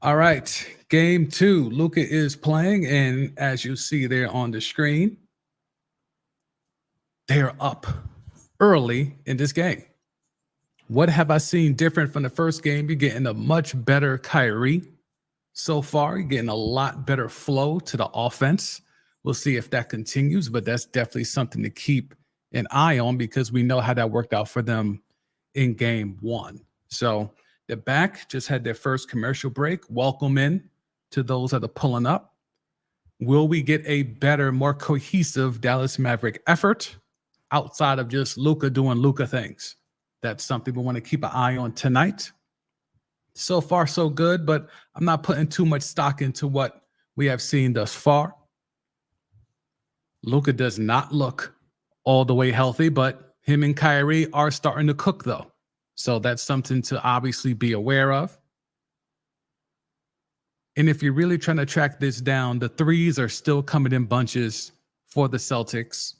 All right, game two. Luka is playing, and as you see there on the screen, they're up early in this game. What have I seen different from the first game? You're getting a much better Kyrie so far. You're getting a lot better flow to the offense. We'll see if that continues, but that's definitely something to keep an eye on because we know how that worked out for them in game one. So the back just had their first commercial break. Welcome in to those that are pulling up. Will we get a better, more cohesive Dallas Maverick effort outside of just Luka doing Luka things? That's something we want to keep an eye on tonight. So far, so good, but I'm not putting too much stock into what we have seen thus far. Luka does not look all the way healthy, but him and Kyrie are starting to cook, though. So that's something to obviously be aware of. And if you're really trying to track this down, the threes are still coming in bunches for the Celtics.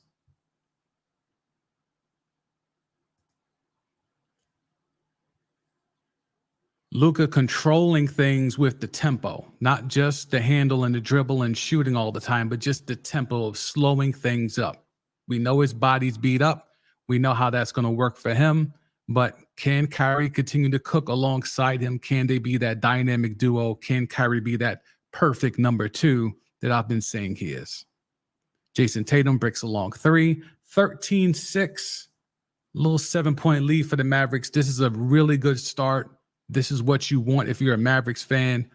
Luka controlling things with the tempo, not just the handle and the dribble and shooting all the time, but just the tempo of slowing things up. We know his body's beat up. We know how that's going to work for him. But can Kyrie continue to cook alongside him? Can they be that dynamic duo? Can Kyrie be that perfect number two that I've been saying he is? Jason Tatum breaks a long three, 13-6, little 7-point lead for the Mavericks. This is a really good start. This is what you want if you're a Mavericks fan.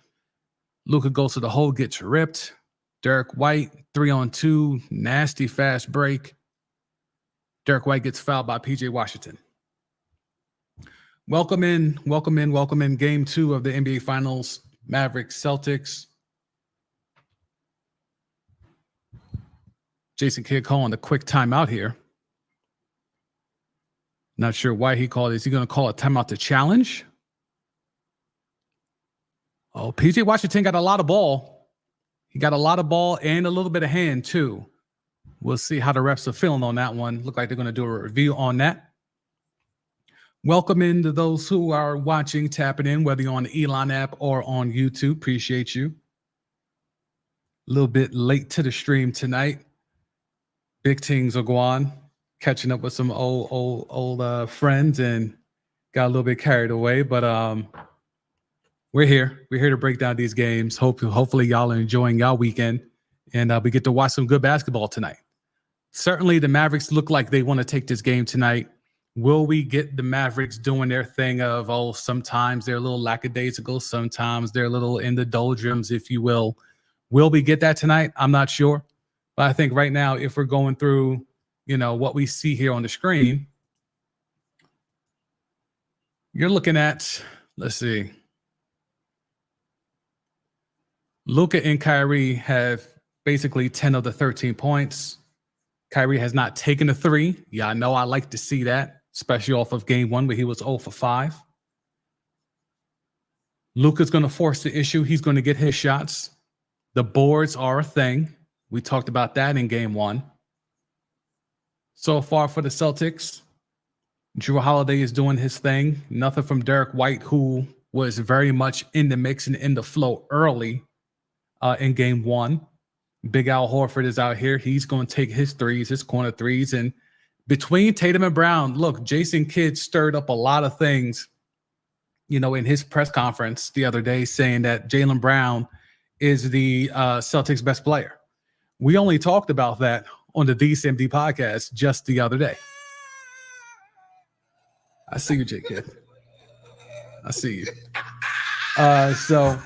Luka goes to the hole, gets ripped. Derek White, 3-on-2, nasty fast break. Derek White gets fouled by PJ Washington. Welcome in. Game two of the NBA Finals, Mavericks, Celtics. Jason Kidd calling a quick timeout here. Not sure why he called it. Is he going to call a timeout to challenge? Oh, PJ Washington got a lot of ball. He got a lot of ball and a little bit of hand, too. We'll see how the refs are feeling on that one. Look like they're going to do a review on that. Welcome in to those who are watching, tapping in, whether you're on the Elon app or on YouTube. Appreciate you. A little bit late to the stream tonight. Big things are going. Catching up with some old friends and got a little bit carried away, but we're here. We're here to break down these games. Hopefully y'all are enjoying y'all weekend, and we get to watch some good basketball tonight. Certainly the Mavericks look like they want to take this game tonight. Will we get the Mavericks doing their thing of, sometimes they're a little lackadaisical, sometimes they're a little in the doldrums, if you will. Will we get that tonight? I'm not sure. But I think right now, if we're going through, what we see here on the screen, you're looking at, let's see. Luka and Kyrie have basically 10 of the 13 points. Kyrie has not taken a three. Yeah, I know I like to see that, especially off of game one where he was 0 for 5. Luka's going to force the issue. He's going to get his shots. The boards are a thing. We talked about that in game one. So far for the Celtics, Jrue Holiday is doing his thing. Nothing from Derek White, who was very much in the mix and in the flow early in game one. Big Al Horford is out here. He's going to take his threes, his corner threes. And between Tatum and Brown, look, Jason Kidd stirred up a lot of things, in his press conference the other day, saying that Jaylen Brown is the Celtics' best player. We only talked about that on the DCMD podcast just the other day. I see you, J Kidd. I see you. So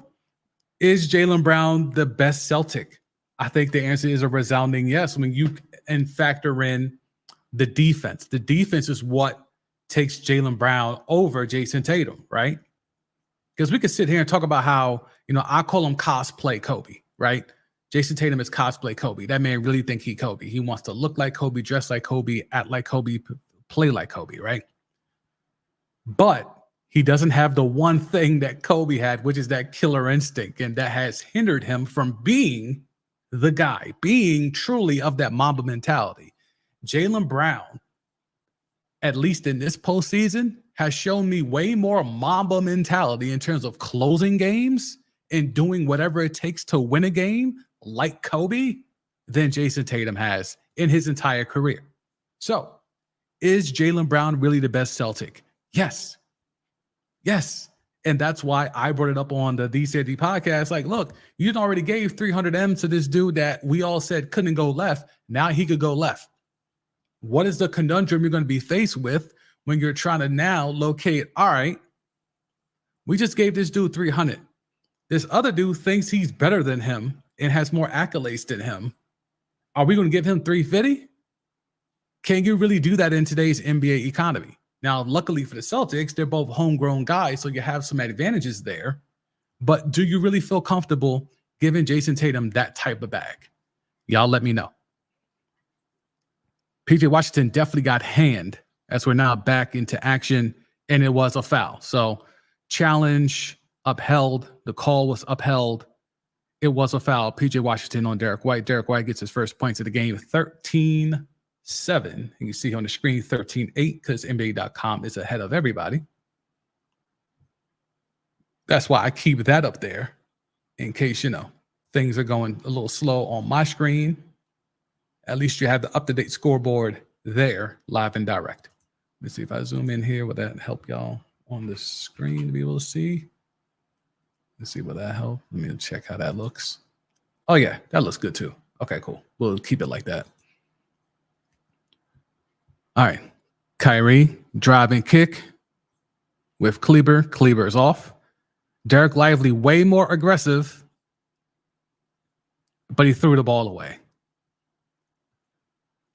is Jaylen Brown the best Celtic? I think the answer is a resounding yes. When you factor in the defense. The defense is what takes Jaylen Brown over Jason Tatum, right? Because we could sit here and talk about how, I call him cosplay Kobe, right? Jason Tatum is cosplay Kobe. That man really think he Kobe. He wants to look like Kobe, dress like Kobe, act like Kobe, play like Kobe, right? But he doesn't have the one thing that Kobe had, which is that killer instinct, and that has hindered him from being the guy, being truly of that Mamba mentality. Jaylen Brown, at least in this postseason, has shown me way more Mamba mentality in terms of closing games and doing whatever it takes to win a game like Kobe than Jason Tatum has in his entire career. So, is Jaylen Brown really the best Celtic? Yes. Yes. And that's why I brought it up on the DCD podcast. Like, look, you already gave 300 M to this dude that we all said couldn't go left. Now he could go left. What is the conundrum you're going to be faced with when you're trying to now locate, all right, we just gave this dude 300. This other dude thinks he's better than him and has more accolades than him. Are we going to give him 350? Can you really do that in today's NBA economy? Now, luckily for the Celtics, they're both homegrown guys, so you have some advantages there. But do you really feel comfortable giving Jason Tatum that type of bag? Y'all let me know. PJ Washington definitely got hand as we're now back into action, and it was a foul. So challenge upheld. The call was upheld. It was a foul. PJ Washington on Derek White. Derek White gets his first points of the game, 13-7. And you see on the screen 13-8 because NBA.com is ahead of everybody. That's why I keep that up there in case, things are going a little slow on my screen. At least you have the up-to-date scoreboard there, live and direct. Let me see if I zoom in here. Would that help y'all on the screen to be able to see? Let's see, will that help? Let me check how that looks. Oh, yeah, that looks good too. Okay, cool. We'll keep it like that. All right. Kyrie, driving kick with Kleber. Kleber's off. Derek Lively, way more aggressive, but he threw the ball away.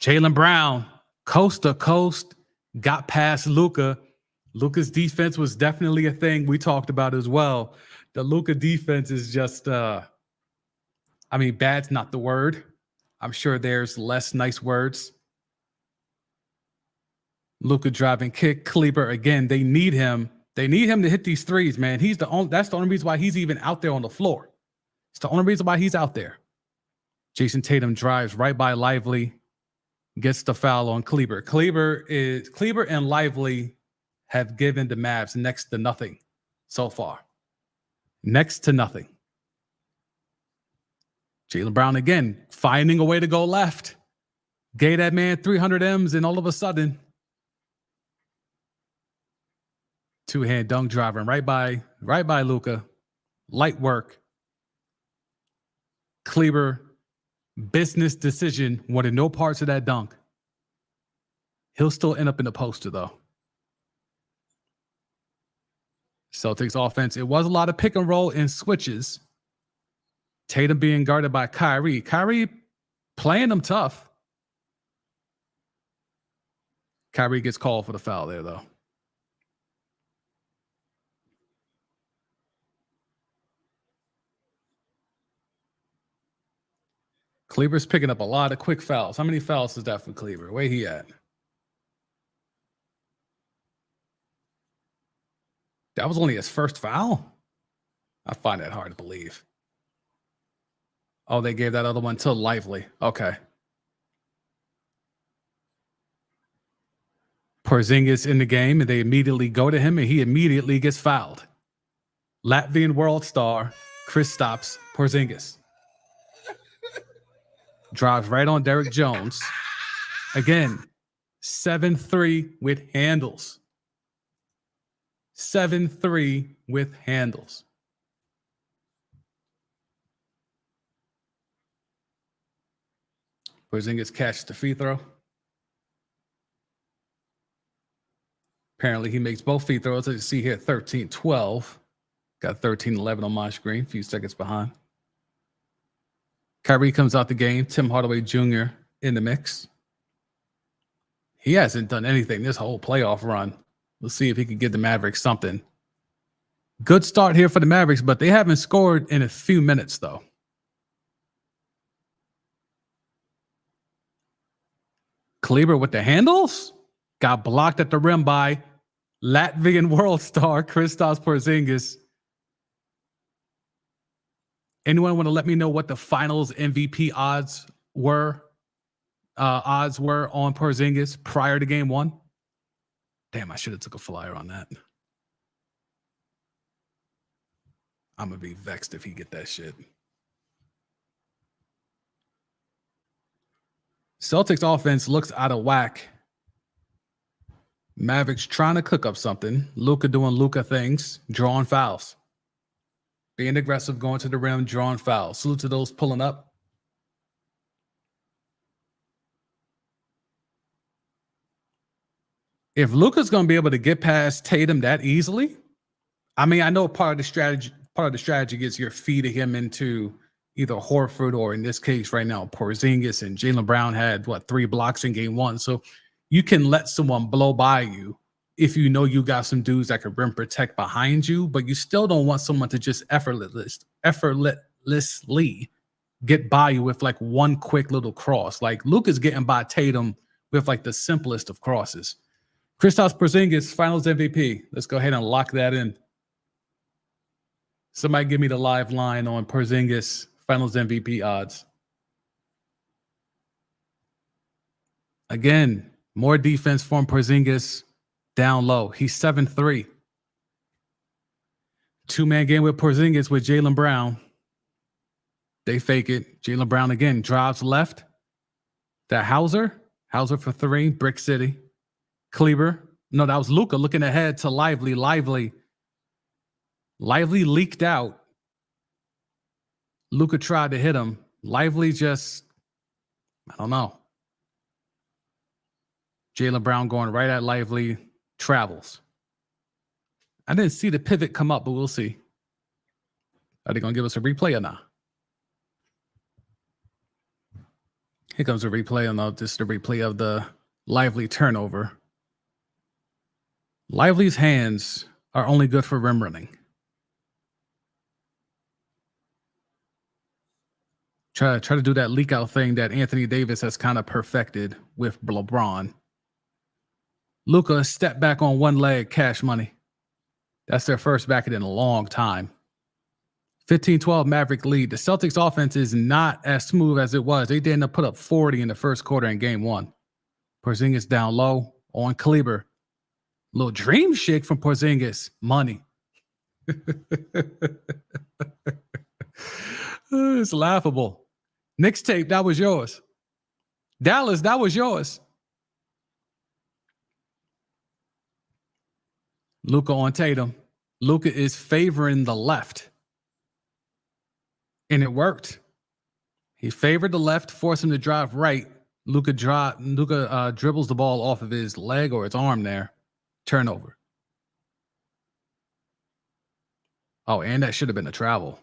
Jaylen Brown, coast to coast, got past Luka. Luka's defense was definitely a thing we talked about as well. The Luka defense is just, bad's not the word. I'm sure there's less nice words. Luka driving kick, Kleber again. They need him. They need him to hit these threes, man. That's the only reason why he's even out there on the floor. It's the only reason why he's out there. Jason Tatum drives right by Lively. Gets the foul on Kleber. Kleber and Lively have given the Mavs next to nothing so far. Next to nothing. Jaylen Brown again, finding a way to go left. Gave that man 300 M's, and all of a sudden, two-hand dunk driving right by Luka. Light work. Kleber, business decision, wanted no parts of that dunk. He'll still end up in the poster, though. Celtics offense, it was a lot of pick and roll and switches. Tatum being guarded by Kyrie. Kyrie playing them tough. Kyrie gets called for the foul there, though. Kleber's picking up a lot of quick fouls. How many fouls is that for Kleber? Where he at? That was only his first foul? I find that hard to believe. Oh, they gave that other one to Lively. Okay. Porzingis in the game, and they immediately go to him, and he immediately gets fouled. Latvian world star Kristaps Porzingis. Drives right on Derek Jones. Again, 7-3 with handles. 7-3 with handles. Porzingis catches the free throw. Apparently, he makes both free throws. As you see here, 13-12. Got 13-11 on my screen, a few seconds behind. Kyrie comes out the game. Tim Hardaway Jr. in the mix. He hasn't done anything this whole playoff run. We'll see if he can give the Mavericks something. Good start here for the Mavericks, but they haven't scored in a few minutes, though. Kleber with the handles. Got blocked at the rim by Latvian world star Kristaps Porzingis. Anyone want to let me know what the finals MVP odds were? On Porzingis prior to game one? Damn, I should have took a flyer on that. I'm going to be vexed if he get that shit. Celtics offense looks out of whack. Mavericks trying to cook up something. Luka doing Luka things, drawing fouls. Being aggressive, going to the rim, drawing fouls. Salute to those pulling up. If Luka's going to be able to get past Tatum that easily, I mean, I know part of the strategy is you're feeding him into either Horford or, in this case right now, Porzingis, and Jaylen Brown had, 3 blocks in game 1. So you can let someone blow by you if you know you got some dudes that can rim protect behind you, but you still don't want someone to just effortlessly get by you with like one quick little cross. Like Luka's getting by Tatum with like the simplest of crosses. Kristaps Porzingis, Finals MVP. Let's go ahead and lock that in. Somebody give me the live line on Porzingis Finals MVP odds. Again, more defense from Porzingis down low. He's 7-3. 2-man game with Porzingis with Jaylen Brown. They fake it. Jaylen Brown again drives left. That Hauser for 3. Brick City. Kleber. No, that was Luka looking ahead to Lively. Lively leaked out. Luka tried to hit him. Lively just, I don't know. Jaylen Brown going right at Lively. Travels. I didn't see the pivot come up, but we'll see. Are they going to give us a replay or not? Here comes a replay. No, this is the replay of the Lively turnover. Lively's hands are only good for rim running. Try to do that leak out thing that Anthony Davis has kind of perfected with LeBron. Luka step back on one leg, Cash Money. That's their first back in a long time. 15-12 Maverick lead. The Celtics offense is not as smooth as it was. They didn't put up 40 in the first quarter in game 1. Porzingis down low on Kleber. Little dream shake from Porzingis. Money. It's laughable. Knicks tape, that was yours. Dallas, that was yours. Luka on Tatum. Luka is favoring the left. And it worked. He favored the left, forced him to drive right. Luka dribbles the ball off of his leg or his arm there. Turnover. Oh, and that should have been a travel.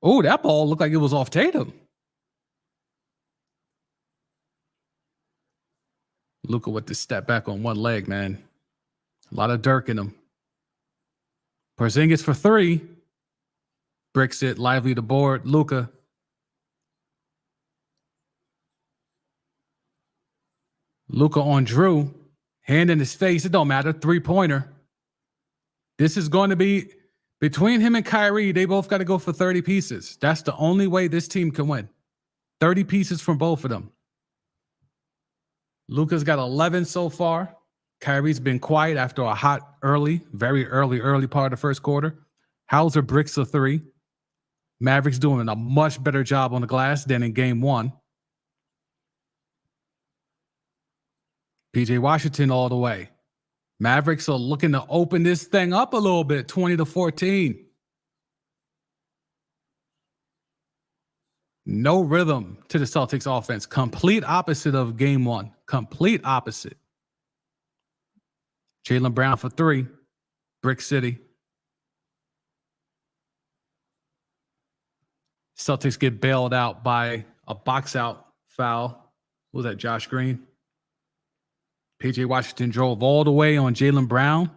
Oh, that ball looked like it was off Tatum. Luka with the step back on one leg, man. A lot of Dirk in him. Porzingis for 3. Bricks it. Lively the board. Luka. Luka on Drew. Hand in his face. It don't matter. 3-pointer. This is going to be between him and Kyrie. They both got to go for 30 pieces. That's the only way this team can win. 30 pieces from both of them. Luka's got 11 so far. Kyrie's been quiet after a hot very early part of the first quarter. Hauser bricks a 3. Mavericks doing a much better job on the glass than in game 1. PJ Washington all the way. Mavericks are looking to open this thing up a little bit, 20-14. No rhythm to the Celtics offense. Complete opposite of game 1. Complete opposite. Jaylen Brown for 3. Brick City. Celtics get bailed out by a box out foul. What was that, Josh Green? PJ Washington drove all the way on Jaylen Brown,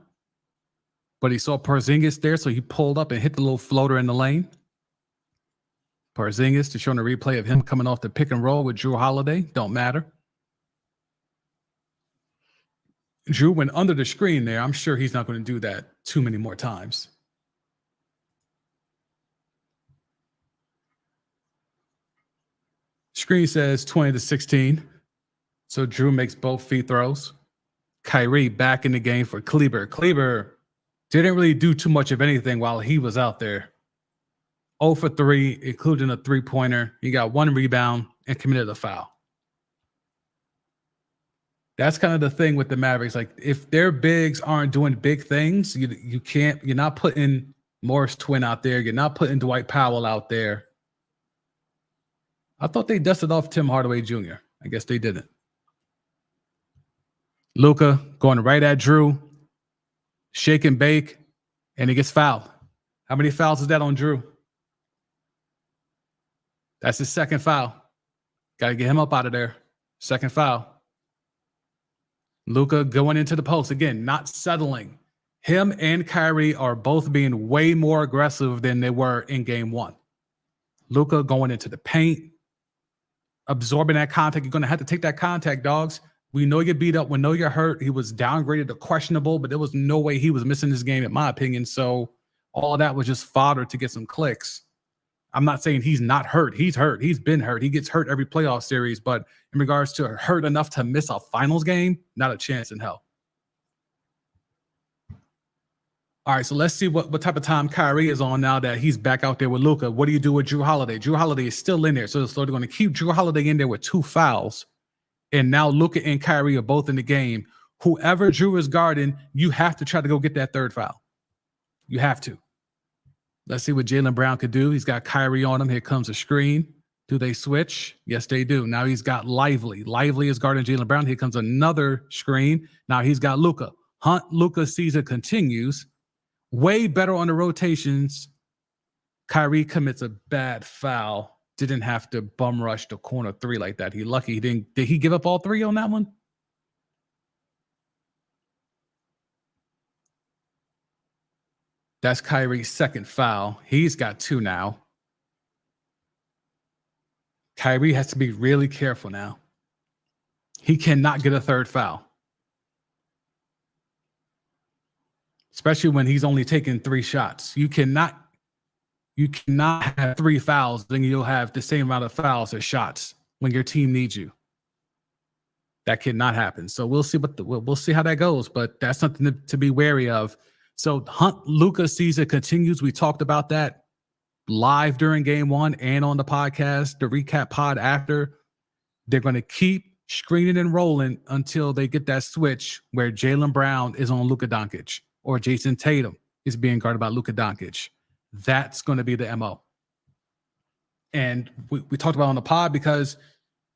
but he saw Porzingis there, so he pulled up and hit the little floater in the lane. Porzingis to show a replay of him coming off the pick and roll with Drew Holiday. Don't matter. Drew went under the screen there. I'm sure he's not going to do that too many more times. Screen says 20-16. So Drew makes both free throws. Kyrie back in the game for Kleber. Kleber Didn't really do too much of anything while he was out there. 0 for 3, including a three-pointer. He got 1 rebound and committed a foul. That's kind of the thing with the Mavericks. Like, if their bigs aren't doing big things, you can't. You're not putting Morris Twin out there. You're not putting Dwight Powell out there. I thought they dusted off Tim Hardaway Jr. I guess they didn't. Luka going right at Drew, shake and bake, and he gets fouled. How many fouls is that on Drew? That's his second foul. Got to get him up out of there. Second foul. Luka going into the post again, not settling. Him and Kyrie are both being way more aggressive than they were in game one. Luka going into the paint, absorbing that contact. You're going to have to take that contact, dogs. We know you're beat up. We know you're hurt. He was downgraded to questionable, but there was no way he was missing this game, in my opinion. So all of that was just fodder to get some clicks. I'm not saying he's not hurt. He's hurt. He's been hurt. He gets hurt every playoff series. But in regards to hurt enough to miss a finals game, not a chance in hell. All right, so let's see what type of time Kyrie is on now that he's back out there with Luka. What do you do with Drew Holiday? Drew Holiday is still in there. So they're going to keep Drew Holiday in there with 2 fouls. And now Luka and Kyrie are both in the game. Whoever Drew is guarding, you have to try to go get that 3rd foul. You have to. Let's see what Jaylen Brown could do. He's got Kyrie on him. Here comes a screen. Do they switch? Yes, they do. Now he's got Lively. Lively is guarding Jaylen Brown. Here comes another screen. Now he's got Luka. Luka season continues. Way better on the rotations. Kyrie commits a bad foul. Didn't have to bum rush the corner 3 like that. He lucky he didn't. Did he give up all 3 on that one? That's Kyrie's 2nd foul. He's got 2 now. Kyrie has to be really careful now. He cannot get a 3rd foul. Especially when he's only taken 3 shots. You cannot have 3 fouls, then you'll have the same amount of fouls as shots when your team needs you. That cannot happen. So we'll see we'll see how that goes, but that's something to be wary of. So Luka season continues. We talked about that live during game 1 and on the podcast, the recap pod after. They're going to keep screening and rolling until they get that switch where Jaylen Brown is on Luka Doncic or Jason Tatum is being guarded by Luka Doncic. That's going to be the MO. And we talked about on the pod because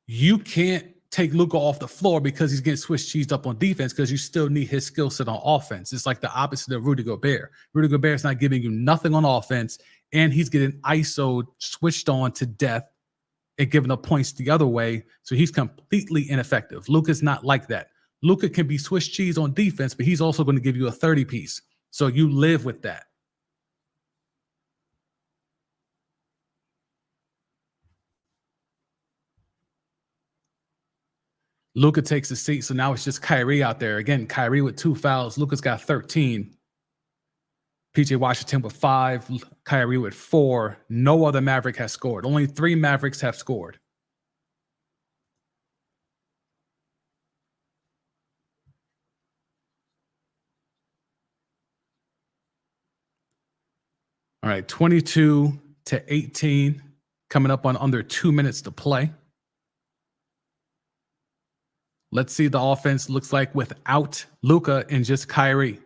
you can't take Luka off the floor because he's getting Swiss cheesed up on defense because you still need his skill set on offense. It's like the opposite of Rudy Gobert. Rudy Gobert's not giving you nothing on offense, and he's getting ISO switched on to death and giving up points the other way. So he's completely ineffective. Luka's not like that. Luka can be Swiss cheese on defense, but he's also going to give you a 30-piece. So you live with that. Luka takes a seat, so now it's just Kyrie out there. Again, Kyrie with 2 fouls. Luka's got 13. PJ Washington with 5. Kyrie with 4. No other Maverick has scored. Only 3 Mavericks have scored. All right, 22-18, coming up on under 2 minutes to play. Let's see the offense looks like without Luka and just Kyrie.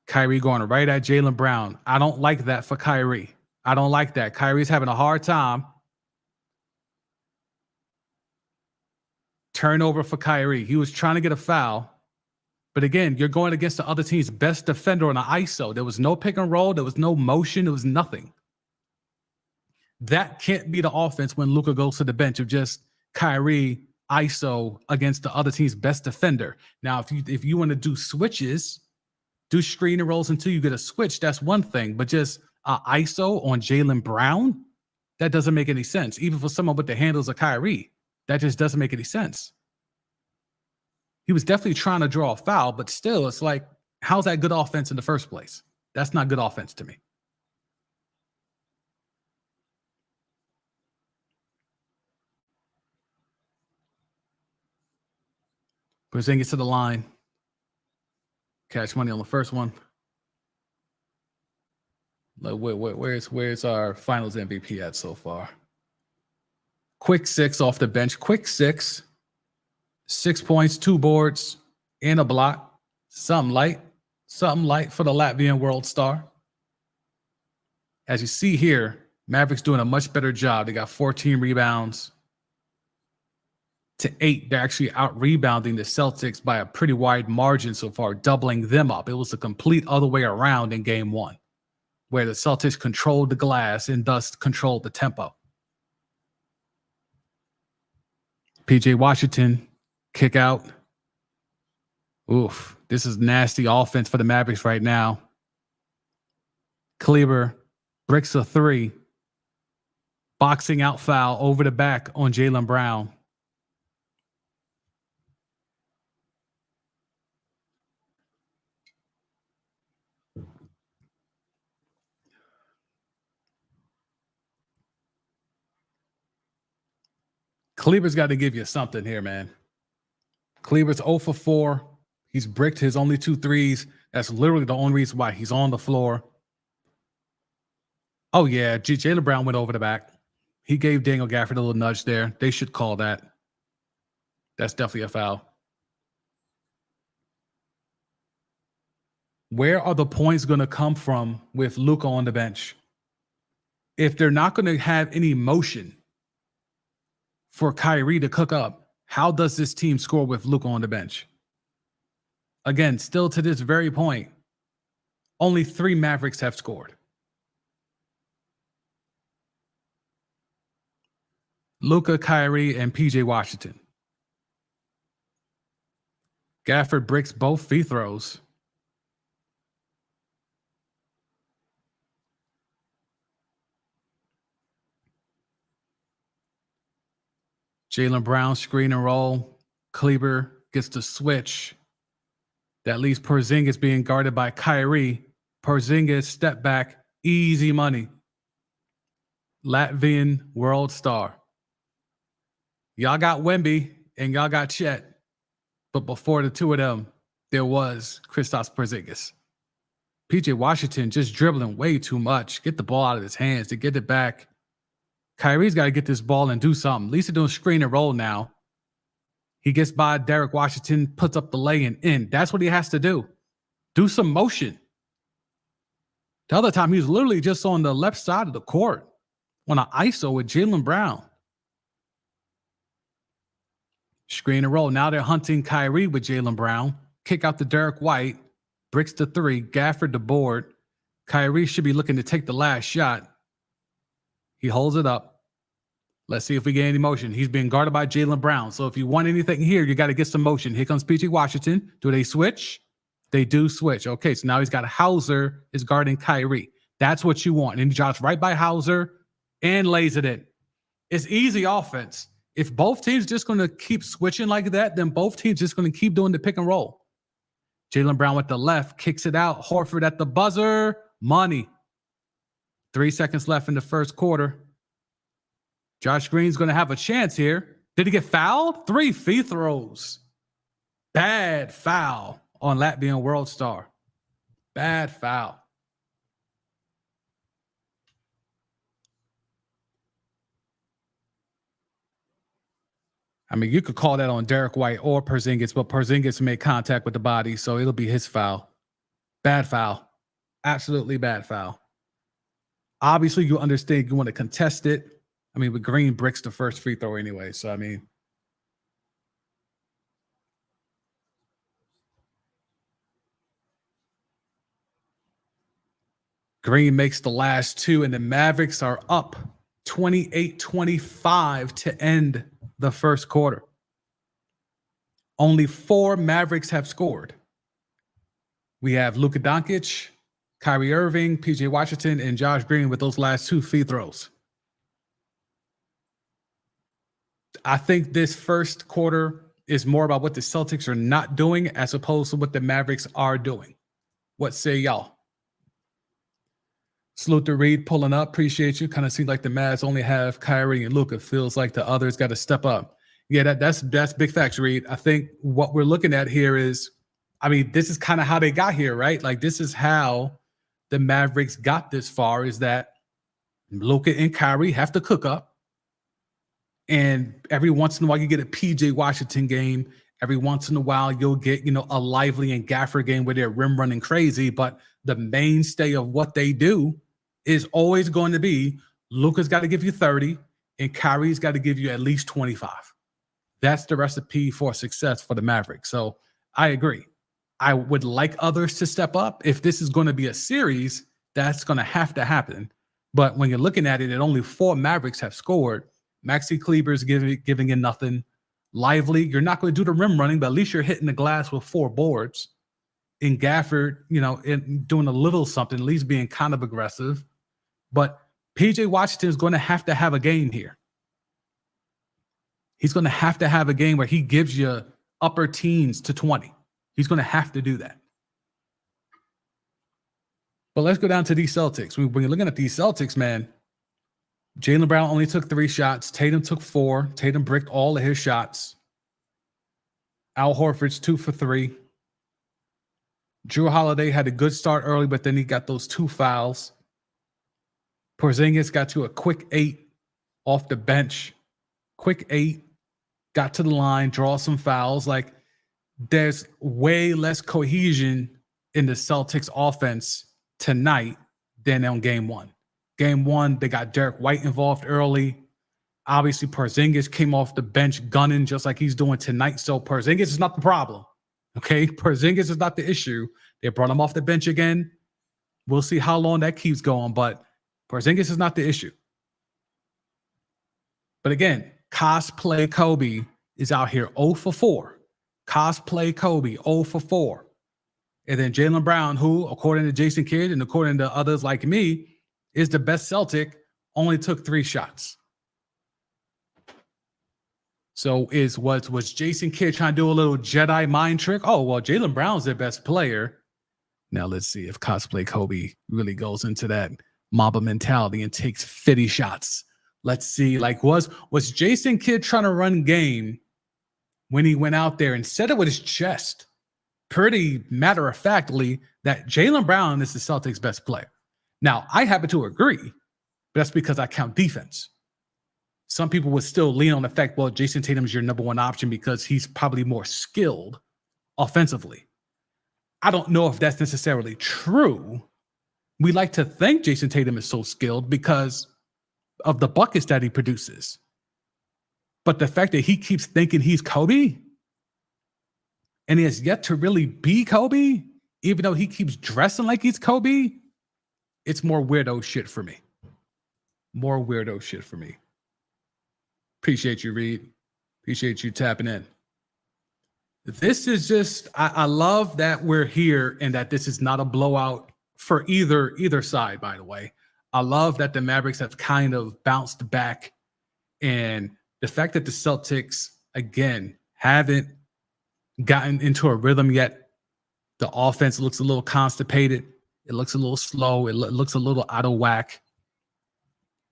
Kyrie going right at Jaylen Brown. I don't like that for Kyrie. I don't like that. Kyrie's having a hard time. Turnover for Kyrie. He was trying to get a foul. But again, you're going against the other team's best defender on an ISO. There was no pick and roll. There was no motion. There was nothing. That can't be the offense when Luka goes to the bench of just Kyrie ISO against the other team's best defender. Now, if you want to do switches, do screen and rolls until you get a switch, that's one thing. But just ISO on Jaylen Brown, that doesn't make any sense. Even for someone with the handles of Kyrie, that just doesn't make any sense. He was definitely trying to draw a foul, but still, it's like, how's that good offense in the first place? That's not good offense to me. Porzingis to the line. Cash money on the first one. Where's our finals MVP at so far? Quick 6 off the bench. Quick 6. 6 points, 2 boards, and a block. Something light for the Latvian world star. As you see here, Mavericks doing a much better job. They got 14 rebounds to 8. They're actually out rebounding the Celtics by a pretty wide margin so far, doubling them up. It was the complete other way around in game 1, where the Celtics controlled the glass and thus controlled the tempo. PJ Washington, kick out. Oof, this is nasty offense for the Mavericks right now. Kleber bricks a 3. Boxing out foul over the back on Jaylen Brown. Kleber's got to give you something here, man. Kleber's 0 for 4. He's bricked his only 2 threes. That's literally the only reason why he's on the floor. Oh, yeah. Jaylen Brown went over the back. He gave Daniel Gafford a little nudge there. They should call that. That's definitely a foul. Where are the points going to come from with Luka on the bench? If they're not going to have any motion for Kyrie to cook up, how does this team score with Luka on the bench? Again, still to this very point, only 3 Mavericks have scored. Luka, Kyrie, and PJ Washington. Gafford bricks both free throws. Jaylen Brown screen and roll. Kleber gets the switch. That leaves Porzingis being guarded by Kyrie. Porzingis step back, easy money. Latvian world star. Y'all got Wemby and y'all got Chet. But before the two of them, there was Kristaps Porzingis. PJ Washington just dribbling way too much. Get the ball out of his hands to get it back. Kyrie's got to get this ball and do something. At least they're doing screen and roll now. He gets by Derek Washington, puts up the lay and in. That's what he has to do. Do some motion. The other time, he was literally just on the left side of the court on an ISO with Jaylen Brown. Screen and roll. Now they're hunting Kyrie with Jaylen Brown. Kick out to Derek White. Bricks the 3. Gafford the board. Kyrie should be looking to take the last shot. He holds it up. Let's see if we get any motion. He's being guarded by Jaylen Brown. So if you want anything here, you got to get some motion. Here comes PJ Washington. Do they switch? They do switch. Okay, so now he's got Hauser is guarding Kyrie. That's what you want. And he drops right by Hauser and lays it in. It's easy offense. If both teams just going to keep switching like that, then both teams just going to keep doing the pick and roll. Jaylen Brown with the left, kicks it out. Horford at the buzzer. Money. 3 seconds left in the first quarter. Josh Green's going to have a chance here. Did he get fouled? 3 free throws. Bad foul on Latvian world star. Bad foul. I mean, you could call that on Derek White or Porzingis, but Porzingis made contact with the body, so it'll be his foul. Bad foul. Absolutely bad foul. Obviously, you understand you want to contest it. I mean, but Green bricks the first free throw anyway, so I mean. Green makes the last 2, and the Mavericks are up 28-25 to end the first quarter. Only 4 Mavericks have scored. We have Luka Doncic, Kyrie Irving, PJ Washington, and Josh Green with those last 2 free throws. I think this first quarter is more about what the Celtics are not doing as opposed to what the Mavericks are doing. What say y'all? Salute to Reed pulling up. Appreciate you. Kind of seems like the Mavs only have Kyrie and Luka. Feels like the others got to step up. Yeah, that's big facts, Reed. I think what we're looking at here is I mean, this is kind of how they got here, right? Like, this is how the Mavericks got this far, is that Luka and Kyrie have to cook up. And every once in a while, you get a PJ Washington game. Every once in a while, you'll get, a Lively and Gaffer game where they're rim running crazy. But the mainstay of what they do is always going to be Luka's got to give you 30 and Kyrie's got to give you at least 25. That's the recipe for success for the Mavericks. So I agree. I would like others to step up. If this is going to be a series, that's going to happen. But when you're looking at it, only 4 Mavericks have scored. Maxi Kleber's giving in nothing. Lively, you're not going to do the rim running, but at least you're hitting the glass with 4 boards. In Gafford, doing a little something, at least being kind of aggressive. But PJ Washington is going to have a game here. He's going to have a game where he gives you upper teens to 20. He's going to have to do that. But let's go down to these Celtics. When you're looking at these Celtics, man, Jaylen Brown only took 3 shots. Tatum took 4. Tatum bricked all of his shots. Al Horford's 2 for 3. Drew Holiday had a good start early, but then he got those 2 fouls. Porzingis got to a quick 8 off the bench. Quick 8. Got to the line, draw some fouls. Like, there's way less cohesion in the Celtics offense tonight than on game 1. Game 1, they got Derek White involved early. Obviously, Porzingis came off the bench gunning just like he's doing tonight. So Porzingis is not the problem. Okay? Porzingis is not the issue. They brought him off the bench again. We'll see how long that keeps going, but Porzingis is not the issue. But again, cosplay Kobe is out here 0 for 4. Cosplay Kobe 0 for 4. And then Jaylen Brown, who, according to Jason Kidd and according to others like me, is the best Celtic, only took 3 shots. So was Jason Kidd trying to do a little Jedi mind trick? Oh, well, Jaylen Brown's their best player. Now let's see if cosplay Kobe really goes into that Mamba mentality and takes 50 shots. Let's see, like, was Jason Kidd trying to run game when he went out there and said it with his chest, pretty matter-of-factly, that Jaylen Brown is the Celtics' best player? Now, I happen to agree, but that's because I count defense. Some people would still lean on the fact, well, Jason Tatum is your number 1 option because he's probably more skilled offensively. I don't know if that's necessarily true. We like to think Jason Tatum is so skilled because of the buckets that he produces. But the fact that he keeps thinking he's Kobe and he has yet to really be Kobe, even though he keeps dressing like he's Kobe, it's more weirdo shit for me. More weirdo shit for me. Appreciate you, Reed. Appreciate you tapping in. This is just, I love that we're here and that this is not a blowout for either side, by the way. I love that the Mavericks have kind of bounced back, and the fact that the Celtics, again, haven't gotten into a rhythm yet. The offense looks a little constipated. It looks a little slow. It looks a little out of whack.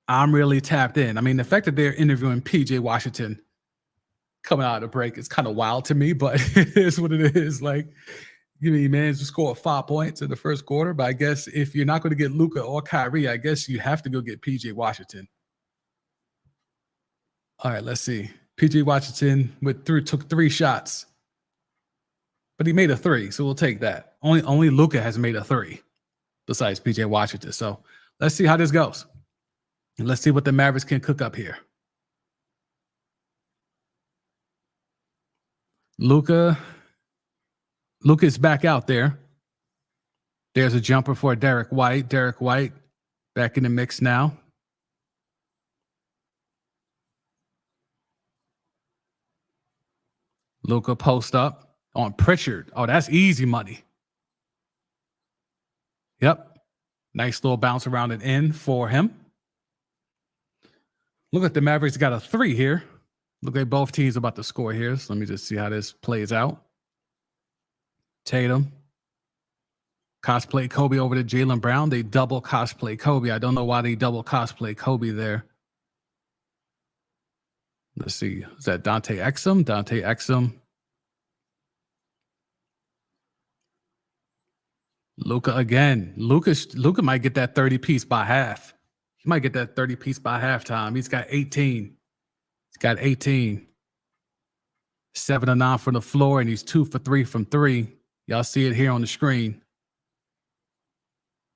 I'm really tapped in. I mean, the fact that they're interviewing PJ Washington coming out of the break is kind of wild to me, but it is what it is. Like, he managed to score 5 points in the first quarter, but I guess if you're not going to get Luka or Kyrie, I guess you have to go get PJ Washington. All right, let's see. PJ Washington took 3 shots, but he made a 3, so we'll take that. Only Luka has made a 3 besides PJ Washington. So let's see how this goes. And let's see what the Mavericks can cook up here. Luka's back out there. There's a jumper for Derek White. Derek White back in the mix now. Luka post up on Pritchard. Oh, that's easy money. Yep. Nice little bounce around and in for him. Look at the Mavericks got a 3 here. Look at both teams about to score here. So let me just see how this plays out. Tatum. Cosplay Kobe over to Jaylen Brown. They double cosplay Kobe. I don't know why they double cosplay Kobe there. Let's see. Is that Dante Exum? Dante Exum. Luka again. Luka might get that 30 piece by half. He might get that 30 piece by halftime. He's got 18. He's got 18. 7 of 9 from the floor, and he's 2 for 3 from 3. Y'all see it here on the screen.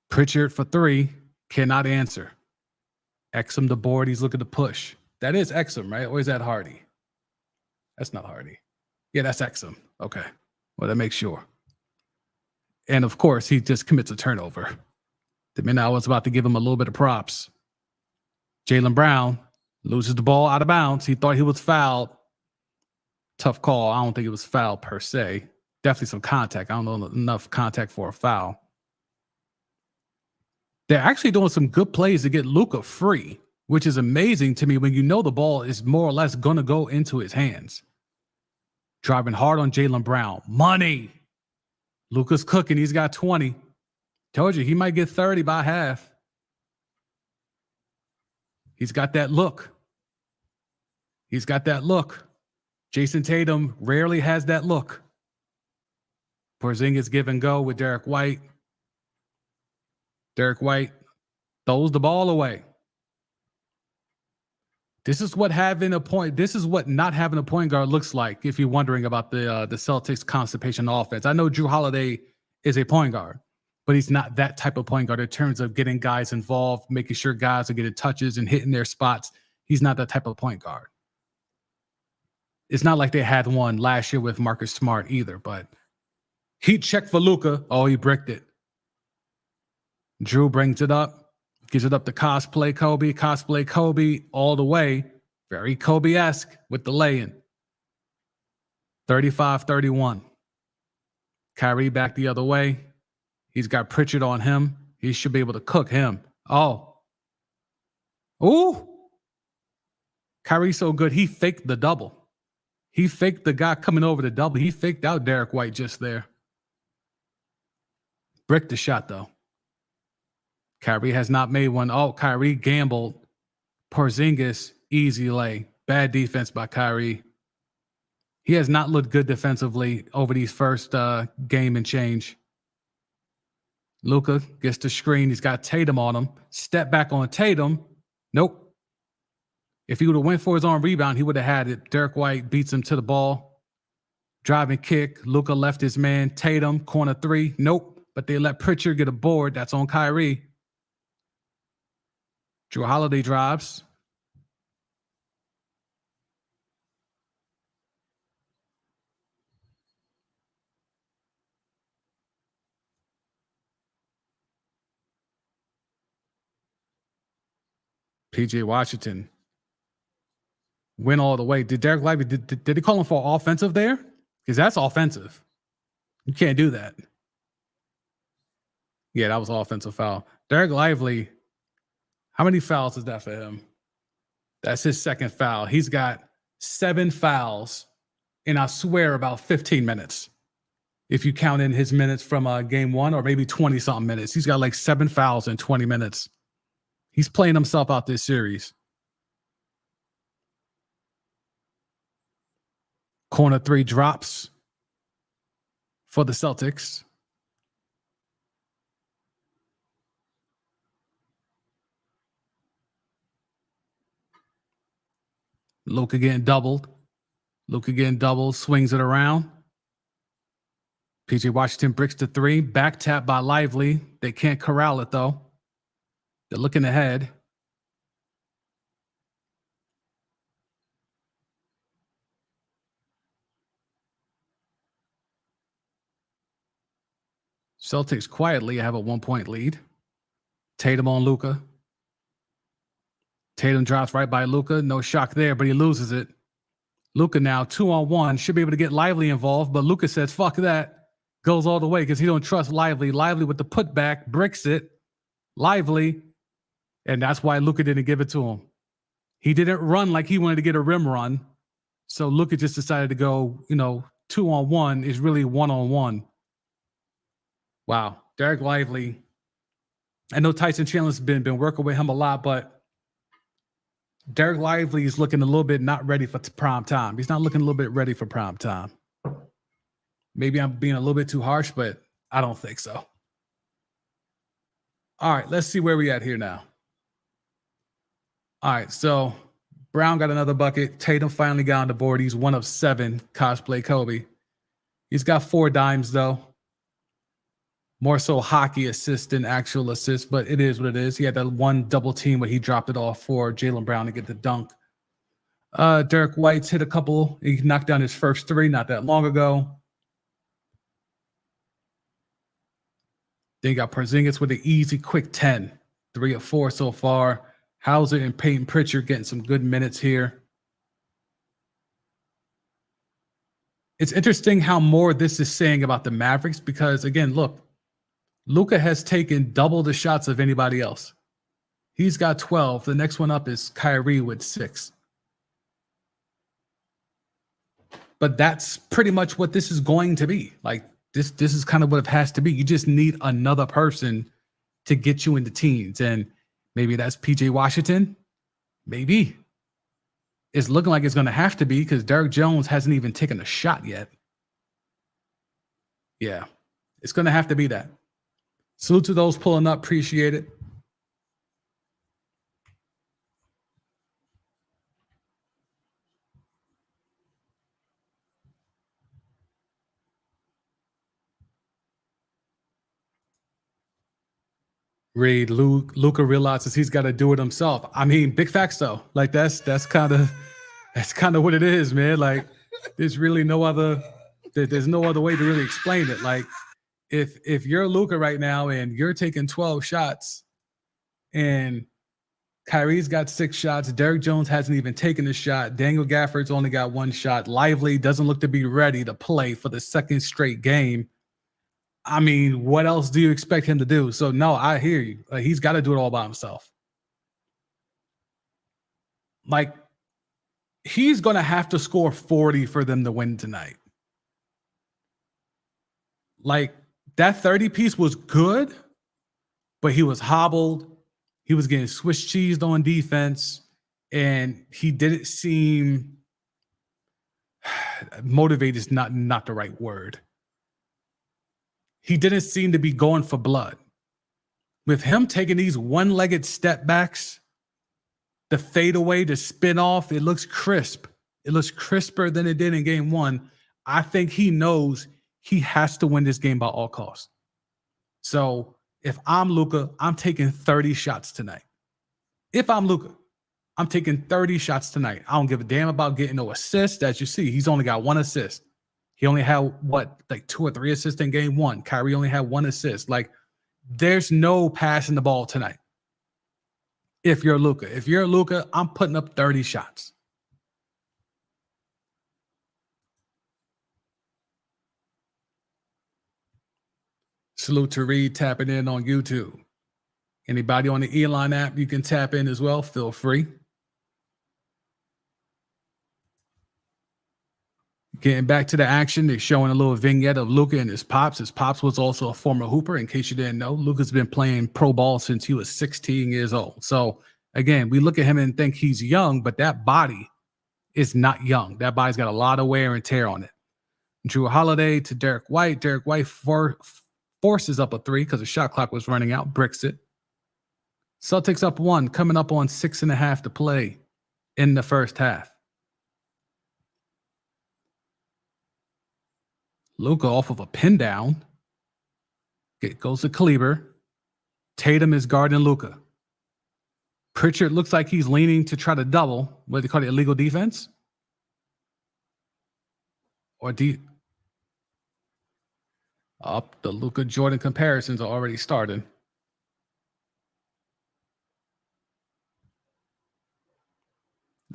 Pritchard for 3. Cannot answer. Exum the board. He's looking to push. That is Exum, right? Or is that Hardy? That's not Hardy. Yeah, that's Exum. Okay. Well, that makes sure. And of course, he just commits a turnover. The minute I was about to give him a little bit of props. Jaylen Brown loses the ball out of bounds. He thought he was fouled. Tough call. I don't think it was foul per se. Definitely some contact. I don't know enough contact for a foul. They're actually doing some good plays to get Luka free, which is amazing to me when you know the ball is more or less going to go into his hands. Driving hard on Jaylen Brown. Money. Luka's cooking. He's got 20. Told you, he might get 30 by half. He's got that look. He's got that look. Jason Tatum rarely has that look. Porzingis give and go with Derek White. Derek White throws the ball away. This is what not having a point guard looks like if you're wondering about the Celtics constipation offense. I know Jrue Holiday is a point guard, but he's not that type of point guard in terms of getting guys involved, making sure guys are getting touches and hitting their spots. He's not that type of point guard. It's not like they had one last year with Marcus Smart either, but heat check for Luka. Oh, he bricked it. Jrue brings it up, gives it up to Cosplay Kobe all the way. Very Kobe-esque with the lay-in. 35-31. Kyrie back the other way. He's got Pritchard on him. He should be able to cook him. Oh. Ooh. Kyrie's so good, he faked the double. He faked the guy coming over the double. He faked out Derek White just there. Bricked the shot, though. Kyrie has not made one. Oh, Kyrie gambled. Porzingis, easy lay. Bad defense by Kyrie. He has not looked good defensively over these first game and change. Luka gets the screen. He's got Tatum on him. Step back on Tatum. Nope. If he would have went for his own rebound, he would have had it. Derek White beats him to the ball. Driving kick. Luka left his man. Tatum, corner 3. Nope. But they let Pritchard get a board. That's on Kyrie. Jrue Holiday drives. PJ Washington went all the way. Did Derek Lively, did they call him for offensive there? Because that's offensive. You can't do that. Yeah, that was an offensive foul. Derek Lively, how many fouls is that for him? That's his second foul. He's got 7 fouls in, I swear, about 15 minutes. If you count in his minutes from game 1, or maybe 20-something minutes. He's got like 7 fouls in 20 minutes. He's playing himself out this series. Corner 3 drops for the Celtics. Luka getting doubled. Swings it around. PJ Washington bricks the 3. Back tap by Lively. They can't corral it, though. They're looking ahead. Celtics quietly have a 1-point lead. Tatum on Luka. Tatum drops right by Luka. No shock there, but he loses it. Luka now 2-on-1. Should be able to get Lively involved, but Luka says, fuck that. Goes all the way because he don't trust Lively. Lively with the putback, bricks it. Lively. And that's why Luka didn't give it to him. He didn't run like he wanted to get a rim run. So Luka just decided to go, 2-on-1 is really 1-on-1. Wow. Derek Lively. I know Tyson Chandler's been working with him a lot, but Derek Lively is looking a little bit not ready for prime time. He's not looking a little bit ready for prime time. Maybe I'm being a little bit too harsh, but I don't think so. All right, let's see where we at here now. All right, so Brown got another bucket. Tatum finally got on the board. He's 1 of 7 cosplay Kobe. He's got 4 dimes, though. More so hockey assist than actual assist, but it is what it is. He had that one double team where he dropped it off for Jaylen Brown to get the dunk. Derek White's hit a couple. He knocked down his first 3 not that long ago. Then you got Porzingis with an easy, quick 10. 3 of 4 so far. Hauser and Peyton Pritchard getting some good minutes here. It's interesting how more this is saying about the Mavericks because, again, look, Luka has taken double the shots of anybody else. He's got 12. The next one up is Kyrie with 6. But that's pretty much what this is going to be. Like, this is kind of what it has to be. You just need another person to get you into teams. And maybe that's PJ Washington. Maybe. It's looking like it's going to have to be because Derrick Jones hasn't even taken a shot yet. Yeah, it's going to have to be that. Salute to those pulling up. Appreciate it. Reed, Luka realizes he's got to do it himself. I mean, big facts though. Like that's kind of what it is, man. Like there's really no other way to really explain it. Like if you're Luka right now and you're taking 12 shots and Kyrie's got 6 shots, Derrick Jones hasn't even taken a shot, Daniel Gafford's only got 1 shot, Lively doesn't look to be ready to play for the second straight game. I mean, what else do you expect him to do? So, no, I hear you. He's got to do it all by himself. Like, he's going to have to score 40 for them to win tonight. Like, that 30 piece was good, but he was hobbled. He was getting Swiss cheesed on defense, and he didn't seem motivated is not the right word. He didn't seem to be going for blood. With him taking these one-legged step backs, the fadeaway, the spin off, it looks crisp. It looks crisper than it did in game 1. I think he knows he has to win this game by all costs. So if I'm Luka, I'm taking 30 shots tonight. If I'm Luka, I'm taking 30 shots tonight. I don't give a damn about getting no assists. As you see, he's only got 1 assist. He only had, 2 or 3 assists in game 1. Kyrie only had 1 assist. Like, there's no passing the ball tonight. If you're Luka, I'm putting up 30 shots. Salute to Reed tapping in on YouTube. Anybody on the Elon app, you can tap in as well. Feel free. Getting back to the action, they're showing a little vignette of Luka and his pops. His pops was also a former hooper. In case you didn't know, Luka's been playing pro ball since he was 16 years old. So, again, we look at him and think he's young, but that body is not young. That body's got a lot of wear and tear on it. Drew Holiday to Derek White. Derek White forces up a 3 because the shot clock was running out, bricks it. Celtics up 1, coming up on 6.5 to play in the first half. Luka off of a pin down. It goes to Kleber. Tatum is guarding Luka. Pritchard looks like he's leaning to try to double. What do they call it? Illegal defense? Or up the Luka Jordan comparisons are already starting.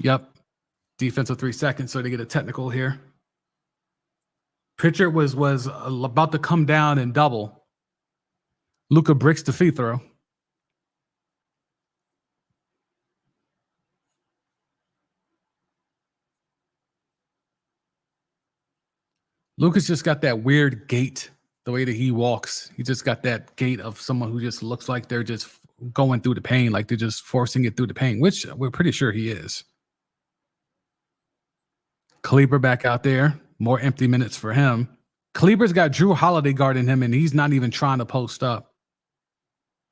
Yep. Defensive 3 seconds, so they get a technical here. Pritchard was about to come down and double. Luka bricks the free throw. Luka's just got that weird gait, the way that he walks. He just got that gait of someone who just looks like they're just going through the pain, like they're just forcing it through the pain, which we're pretty sure he is. Kleber back out there. More empty minutes for him. Kleber's got Drew Holiday guarding him, and he's not even trying to post up.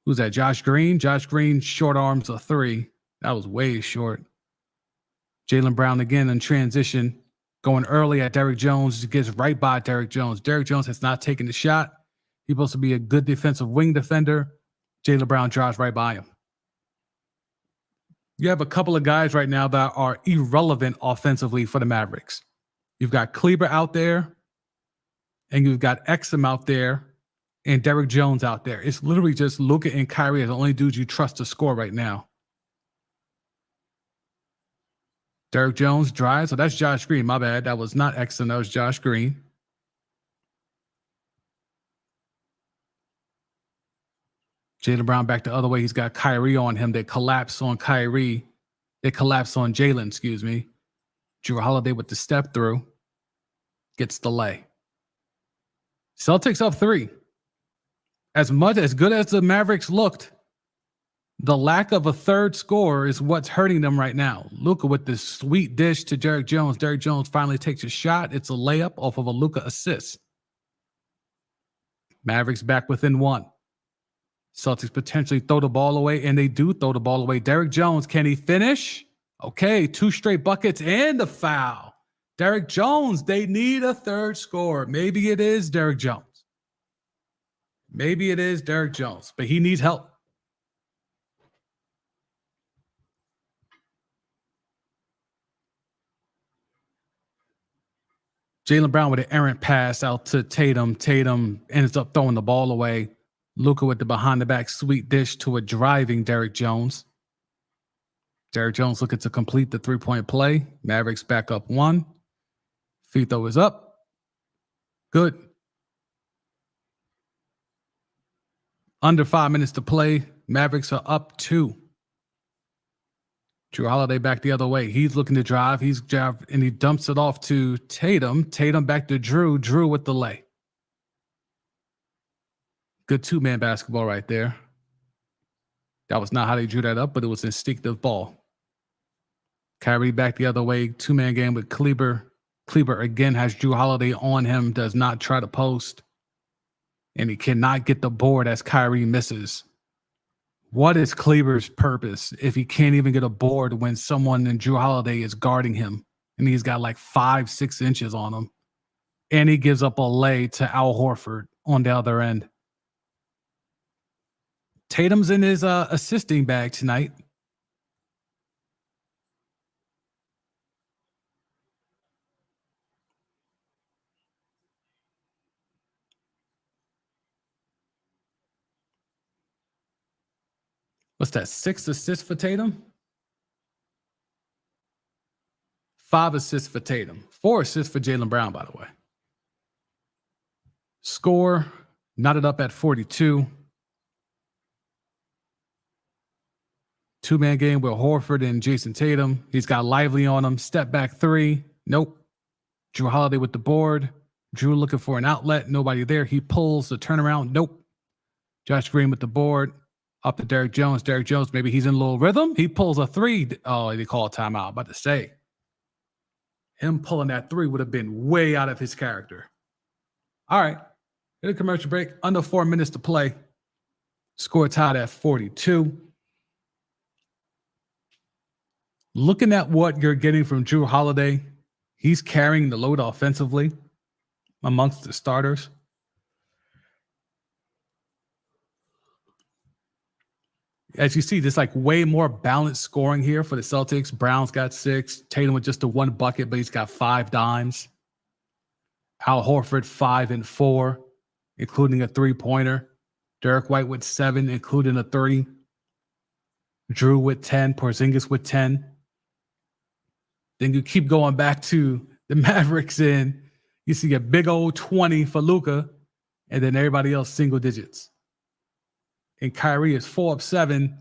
Who's that? Josh Green? Josh Green short arms a three. That was way short. Jaylen Brown again in transition, going early at Derrick Jones. Gets right by Derrick Jones. Derrick Jones has not taken the shot. He's supposed to be a good defensive wing defender. Jaylen Brown drives right by him. You have a couple of guys right now that are irrelevant offensively for the Mavericks. You've got Kleber out there, and you've got Exum out there, and Derrick Jones out there. It's literally just Luka and Kyrie as the only dudes you trust to score right now. Derrick Jones drives. So that's Josh Green. My bad. That was not Exum. That was Josh Green. Jaylen Brown back the other way. He's got Kyrie on him. They collapse on Kyrie. They collapse on Jaylen, excuse me. Jrue Holiday with the step through. Gets the lay. Celtics up 3. As good as the Mavericks looked, the lack of a third scorer is what's hurting them right now. Luka with this sweet dish to Derrick Jones. Derrick Jones finally takes a shot. It's a layup off of a Luka assist. Mavericks back within 1. Celtics potentially throw the ball away, and they do throw the ball away. Derrick Jones, can he finish? Okay, 2 straight buckets and the foul. Derrick Jones, they need a third scorer. Maybe it is Derrick Jones. Maybe it is Derrick Jones, but he needs help. Jaylen Brown with an errant pass out to Tatum. Tatum ends up throwing the ball away. Luka with the behind-the-back sweet dish to a driving Derrick Jones. Derrick Jones looking to complete the three-point play. Mavericks back up 1. Free throw is up. Good. Under 5 minutes to play. Mavericks are up 2. Jrue Holiday back the other way. He's looking to drive. He's driving, and he dumps it off to Tatum. Tatum back to Jrue. Jrue with the lay. Good 2-man basketball right there. That was not how they drew that up, but it was instinctive ball. Kyrie back the other way. 2-man game with Kleber. Kleber again has Jrue Holiday on him. Does not try to post. And he cannot get the board as Kyrie misses. What is Kleber's purpose if he can't even get a board when someone in Jrue Holiday is guarding him and he's got like 5-6 inches on him? And he gives up a lay to Al Horford on the other end. Tatum's in his assisting bag tonight. What's that? 6 assists for Tatum? 5 assists for Tatum. 4 assists for Jaylen Brown, by the way. Score, knotted up at 42. 2-man game with Horford and Jason Tatum. He's got Lively on him. Step back 3. Nope. Jrue Holiday with the board. Jrue looking for an outlet. Nobody there. He pulls the turnaround. Nope. Josh Green with the board. Up to Derrick Jones. Derrick Jones, maybe he's in a little rhythm. He pulls a 3. Oh, they call a timeout. About to say. Him pulling that 3 would have been way out of his character. All right. Hit a commercial break. Under 4 minutes to play. Score tied at 42. Looking at what you're getting from Jrue Holiday, he's carrying the load offensively amongst the starters. As you see, there's like way more balanced scoring here for the Celtics. Brown's got 6. Tatum with just the 1 bucket, but he's got 5 dimes. Al Horford 5 and 4, including a 3-pointer. Derek White with 7, including a 3. Jrue with 10. Porzingis with 10. Then you keep going back to the Mavericks, and you see a big old 20 for Luka, and then everybody else single digits. And Kyrie is 4 of 7.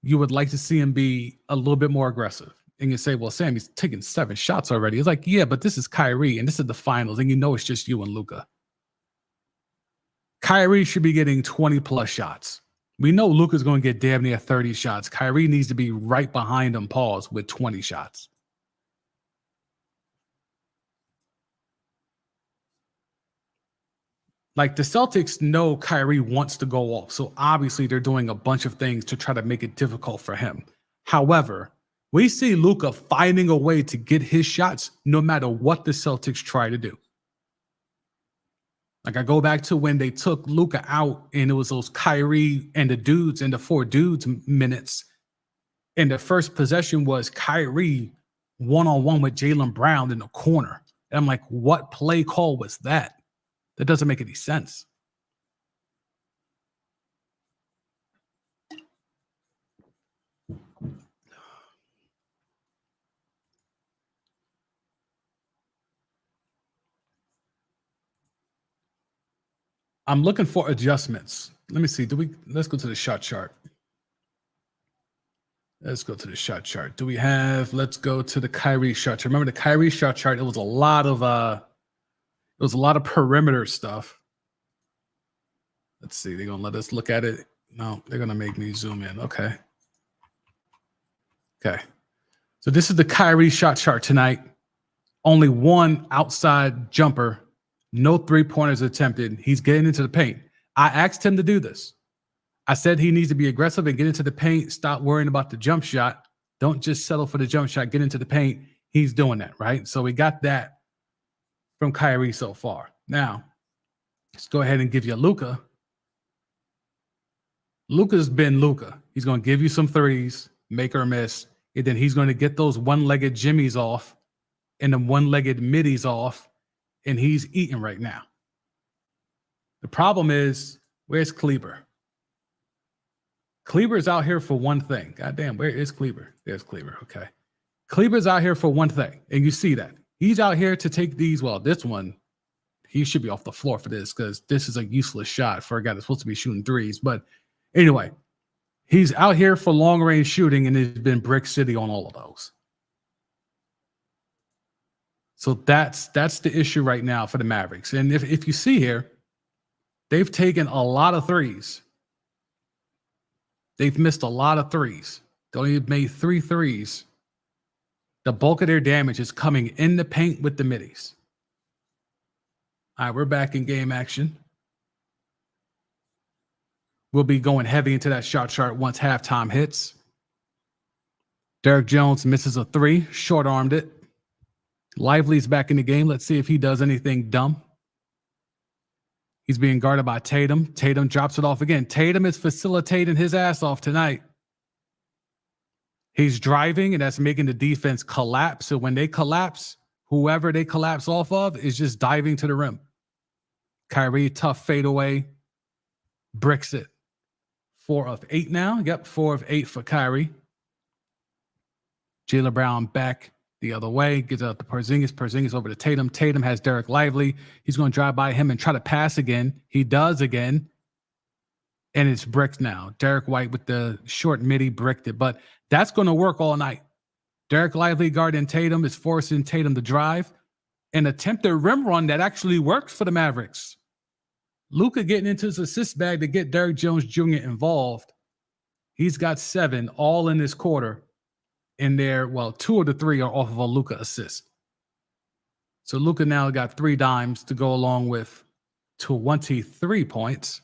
You would like to see him be a little bit more aggressive. And you say, well, Sam, he's taken 7 shots already. It's like, yeah, but this is Kyrie, and this is the finals, and you know it's just you and Luka. Kyrie should be getting 20-plus shots. We know Luka's going to get damn near 30 shots. Kyrie needs to be right behind him, pause, with 20 shots. Like the Celtics know Kyrie wants to go off. So obviously they're doing a bunch of things to try to make it difficult for him. However, we see Luka finding a way to get his shots no matter what the Celtics try to do. Like I go back to when they took Luka out and it was those Kyrie and the dudes and the 4 dudes minutes. And the first possession was Kyrie one-on-one with Jaylen Brown in the corner. And I'm like, what play call was that? That doesn't make any sense. I'm looking for adjustments. Let me see. Let's go to the shot chart. Let's go to the shot chart. Let's go to the Kyrie shot chart. Remember the Kyrie shot chart? It was a lot of perimeter stuff. Let's see. They're gonna let us look at it. No, they're gonna make me zoom in. Okay. So this is the Kyrie shot chart tonight. Only one outside jumper, no 3-pointers attempted. He's getting into the paint. I asked him to do this. I said he needs to be aggressive and get into the paint. Stop worrying about the jump shot. Don't just settle for the jump shot. Get into the paint. He's doing that, right? So we got that from Kyrie so far. Now, let's go ahead and give you Luka. Luka's been Luka. He's going to give you some threes, make or miss, and then he's going to get those one-legged jimmies off and the one-legged middies off, and he's eating right now. The problem is, where's Kleber? Kleber's out here for one thing. Goddamn, where is Kleber? There's Kleber. Okay. Kleber's out here for one thing, and you see that. He's out here to take these. Well, this one, he should be off the floor for this because this is a useless shot for a guy that's supposed to be shooting threes. But anyway, he's out here for long-range shooting, and it's been Brick City on all of those. So that's the issue right now for the Mavericks. And if you see here, they've taken a lot of threes. They've missed a lot of threes. They only made 3 threes. The bulk of their damage is coming in the paint with the middies. All right, we're back in game action. We'll be going heavy into that shot chart once halftime hits. Derrick Jones misses a 3, short-armed it. Lively's back in the game. Let's see if he does anything dumb. He's being guarded by Tatum. Tatum drops it off again. Tatum is facilitating his ass off tonight. He's driving, and that's making the defense collapse. So when they collapse, whoever they collapse off of is just diving to the rim. Kyrie, tough fadeaway, bricks it. 4 of 8 now. Yep, 4 of 8 for Kyrie. Jaylen Brown back the other way, gets out the Porzingis. Porzingis over to Tatum. Tatum has Derek Lively. He's going to drive by him and try to pass again. He does again. And it's bricked now. Derek White with the short midi bricked it. But that's going to work all night. Derek Lively guarding Tatum is forcing Tatum to drive. An attempted rim run that actually works for the Mavericks. Luka getting into his assist bag to get Derrick Jones Jr. involved. He's got 7 all in this quarter. In there, well, 2 of the 3 are off of a Luka assist. So Luka now got 3 dimes to go along with 23 points.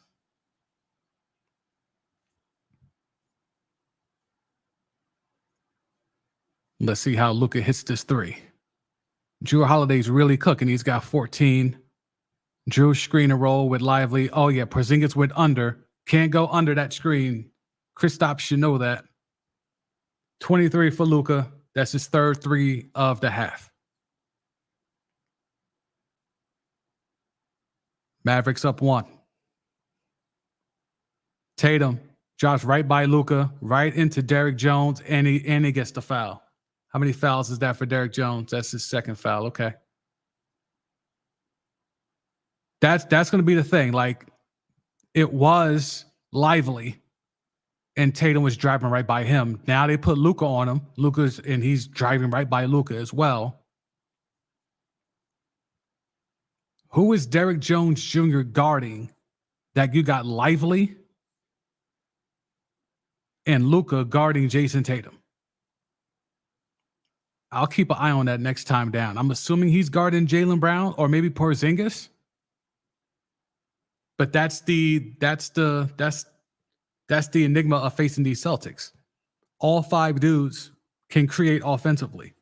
Let's see how Luka hits this 3. Drew Holiday's really cooking. He's got 14. Drew screen and roll with Lively. Oh, yeah, Porzingis went under. Can't go under that screen. Kristaps should know that. 23 for Luka. That's his 3rd 3 of the half. Mavericks up 1. Tatum drops right by Luka, right into Derrick Jones, and he gets the foul. How many fouls is that for Derrick Jones? That's his 2nd foul. Okay. That's going to be the thing. Like, it was Lively, and Tatum was driving right by him. Now they put Luka on him. And he's driving right by Luka as well. Who is Derrick Jones Jr. guarding that you got Lively and Luka guarding Jason Tatum? I'll keep an eye on that next time down. I'm assuming he's guarding Jaylen Brown or maybe Porzingis. But that's the enigma of facing these Celtics. All 5 dudes can create offensively.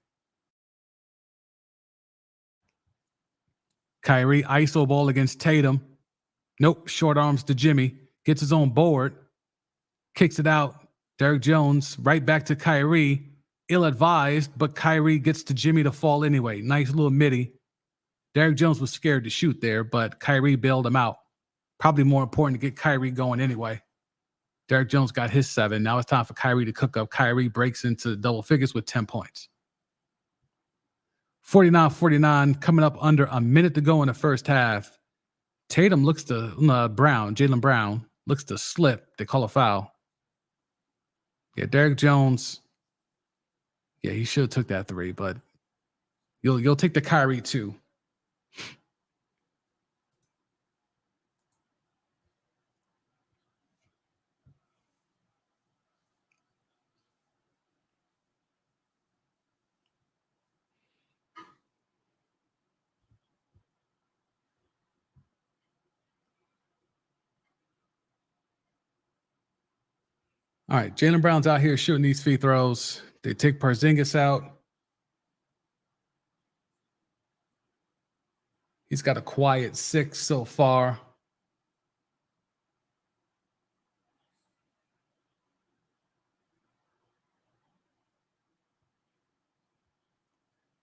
Kyrie ISO ball against Tatum. Nope, short arms to Jimmy. Gets his own board. Kicks it out. Derrick Jones right back to Kyrie. Ill-advised, but Kyrie gets to Jimmy to fall anyway. Nice little midi. Derrick Jones was scared to shoot there, but Kyrie bailed him out. Probably more important to get Kyrie going anyway. Derrick Jones got his 7. Now it's time for Kyrie to cook up. Kyrie breaks into double figures with 10 points. 49-49, coming up under a minute to go in the first half. Tatum looks to Jaylen Brown looks to slip. They call a foul. Yeah, Derrick Jones. Yeah, he should have took that 3, but you'll take the Kyrie too. All right, Jaylen Brown's out here shooting these free throws. They take Porzingis out. He's got a quiet 6 so far.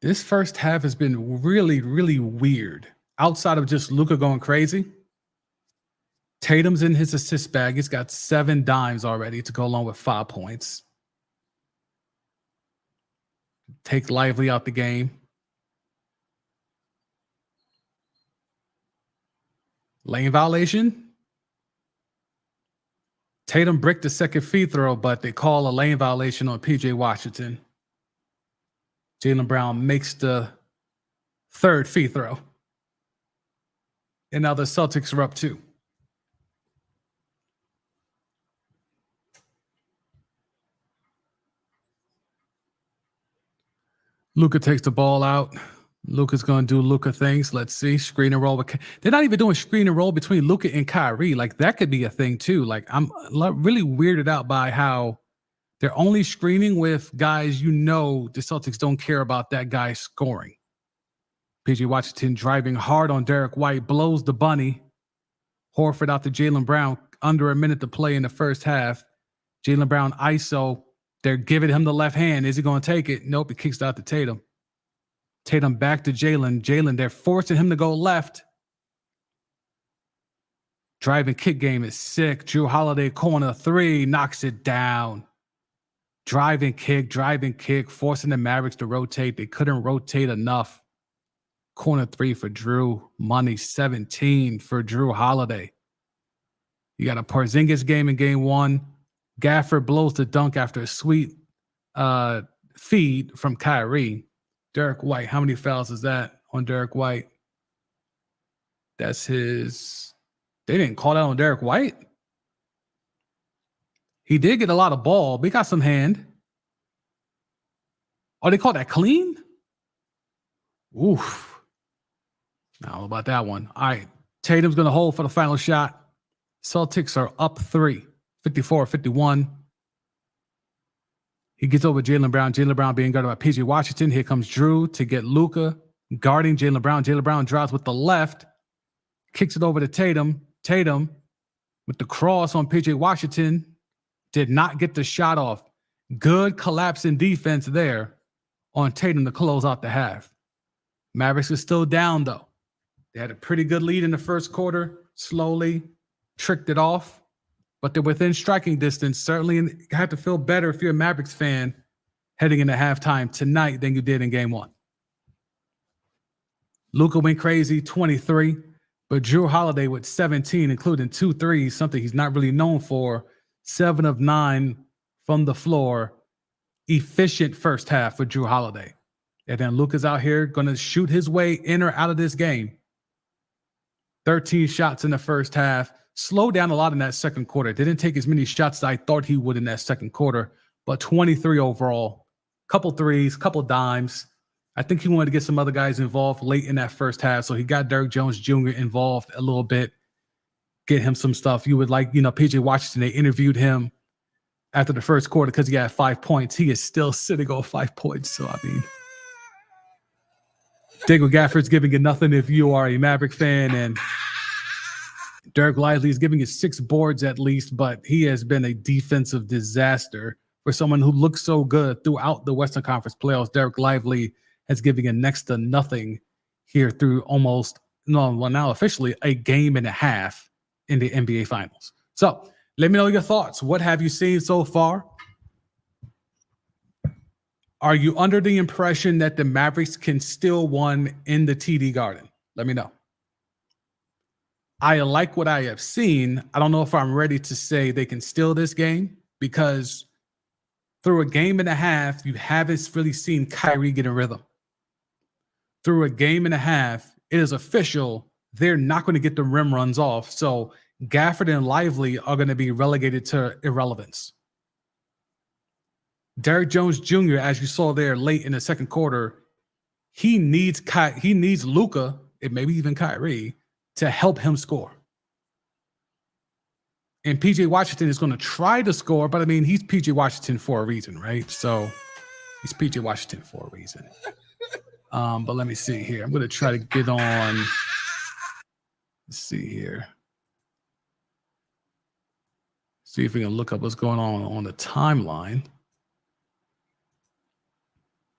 This first half has been really, really weird. Outside of just Luka going crazy, Tatum's in his assist bag. He's got 7 dimes already to go along with 5 points. Take Lively out the game. Lane violation. Tatum bricked the second free throw, but they call a lane violation on PJ Washington. Jaylen Brown makes the 3rd free throw. And now the Celtics are up 2. Luka takes the ball out. Luka's going to do Luka things. Let's see. Screen and roll. They're not even doing screen and roll between Luka and Kyrie. Like, that could be a thing, too. Like, I'm really weirded out by how they're only screening with guys the Celtics don't care about that guy scoring. PJ Washington driving hard on Derek White, blows the bunny. Horford out to Jaylen Brown. Under a minute to play in the first half. Jaylen Brown ISO. They're giving him the left hand. Is he going to take it? Nope, it kicks out to Tatum. Tatum back to Jaylen. Jaylen, they're forcing him to go left. Driving kick game is sick. Jrue Holiday, corner 3, knocks it down. Driving kick, forcing the Mavericks to rotate. They couldn't rotate enough. Corner 3 for Jrue. Money 17 for Jrue Holiday. You got a Porzingis game in game 1. Gafford blows the dunk after a sweet feed from Kyrie. Derek White, how many fouls is that on Derek White? That's his. They didn't call that on Derek White. He did get a lot of ball, but he got some hand. Oh, they called that clean? Oof. I don't know about that one. All right. Tatum's going to hold for the final shot. Celtics are up 3. 54-51. He gets over Jaylen Brown. Jaylen Brown being guarded by PJ Washington. Here comes Jrue to get Luka guarding Jaylen Brown. Jaylen Brown drives with the left. Kicks it over to Tatum. Tatum with the cross on PJ Washington. Did not get the shot off. Good collapsing defense there on Tatum to close out the half. Mavericks is still down, though. They had a pretty good lead in the first quarter. Slowly tricked it off. But they're within striking distance. Certainly you have to feel better if you're a Mavericks fan heading into halftime tonight than you did in game 1. Luka went crazy, 23. But Jrue Holiday with 17, including 2 threes, something he's not really known for. 7 of 9 from the floor. Efficient first half for Jrue Holiday. And then Luka's out here going to shoot his way in or out of this game. 13 shots in the first half. Slowed down a lot in that second quarter. Didn't take as many shots as I thought he would in that second quarter, but 23 overall. Couple threes, couple dimes. I think he wanted to get some other guys involved late in that first half, so he got Derrick Jones Jr. involved a little bit. get him some stuff. You would like, PJ Washington, they interviewed him after the first quarter because he had 5 points. He is still sitting on 5 points. So, I mean, Diego Gafford's giving you nothing if you are a Maverick fan, and Derek Lively is giving you 6 boards at least, but he has been a defensive disaster for someone who looks so good throughout the Western Conference playoffs. Derek Lively has given you next to nothing here through now officially a game and a half in the NBA Finals. So let me know your thoughts. What have you seen so far? Are you under the impression that the Mavericks can still win in the TD Garden? Let me know. I like what I have seen. I don't know if I'm ready to say they can steal this game because through a game and a half, you haven't really seen Kyrie get in rhythm. Through a game and a half, it is official. They're not going to get the rim runs off. So Gafford and Lively are going to be relegated to irrelevance. Derrick Jones Jr., as you saw there late in the second quarter, he needs Luka, and maybe even Kyrie, to help him score. And PJ Washington is going to try to score, but I mean, he's PJ Washington for a reason, right? So he's PJ Washington for a reason. But let me see here. I'm going to try to get on. Let's see here. See if we can look up what's going on the timeline.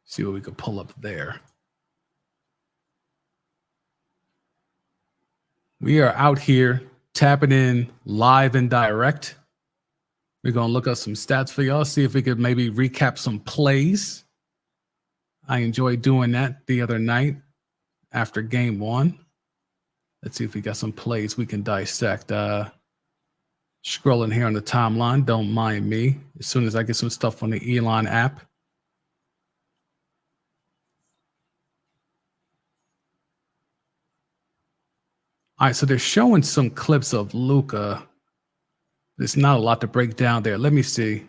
See what we could pull up there. We are out here tapping in live and direct. We're going to look up some stats for y'all, see if we could maybe recap some plays. I enjoyed doing that the other night after game one. Let's see if we got some plays we can dissect. Scrolling here on the timeline, don't mind me. As soon as I get some stuff on the Elon app. All right, so they're showing some clips of Luka. There's not a lot to break down there. Let me see.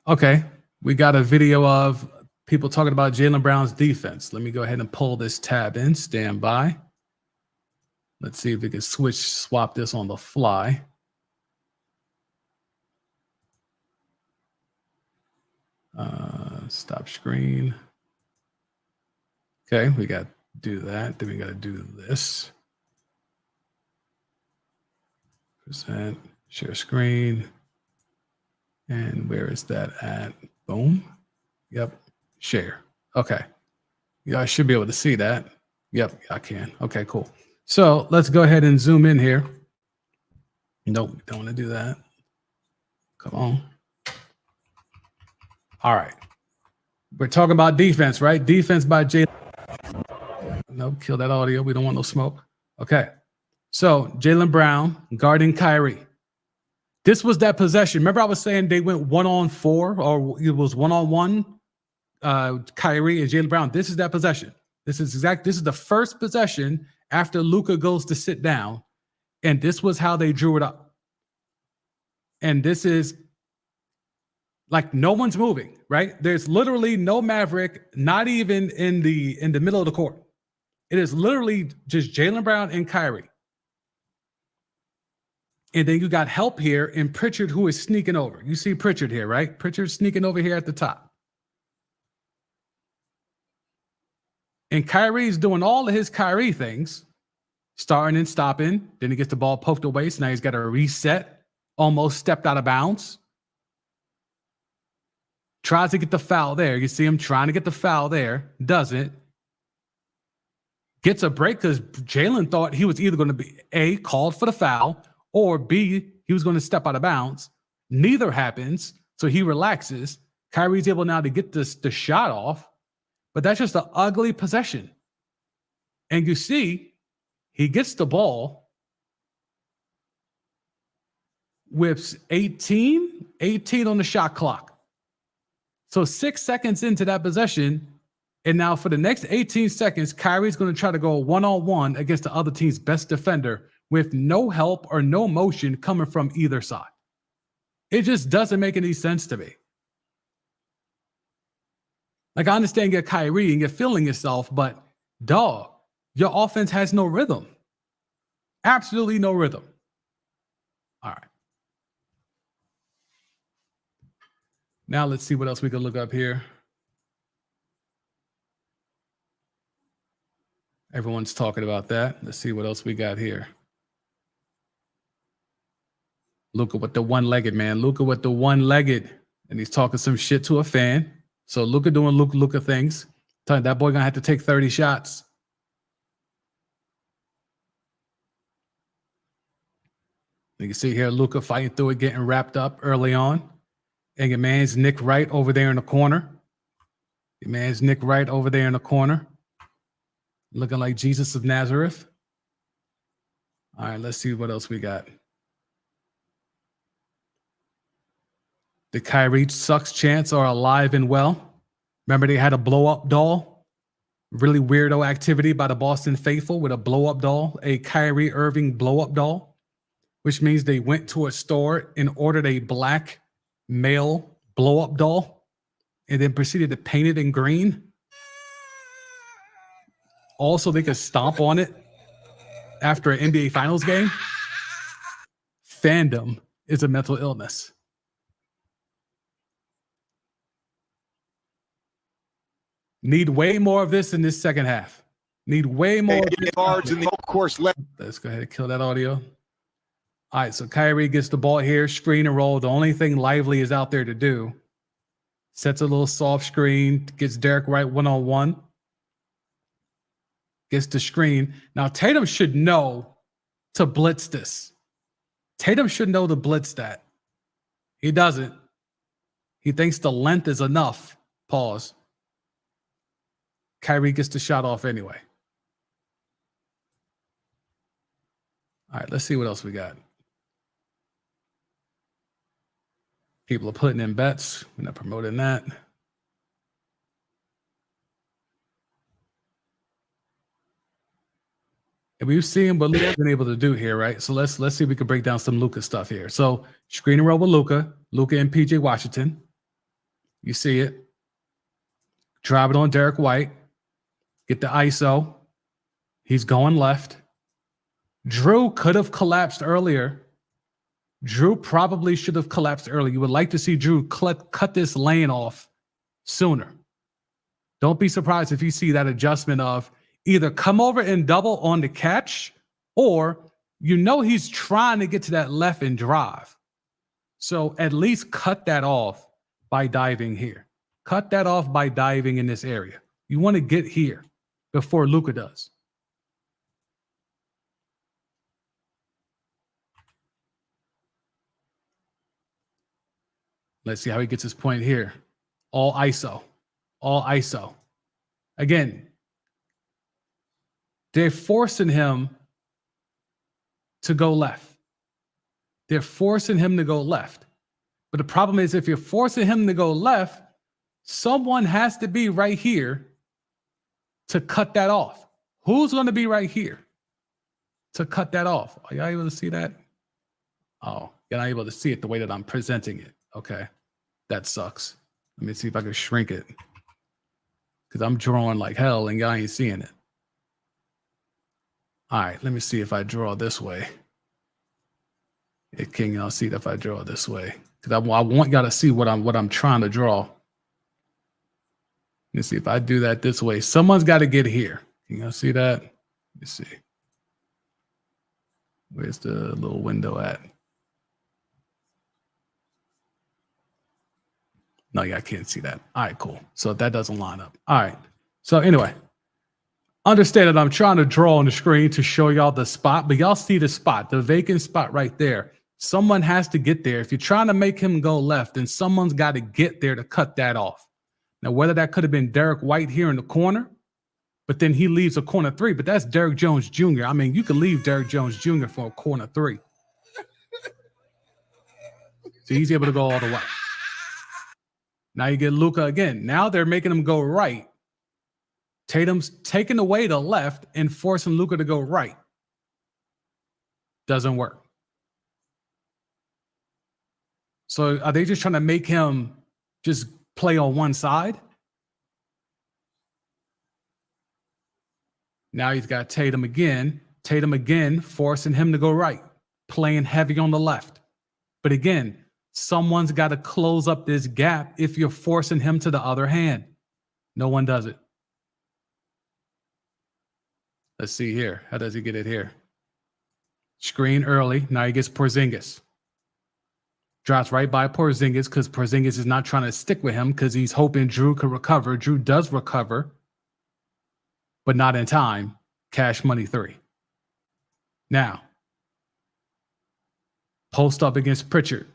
Okay, we got a video of people talking about Jaylen Brown's defense. Let me go ahead and pull this tab in. Stand by. Let's see if we can swap this on the fly. Stop screen. Okay, we got to do that. Then we got to do this. Present, share screen. And where is that at? Boom. Yep. Share. Okay. You guys should be able to see that. Yep, I can. Okay, cool. So let's go ahead and zoom in here. Nope, don't want to do that. Come on. All right. We're talking about defense, right? Defense by Jaylen. Nope, kill that audio. We don't want no smoke. Okay. So Jaylen Brown guarding Kyrie. This was that possession. Remember I was saying they went 1-on-4, or it was 1-on-1, Kyrie and Jaylen Brown. This is that possession. This is the first possession after Luka goes to sit down. And this was how they drew it up. And this is like no one's moving, right? There's literally no Maverick, not even in the middle of the court. It is literally just Jaylen Brown and Kyrie. And then you got help here in Pritchard, who is sneaking over. You see Pritchard here, right? Pritchard sneaking over here at the top. And Kyrie's doing all of his Kyrie things, starting and stopping. Then he gets the ball poked away, so now he's got to reset. Almost stepped out of bounds. Tries to get the foul there. You see him trying to get the foul there. Doesn't. Gets a break because Jaylen thought he was either going to be A, called for the foul, or B, he was going to step out of bounds. Neither happens, so he relaxes. Kyrie's able now to get the shot off, but that's just an ugly possession. And you see, he gets the ball with 18 on the shot clock. So 6 seconds into that possession, and now for the next 18 seconds, Kyrie's going to try to go one-on-one against the other team's best defender with no help or no motion coming from either side. It just doesn't make any sense to me. Like, I understand you're Kyrie and you're feeling yourself, but dog, Your offense has no rhythm. Absolutely no rhythm. All right. Now let's see what else we can look up here. Everyone's talking about that. Let's see what else we got here. Luka with the one-legged, man. Luka with the one-legged. And he's talking some shit to a fan. So Luka doing Luka things. Telling that boy gonna have to take 30 shots. You can see here Luka fighting through it, getting wrapped up early on. And your man's Nick Wright over there in the corner. Your man's Nick Wright over there in the corner. Looking like Jesus of Nazareth. All right, let's see what else we got. The Kyrie sucks chants are alive and well. Remember they had a blow-up doll? Really weirdo activity by the Boston faithful with a blow-up doll, a Kyrie Irving blow-up doll, which means they went to a store and ordered a black male blow-up doll and then proceeded to paint it in green. Also, they could stomp on it after an NBA Finals game. Fandom is a mental illness. Need way more of this in this second half. Need way more. Guards in the course. Let's go ahead and kill that audio. All right, so Kyrie gets the ball here, screen and roll. The only thing Lively is out there to do. Sets a little soft screen, gets Derek Wright one-on-one. Gets the screen. Now, Tatum should know to blitz this. Tatum should know to blitz that. He doesn't. He thinks the length is enough. Pause. Kyrie gets the shot off anyway. All right, let's see what else we got. People are putting in bets. We're not promoting that. And we've seen what Luka's been able to do here, right? So let's see if we can break down some Luka stuff here. So screen and roll with Luka and PJ Washington. You see it. Drive it on Derek White. Get the ISO. He's going left. Drew could have collapsed earlier. Drew probably should have collapsed earlier. You would like to see Drew cut this lane off sooner. Don't be surprised if you see that adjustment of either come over and double on the catch, or he's trying to get to that left and drive. So at least cut that off by diving here. Cut that off by diving in this area. You want to get here before Luka does. Let's see how he gets his point here. All ISO. All ISO. Again, they're forcing him to go left. They're forcing him to go left. But the problem is if you're forcing him to go left, someone has to be right here to cut that off. Who's going to be right here to cut that off? Are y'all able to see that? Oh, you're not able to see it the way that I'm presenting it. Okay. That sucks. Let me see if I can shrink it. Because I'm drawing like hell and y'all ain't seeing it. All right, let me see if I draw this way. Can y'all see it if I draw this way? Because I want y'all to see what I'm trying to draw. Let me see if I do that this way. Someone's got to get here. Can y'all see that? Let me see. Where's the little window at? No, yeah, I can't see that. All right, cool. So that doesn't line up. All right. So anyway, understand that I'm trying to draw on the screen to show y'all the spot, but y'all see the spot, the vacant spot right there. Someone has to get there. If you're trying to make him go left, then someone's got to get there to cut that off. Now, whether that could have been Derek White here in the corner, but then he leaves a corner three, but that's Derek Jones Jr. I mean, you could leave Derek Jones Jr. for a corner three. So he's able to go all the way. Now you get Luka again. Now they're making him go right. Tatum's taking away the left and forcing Luka to go right. Doesn't work. So are they just trying to make him just play on one side? Now he's got Tatum again. Tatum again, forcing him to go right, playing heavy on the left. But again, someone's got to close up this gap if you're forcing him to the other hand. No one does it. Let's see here. How does he get it here? Screen early. Now he gets Porzingis. Drops right by Porzingis because Porzingis is not trying to stick with him because he's hoping Drew could recover. Drew does recover, but not in time. Cash money 3. Now, post up against Pritchard,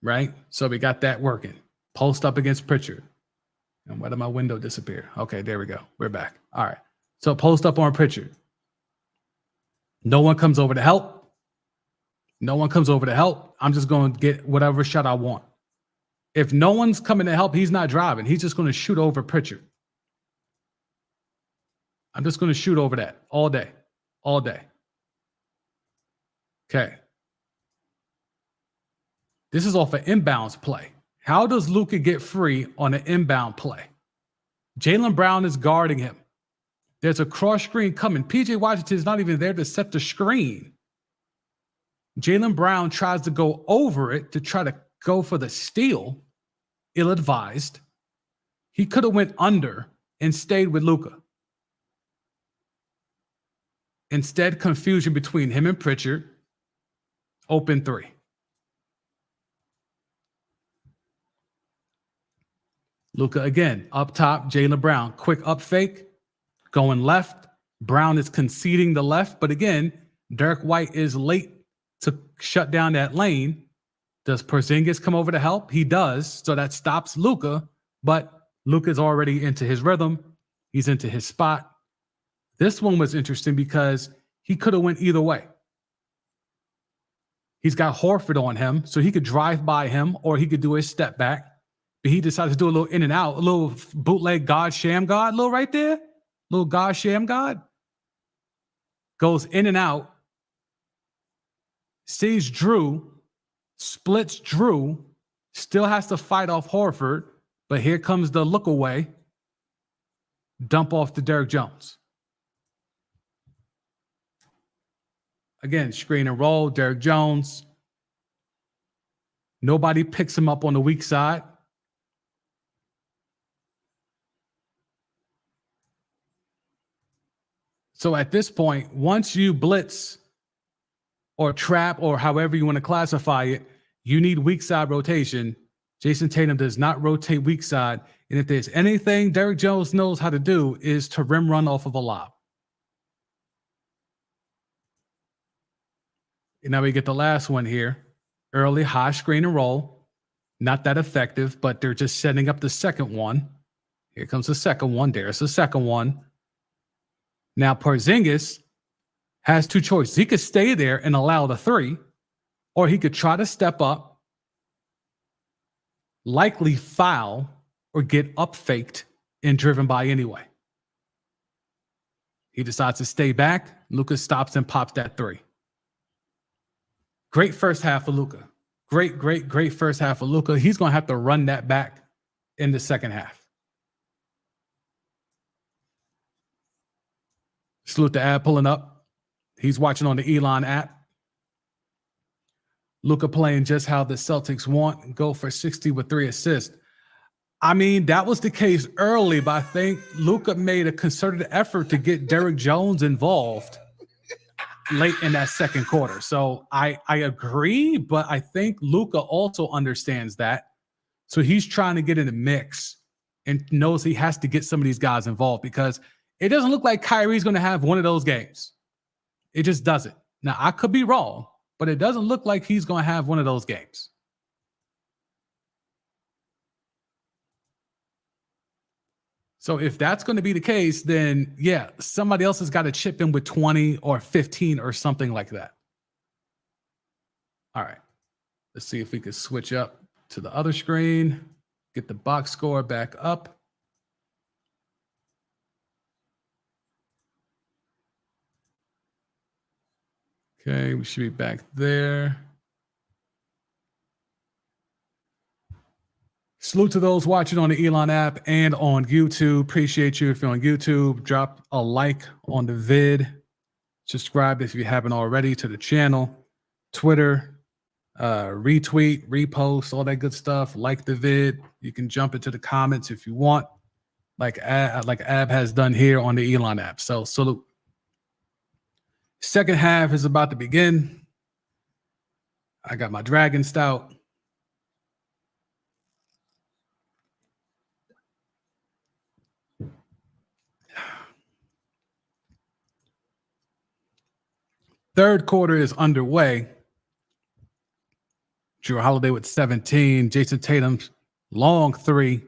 right? So we got that working. Post up against Pritchard. And where did my window disappear? Okay, there we go. We're back. All right. So post up on Pritchard. No one comes over to help. No one comes over to help. I'm just going to get whatever shot I want. If no one's coming to help, he's not driving. He's just going to shoot over Pritchard. I'm just going to shoot over that all day. All day. Okay. This is off an inbounds play. How does Luka get free on an inbound play? Jaylen Brown is guarding him. There's a cross screen coming. PJ Washington is not even there to set the screen. Jaylen Brown tries to go over it to try to go for the steal. Ill-advised. He could have went under and stayed with Luka. Instead, confusion between him and Pritchard. Open 3. Luka again, up top, Jaylen Brown. Quick up fake, going left. Brown is conceding the left, but again, Derek White is late to shut down that lane. Does Porzingis come over to help? He does, so that stops Luka, but Luka's already into his rhythm. He's into his spot. This one was interesting because he could have went either way. He's got Horford on him, so he could drive by him or he could do a step back. But he decided to do a little in and out, a little bootleg God, sham God, little right there. Little God, sham God. Goes in and out. Sees Drew, splits Drew, still has to fight off Horford, but here comes the look away. Dump off to Derek Jones. Again, screen and roll, Derek Jones. Nobody picks him up on the weak side. So at this point, once you blitz or trap or however you want to classify it, you need weak side rotation. Jason Tatum does not rotate weak side. And if there's anything Derek Jones knows how to do is to rim run off of a lob. And now we get the last one here. Early high screen and roll. Not that effective, but they're just setting up the second one. Here comes the second one. There's the second one. Now Porzingis has 2 choices. He could stay there and allow the 3, or he could try to step up, likely foul, or get up faked and driven by anyway. He decides to stay back. Luka stops and pops that 3. Great first half for Luka. Great first half for Luka. He's going to have to run that back in the second half. Salute the ad pulling up. He's watching on the Elon app. Luka playing just how the Celtics want. Go for 60 with 3 assists. I mean, that was the case early, but I think Luka made a concerted effort to get Derek Jones involved late in that second quarter. So I agree, but I think Luka also understands that. So he's trying to get in the mix and knows he has to get some of these guys involved because it doesn't look like Kyrie's going to have one of those games. It just doesn't. Now, I could be wrong, but it doesn't look like he's going to have one of those games. So if that's going to be the case, then yeah, somebody else has got to chip in with 20 or 15 or something like that. All right. Let's see if we could switch up to the other screen, get the box score back up. Okay, we should be back there. Salute to those watching on the Elon app and on YouTube. Appreciate you. If you're on YouTube, drop a like on the vid. Subscribe if you haven't already to the channel. Twitter, retweet, repost, all that good stuff. Like the vid. You can jump into the comments if you want, like Ab has done here on the Elon app. So salute. Second half is about to begin. I got my Dragon Stout. Third quarter is underway. Drew Holiday with 17. Jason Tatum's long three.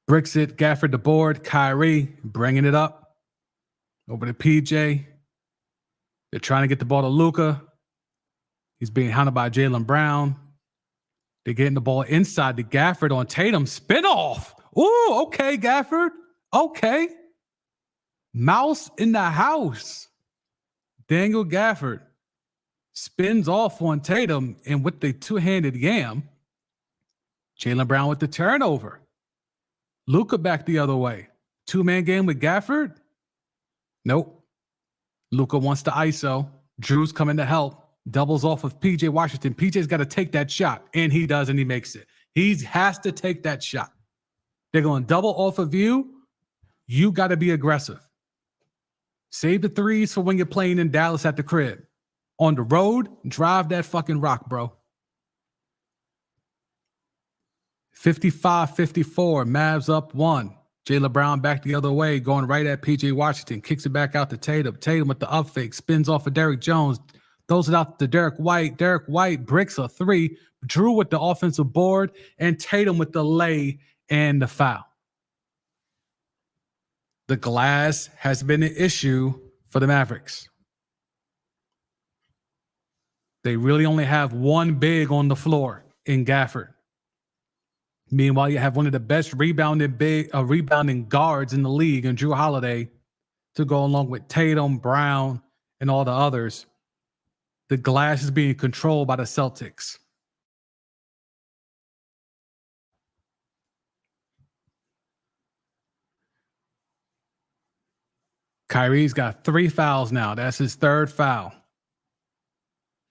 Bricks it. Gafford the board. Kyrie bringing it up. Over to PJ. They're trying to get the ball to Luka. He's being hounded by Jaylen Brown. They're getting the ball inside to Gafford on Tatum. Spin off. Ooh, okay, Gafford. Okay. Mouse in the house. Daniel Gafford spins off on Tatum, and with the two-handed yam, Jaylen Brown with the turnover. Luka back the other way. Two-man game with Gafford? Nope. Luka wants the ISO. Drew's coming to help. Doubles off of PJ Washington. PJ's got to take that shot, and he does, and he makes it. He has to take that shot. They're going to double off of you. You got to be aggressive. Save the threes for when you're playing in Dallas at the crib. On the road, drive that fucking rock, bro. 55-54, Mavs up one. Jaylen Brown back the other way, going right at PJ Washington. Kicks it back out to Tatum. Tatum with the up fake. Spins off of Derrick Jones. Throws it out to Derek White. Derek White bricks a three. Drew with the offensive board. And Tatum with the lay and the foul. The glass has been an issue for the Mavericks. They really only have one big on the floor in Gafford. Meanwhile, you have one of the best rebounding guards in the league in Drew Holiday to go along with Tatum, Brown, and all the others. The glass is being controlled by the Celtics. Kyrie's got 3 fouls now. That's his third foul.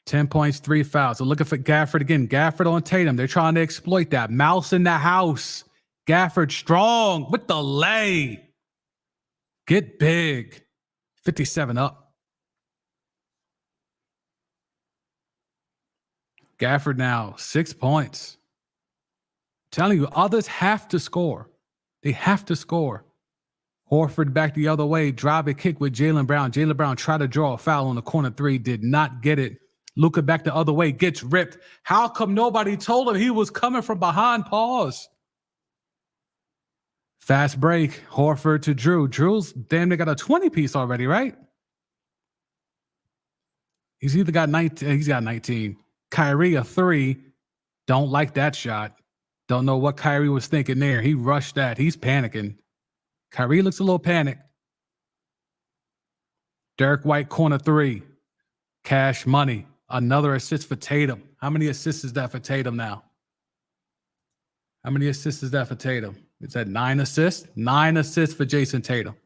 10 points, 3 fouls. So looking for Gafford again. Gafford on Tatum. They're trying to exploit that. Mouse in the house. Gafford strong with the lay. Get big. 57 up. Gafford now, 6 points. I'm telling you, others have to score. They have to score. Horford back the other way, drive a kick with Jaylen Brown. Jaylen Brown tried to draw a foul on the corner three, did not get it. Luka back the other way, gets ripped. How come nobody told him he was coming from behind? Pause. Fast break, Horford to Drew. Drew's damn near got a 20-piece already, right? He's either got 19, he's got 19. Kyrie a 3. Don't like that shot. Don't know what Kyrie was thinking there. He rushed that. He's panicking. Kyrie looks a little panicked. Derek White, corner 3. Cash money. Another assist for Tatum. How many assists is that for Tatum now? How many assists is that for Tatum? Is that 9 assists? 9 assists for Jason Tatum.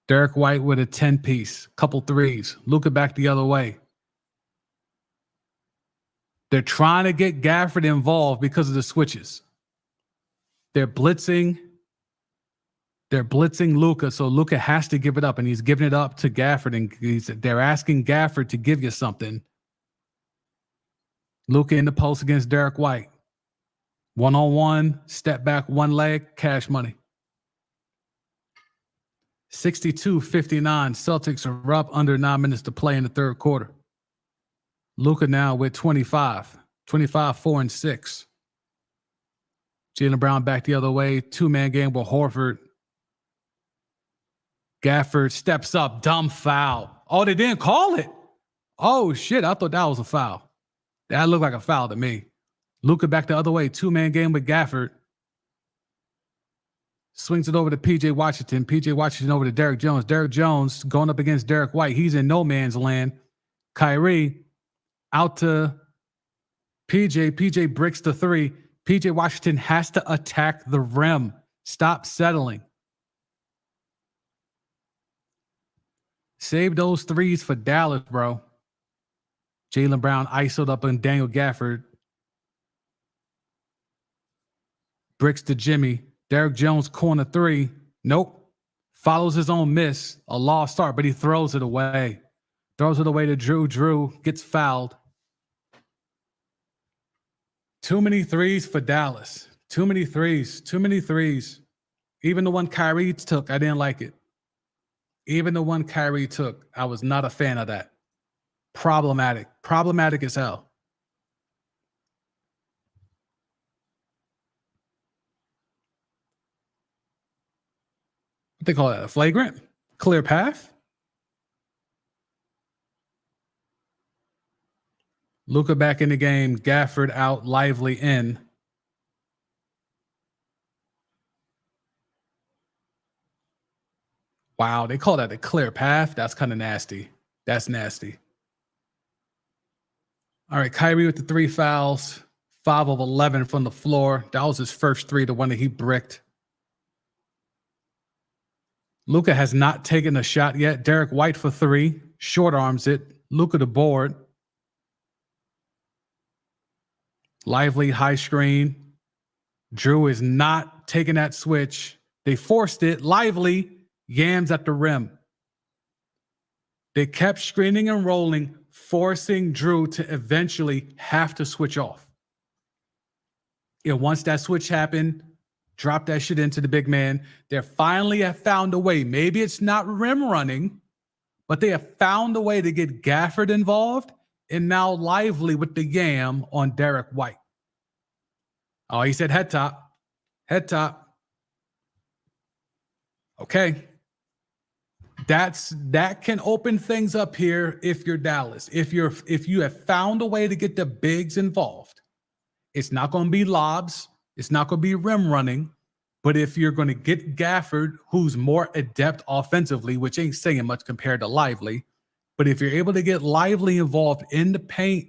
Derek White with a 10-piece. Couple threes. Luka back the other way. They're trying to get Gafford involved because of the switches. They're blitzing Luka, so Luka has to give it up, and he's giving it up to Gafford, and they're asking Gafford to give you something. Luka in the post against Derek White. One-on-one, step back, one leg, cash money. 62-59, Celtics are up under 9 minutes to play in the third quarter. Luka now with 25, 4 and 6. Jaylen Brown back the other way, 2-man game with Horford. Gafford steps up, dumb foul. Oh, they didn't call it. Oh, shit, I thought that was a foul. That looked like a foul to me. Luka back the other way, 2-man game with Gafford. Swings it over to PJ Washington. PJ Washington over to Derrick Jones. Derrick Jones going up against Derek White. He's in no man's land. Kyrie out to PJ. PJ bricks the 3. PJ Washington has to attack the rim. Stop settling. Save those threes for Dallas, bro. Jaylen Brown isoed up on Daniel Gafford. Bricks to Jimmy. Derrick Jones, corner three. Nope. Follows his own miss. A lost start, but he throws it away. Throws it away to Drew. Drew gets fouled. Too many threes for Dallas. Too many threes. Too many threes. Even the one Kyrie took, I didn't like it. Even the one Kyrie took, I was not a fan of that. Problematic. Problematic as hell. What they call that? A flagrant? Clear path? Luka back in the game. Gafford out. Lively in. Wow, they call that a clear path? That's kind of nasty. That's nasty. All right, Kyrie with the 3 fouls. 5 of 11 from the floor. That was his first 3, the one that he bricked. Luka has not taken a shot yet. Derek White for 3. Short arms it. Luka the board. Lively high screen. Drew is not taking that switch. They forced it. Lively yams at the rim. They kept screening and rolling, forcing Drew to eventually have to switch off. And once that switch happened, drop that shit into the big man. They finally have found a way. Maybe it's not rim running, but they have found a way to get Gafford involved, and now Lively with the yam on Derek White. Oh, he said head top. Head top. Okay. That can open things up here if you're Dallas. If you have found a way to get the bigs involved, it's not going to be lobs. It's not going to be rim running. But if you're going to get Gafford, who's more adept offensively, which ain't saying much compared to Lively, but if you're able to get Lively involved in the paint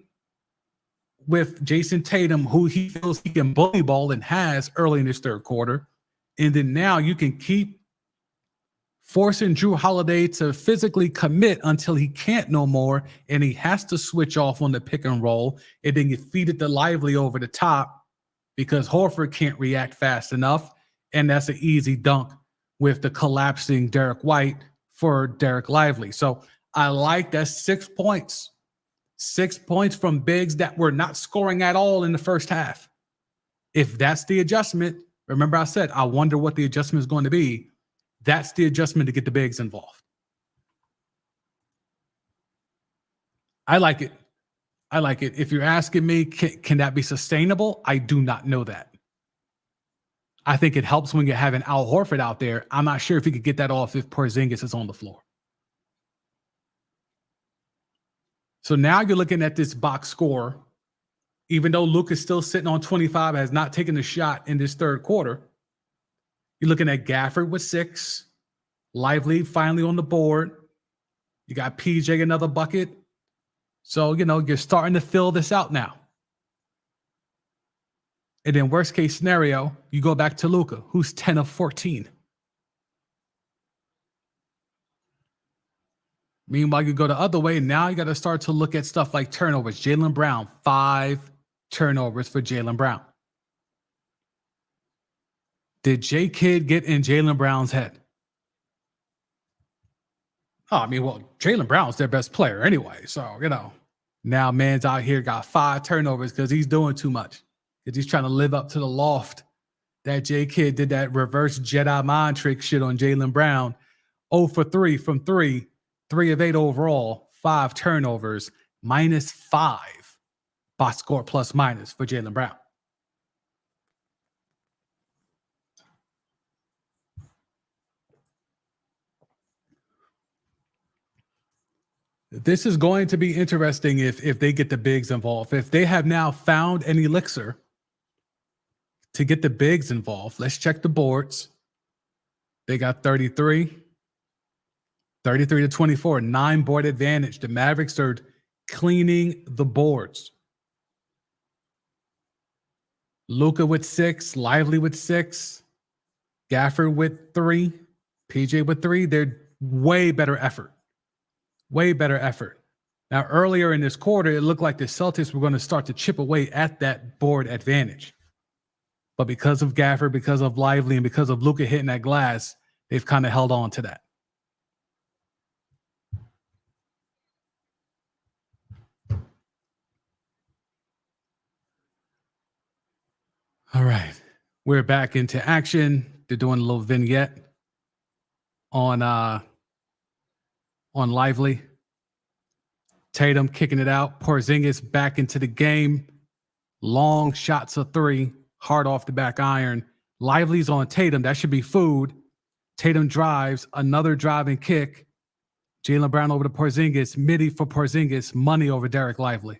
with Jason Tatum, who he feels he can bully ball and has early in his third quarter, and then now you can keep forcing Drew Holiday to physically commit until he can't no more, and he has to switch off on the pick and roll, and then you feed it to Lively over the top because Horford can't react fast enough, and that's an easy dunk with the collapsing Derek White for Derek Lively. So I like that 6 points. 6 points from bigs that were not scoring at all in the first half. If that's the adjustment, remember I said, I wonder what the adjustment is going to be. That's the adjustment to get the bigs involved. I like it. I like it. If you're asking me, can that be sustainable? I do not know that. I think it helps when you're having Al Horford out there. I'm not sure if he could get that off if Porzingis is on the floor. So now you're looking at this box score. Even though Luke is still sitting on 25, has not taken a shot in this third quarter. You're looking at Gafford with 6. Lively finally on the board. You got PJ another bucket. So, you're starting to fill this out now. And then worst case scenario, you go back to Luka, who's 10 of 14. Meanwhile, you go the other way. Now you got to start to look at stuff like turnovers. Jaylen Brown, 5 turnovers for Jaylen Brown. Did J. Kidd get in Jaylen Brown's head? Oh, Jaylen Brown's their best player anyway. So, now man's out here got 5 turnovers because he's doing too much. Because he's trying to live up to the loft. That J. Kidd did that reverse Jedi mind trick shit on Jaylen Brown. 0 for 3 from 3. 3 of 8 overall. 5 turnovers. -5 box score plus minus for Jaylen Brown. This is going to be interesting if they get the bigs involved. If they have now found an elixir to get the bigs involved, let's check the boards. They got 33 to 24, 9 board advantage. The Mavericks are cleaning the boards. Luka with 6, Lively with 6, Gafford with 3, PJ with 3. They're way better effort. Way better effort. Now, earlier in this quarter, it looked like the Celtics were going to start to chip away at that board advantage. But because of Gafford, because of Lively, and because of Luka hitting that glass, they've kind of held on to that. All right. We're back into action. They're doing a little vignette on Lively. Tatum kicking it out. Porzingis back into the game. Long shots of 3. Hard off the back iron. Lively's on Tatum. That should be food. Tatum drives. Another driving kick. Jaylen Brown over to Porzingis. Midi for Porzingis. Money over Derek Lively.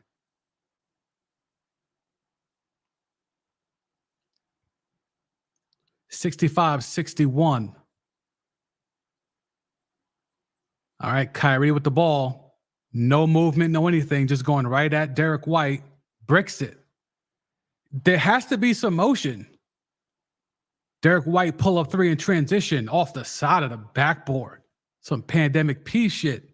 (65-61). All right, Kyrie with the ball. No movement, no anything. Just going right at Derek White. Bricks it. There has to be some motion. Derek White pull up 3 in transition off the side of the backboard. Some pandemic P shit.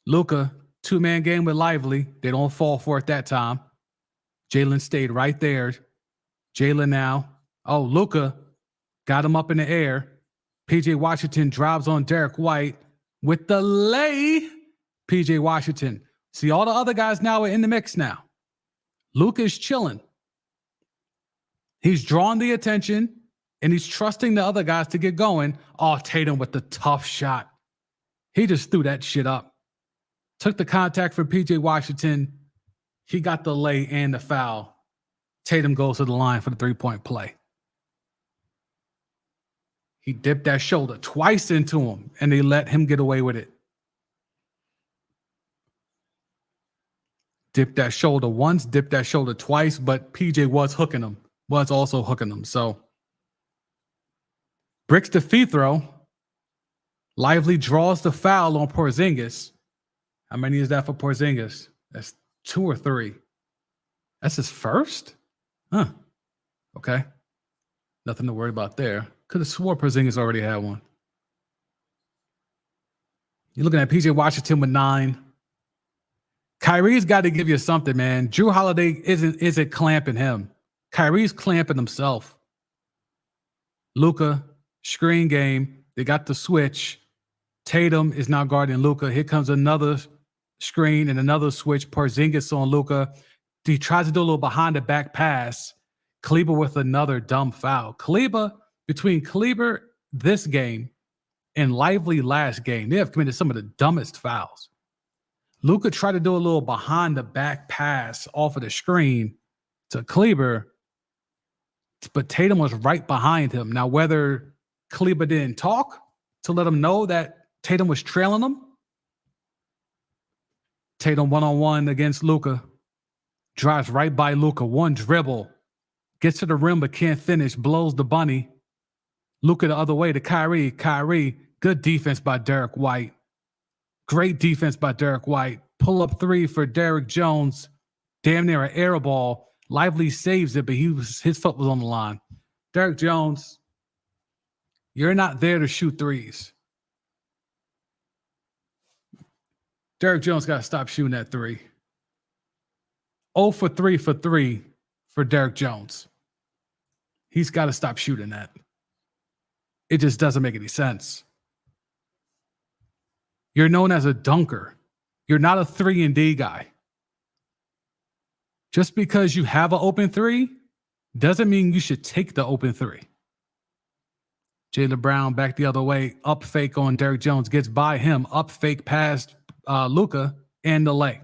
Luka, 2-man game with Lively. They don't fall for it that time. Jaylen stayed right there. Jaylen now. Oh, Luka got him up in the air. PJ Washington drives on Derek White with the lay. PJ Washington. See, all the other guys now are in the mix now. Luka's chilling. He's drawing the attention, and he's trusting the other guys to get going. Oh, Tatum with the tough shot. He just threw that shit up. Took the contact for PJ Washington. He got the lay and the foul. Tatum goes to the line for the 3-point play. He dipped that shoulder twice into him, and they let him get away with it. Dipped that shoulder once, dipped that shoulder twice, but PJ was hooking him, was also hooking him. So, bricks the free throw. Lively draws the foul on Porzingis. How many is that for Porzingis? That's 2 or 3. That's his first? Huh. Okay. Nothing to worry about there. Could have swore Porzingis already had one. You're looking at PJ Washington with 9. Kyrie's got to give you something, man. Jrue Holiday isn't clamping him. Kyrie's clamping himself. Luka, screen game. They got the switch. Tatum is now guarding Luka. Here comes another screen and another switch. Porzingis on Luka. He tries to do a little behind the back pass. Kleber with another dumb foul. Between Kleber this game and Lively last game, they have committed some of the dumbest fouls. Luka tried to do a little behind the back pass off of the screen to Kleber, but Tatum was right behind him. Now, whether Kleber didn't talk to let him know that Tatum was trailing him, Tatum one-on-one against Luka. Drives right by Luka. One dribble. Gets to the rim but can't finish. Blows the bunny. Luka the other way to Kyrie. Kyrie. Good defense by Derek White. Great defense by Derek White. Pull up 3 for Derek Jones. Damn near an air ball. Lively saves it, but his foot was on the line. Derek Jones, you're not there to shoot threes. Derek Jones got to stop shooting that 3. 0 for 3 for Derek Jones. He's got to stop shooting that. It just doesn't make any sense. You're known as a dunker. You're not a 3-and-D guy. Just because you have an open 3 doesn't mean you should take the open 3. Jaylen Brown back the other way. Up fake on Derek Jones. Gets by him. Up fake past Luka and the lay.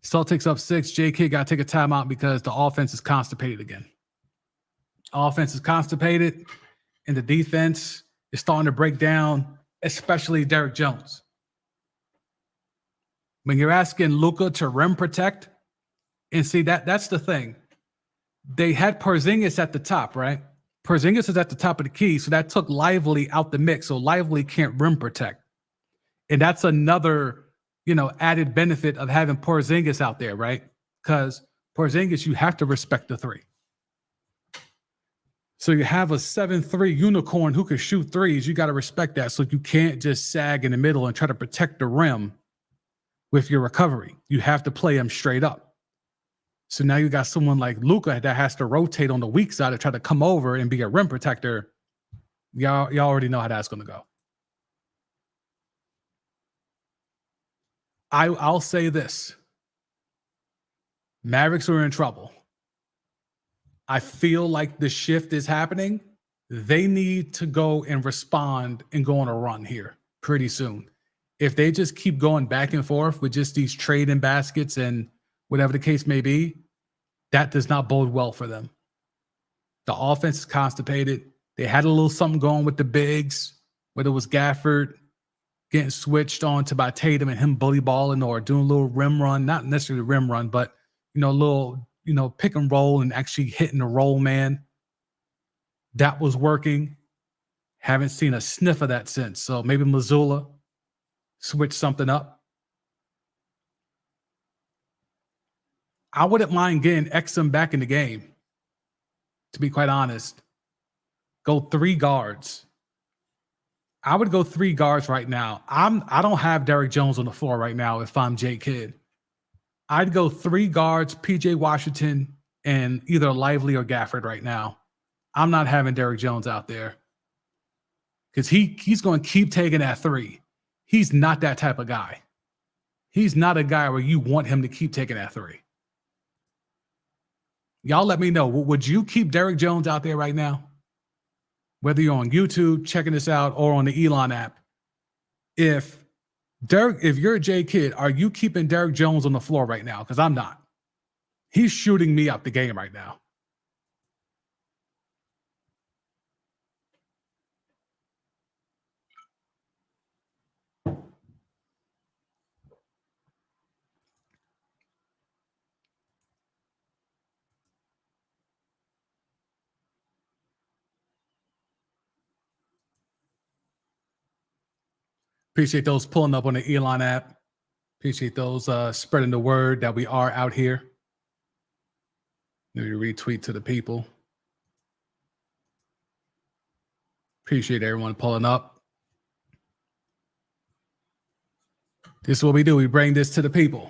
Celtics up 6. J.K. got to take a timeout because the offense is constipated again. Offense is constipated, and the defense is starting to break down, especially Derek Jones. When you're asking Luka to rim protect, and see, that's the thing. They had Porzingis at the top, right? Porzingis is at the top of the key, so that took Lively out the mix, so Lively can't rim protect. And that's another added benefit of having Porzingis out there, right? Because Porzingis, you have to respect the three. So you have a 7'3" unicorn who can shoot threes. You got to respect that. So you can't just sag in the middle and try to protect the rim with your recovery. You have to play him straight up. So now you got someone like Luka that has to rotate on the weak side to try to come over and be a rim protector. Y'all already know how that's going to go. I'll say this. Mavericks are in trouble. I feel like the shift is happening. They need to go and respond and go on a run here pretty soon. If they just keep going back and forth with just these trading baskets and whatever the case may be, that does not bode well for them. The offense is constipated. They had a little something going with the bigs, whether it was Gafford getting switched on to by Tatum and him bully balling or doing a little rim run, not necessarily rim run, but a little, pick and roll and actually hitting the roll man. That was working. Haven't seen a sniff of that since. So maybe Missoula switch something up. I wouldn't mind getting Exum back in the game, to be quite honest. Go 3 guards. I would go 3 guards right now. I don't have Derrick Jones on the floor right now if I'm Jay Kidd. I'd go 3 guards, PJ Washington, and either Lively or Gafford right now. I'm not having Derrick Jones out there because he's going to keep taking that 3. He's not that type of guy. He's not a guy where you want him to keep taking that 3. Y'all let me know. Would you keep Derrick Jones out there right now? Whether you're on YouTube checking this out or on the Elon app. If you're a J Kidd, are you keeping Derrick Jones on the floor right now? Because I'm not. He's shooting me out the game right now. Appreciate those pulling up on the Elon app. Appreciate those spreading the word that we are out here. Maybe retweet to the people. Appreciate everyone pulling up. This is what we do. We bring this to the people.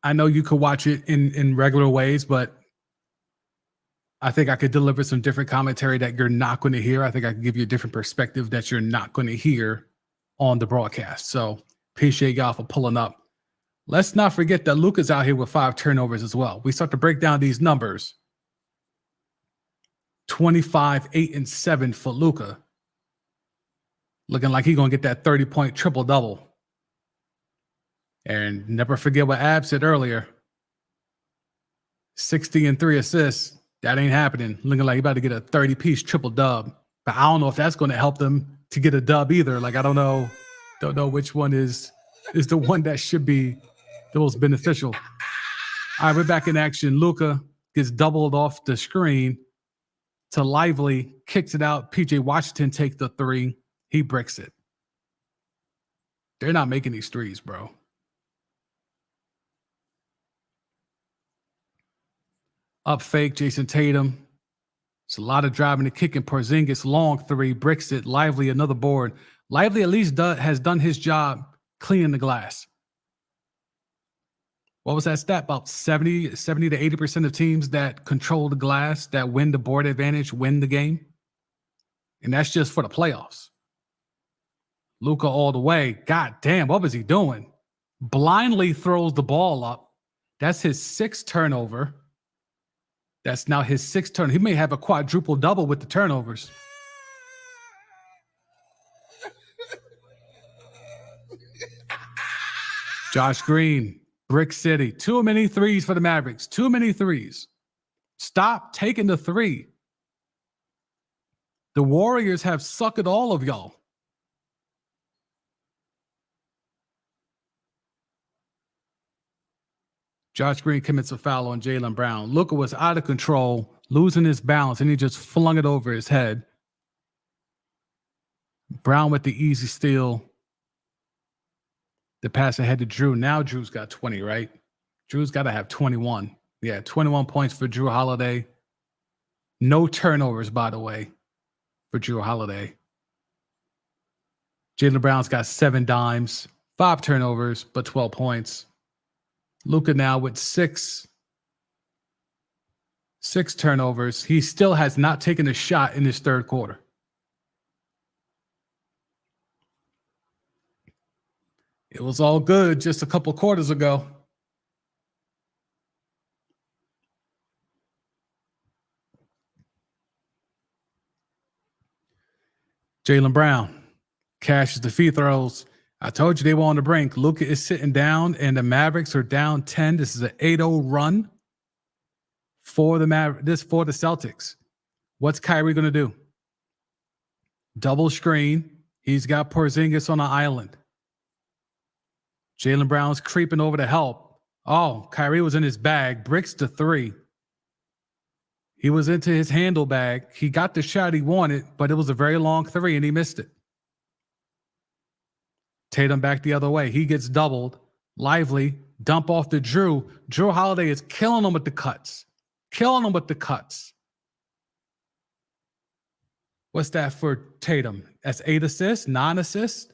I know you could watch it in regular ways, but I think I could deliver some different commentary that you're not going to hear. I think I can give you a different perspective that you're not going to hear on the broadcast. So appreciate y'all for pulling up. Let's not forget that Luka's out here with 5 turnovers as well. We start to break down these numbers. 25, 8, and 7 for Luka. Looking like he's going to get that 30-point triple-double. And never forget what Ab said earlier. 60 and 3 assists. That ain't happening. Looking like he about to get a 30-piece triple-dub. But I don't know if that's going to help them to get a dub either. Like, I don't know which one is the one that should be the most beneficial. All right, we're back in action. Luka gets doubled off the screen to Lively, kicks it out. PJ Washington takes the 3. He bricks it. They're not making these threes, bro. Up fake, Jason Tatum. It's a lot of driving and kicking. Porzingis, long 3, bricks it. Lively, another board. Lively at least has done his job cleaning the glass. What was that stat? About 70 to 80% of teams that control the glass, that win the board advantage, win the game. And that's just for the playoffs. Luka all the way. God damn, what was he doing? Blindly throws the ball up. That's his 6th turnover. That's now his 6th turn. He may have a quadruple double with the turnovers. Josh Green, Brick City. Too many threes for the Mavericks. Too many threes. Stop taking the 3. The Warriors have sucked all of y'all. Josh Green commits a foul on Jaylen Brown. Luka was out of control, losing his balance, and he just flung it over his head. Brown with the easy steal. The pass ahead to Drew. Now Drew's got 20, right? Drew's got to have 21. Yeah, 21 points for Drew Holiday. No turnovers, by the way, for Drew Holiday. Jaylen Brown's got 7 dimes, 5 turnovers, but 12 points. Luka now with 6 turnovers. He still has not taken a shot in his third quarter. It was all good just a couple quarters ago. Jaylen Brown cashes the free throws. I told you they were on the brink. Luka is sitting down, and the Mavericks are down 10. This is an 8-0 run for the Celtics. What's Kyrie going to do? Double screen. He's got Porzingis on an island. Jaylen Brown's creeping over to help. Oh, Kyrie was in his bag. Bricks to 3. He was into his handle bag. He got the shot he wanted, but it was a very long 3, and he missed it. Tatum back the other way. He gets doubled. Lively. Dump off to Drew. Drew Holiday is killing him with the cuts. What's that for Tatum? That's 8 assists, 9 assists?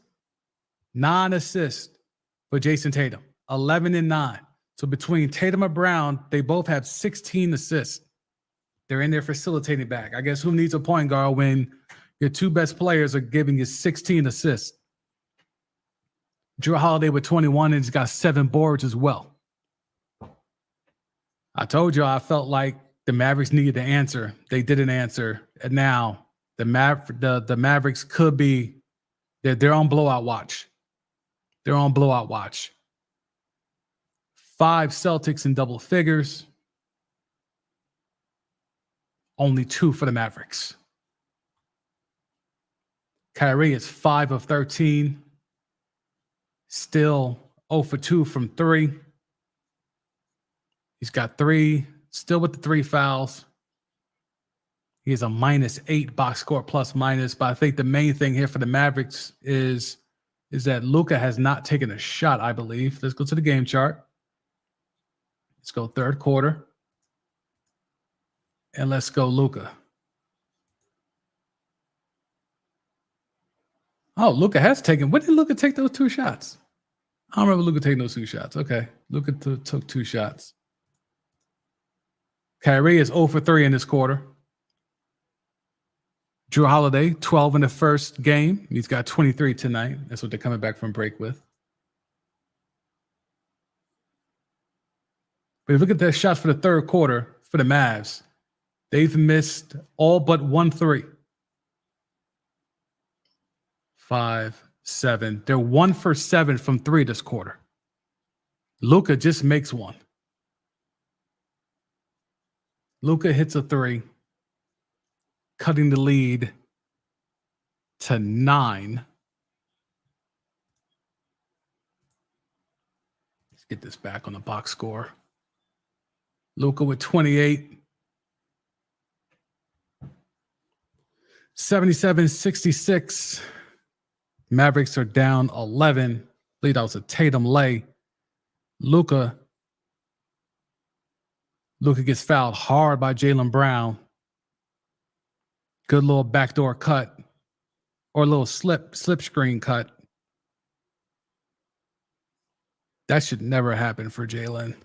9 assists for Jason Tatum. 11 and 9. So between Tatum and Brown, they both have 16 assists. They're in there facilitating back. I guess who needs a point guard when your 2 best players are giving you 16 assists? Drew Holiday with 21, and he's got 7 boards as well. I told you I felt like the Mavericks needed to answer. They didn't answer. And now the Mavericks could be, they're on blowout watch. 5 Celtics in double figures. Only 2 for the Mavericks. Kyrie is 5 of 13. Still 0 for 2 from 3. He's got 3, still with the 3 fouls. He has a -8 box score plus minus. But I think the main thing here for the Mavericks is that Luka has not taken a shot, I believe. Let's go to the game chart. Let's go third quarter. And let's go Luka. Oh, Luka has taken. When did Luka take those 2 shots? I don't remember Luka taking those 2 shots. Okay. Luka took 2 shots. Kyrie is 0 for 3 in this quarter. Drew Holiday, 12 in the first game. He's got 23 tonight. That's what they're coming back from break with. But if you look at their shots for the third quarter for the Mavs, they've missed all but 1 3. 5, 7. They're 1 for 7 from 3 this quarter. Luka just makes 1. Luka hits a 3, cutting the lead to 9. Let's get this back on the box score. Luka with 28. 77-66. Mavericks are down 11. I believe that was a Tatum lay. Luka gets fouled hard by Jaylen Brown. Good little backdoor cut or a little slip screen cut. That should never happen for Jaylen.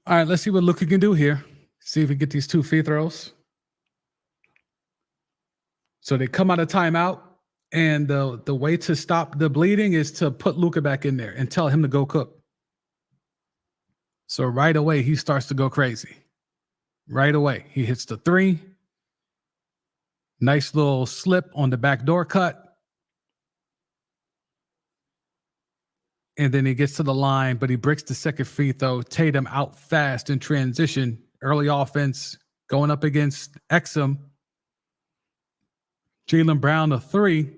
All right, let's see what Luka can do here. See if we get these 2 free throws. So they come out of timeout, and the way to stop the bleeding is to put Luka back in there and tell him to go cook. So right away, he starts to go crazy. Right away, he hits the 3. Nice little slip on the backdoor cut. And then he gets to the line, but he bricks the second free throw. Tatum out fast in transition. Early offense going up against Exum. Jaylen Brown, a 3.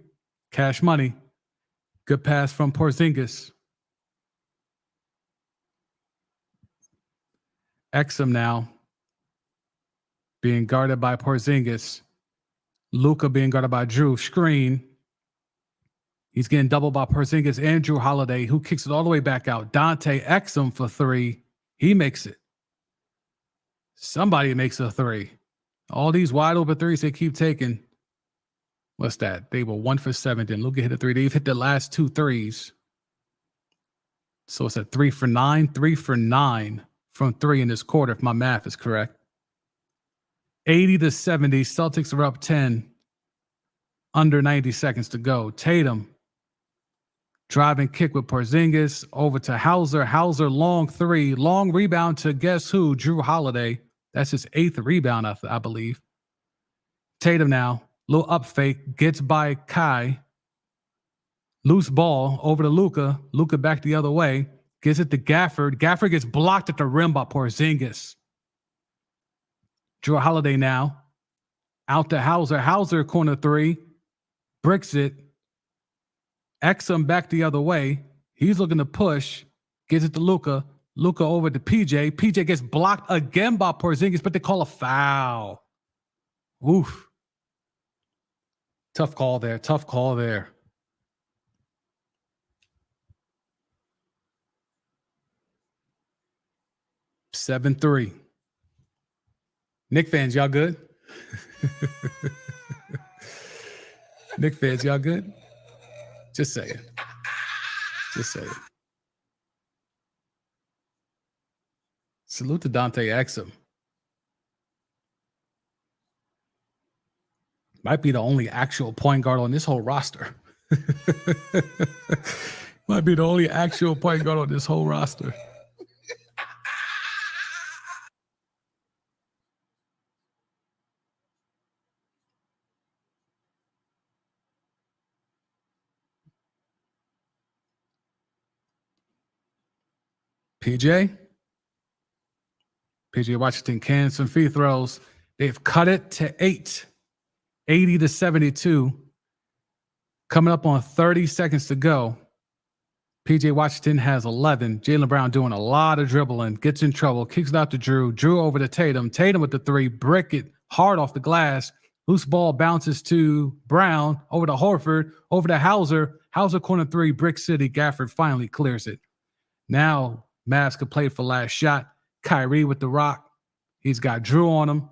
Cash money. Good pass from Porzingis. Exum now being guarded by Porzingis. Luka being guarded by Drew. Screen. He's getting doubled by Porzingis and Drew Holiday, who kicks it all the way back out. Dante Exum for three. He makes it. Somebody makes a three. All these wide open threes they keep taking. What's that? They were 1 for 7. Then Luka hit a three. They've hit the last 2 threes. So it's a 3 for 9. 3 for 9 from 3 in this quarter, if my math is correct. 80-70. Celtics are up 10. Under 90 seconds to go. Tatum. Driving kick with Porzingis over to Hauser. Hauser, long three. Long rebound to guess who? Drew Holiday. That's his 8th rebound, I believe. Tatum now. Little up fake. Gets by Kai. Loose ball over to Luka. Luka back the other way. Gives it to Gafford. Gafford gets blocked at the rim by Porzingis. Drew Holiday now. Out to Hauser. Hauser, corner 3. Bricks it. Exum back the other way. He's looking to push. Gives it to Luka. Luka over to PJ. PJ gets blocked again by Porzingis, but they call a foul. Oof. Tough call there. Tough call there. Seven 3. Knick fans, y'all good? Knick fans, y'all good? Just saying. Just saying. Salute to Dante Exum. Might be the only actual point guard on this whole roster. Might be the only actual point guard on this whole roster. PJ Washington can some free throws. They've cut it to 8, 80-72. Coming up on 30 seconds to go. PJ Washington has 11. Jaylen Brown doing a lot of dribbling, gets in trouble, kicks it out to Drew. Drew over to Tatum. Tatum with the 3, brick it hard off the glass. Loose ball bounces to Brown, over to Horford, over to Hauser. Hauser corner 3, Brick City. Gafford finally clears it. Now Mavs could play for last shot. Kyrie with the rock. He's got Drew on him.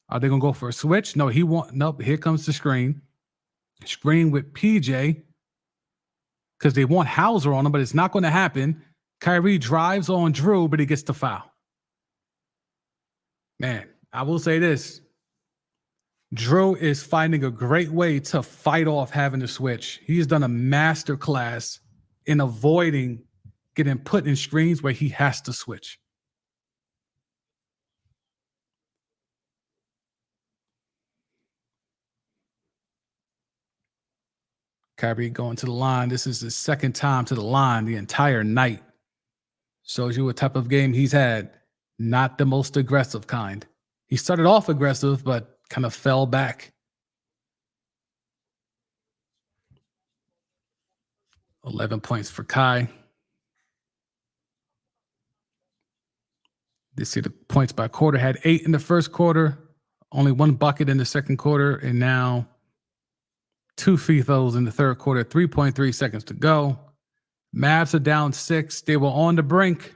Are they going to go for a switch? No, nope, here comes the screen. Screen with PJ because they want Hauser on him, but it's not going to happen. Kyrie drives on Drew, but he gets the foul. Man, I will say this. Drew is finding a great way to fight off having to switch. He's done a master class in avoiding getting put in screens where he has to switch. Kyrie going to the line. This is his second time to the line the entire night. Shows you what type of game he's had. Not the most aggressive kind. He started off aggressive, but kind of fell back. 11 points for Kai. You see the points by quarter. Had 8 in the first quarter, only 1 bucket in the second quarter, and now 2 free throws in the third quarter. 3.3 seconds to go. Mavs are down 6. They were on the brink.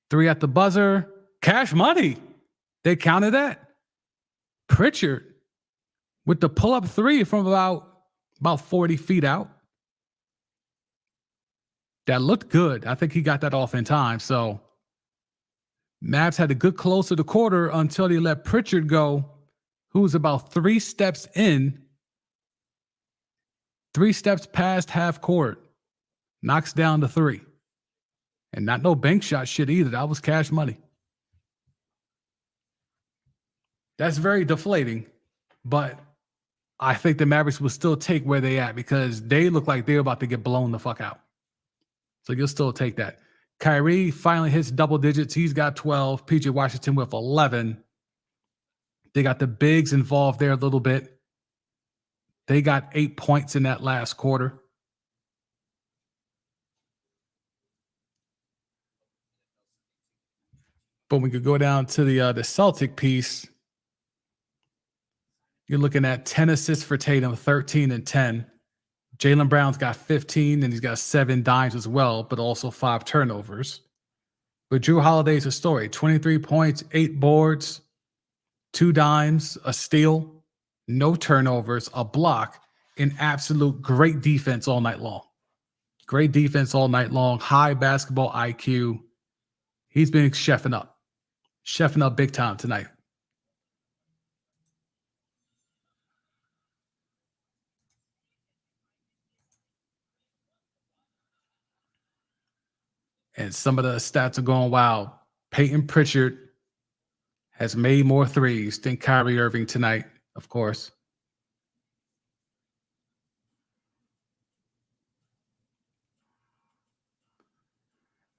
3 at the buzzer. Cash money. They counted that. Pritchard with the pull-up 3 from about 40 feet out. That looked good. I think he got that off in time. So Mavs had a good close to the quarter until they let Pritchard go, who was about 3 steps in. 3 steps past half court. Knocks down the 3. And not no bank shot shit either. That was cash money. That's very deflating. But I think the Mavericks will still take where they at because they look like they're about to get blown the fuck out. So you'll still take that. Kyrie finally hits double digits. He's got 12. PJ Washington with 11. They got the bigs involved there a little bit. They got 8 points in that last quarter. But we could go down to the Celtic piece. You're looking at 10 assists for Tatum, 13 and 10. Jaylen Brown's got 15 and he's got 7 dimes as well, but also 5 turnovers. But Drew Holiday's a story. 23 points, 8 boards, 2 dimes, a steal, no turnovers, a block, and absolute great defense all night long. Great defense all night long, high basketball IQ. He's been chefing up big time tonight. And some of the stats are going wild. Peyton Pritchard has made more threes than Kyrie Irving tonight, of course.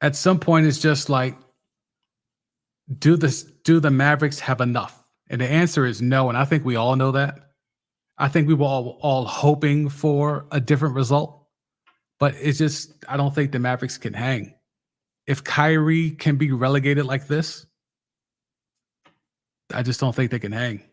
At some point, it's just like, do the Mavericks have enough? And the answer is no. And I think we all know that. I think we were all hoping for a different result, but it's just, I don't think the Mavericks can hang. If Kyrie can be relegated like this, I just don't think they can hang.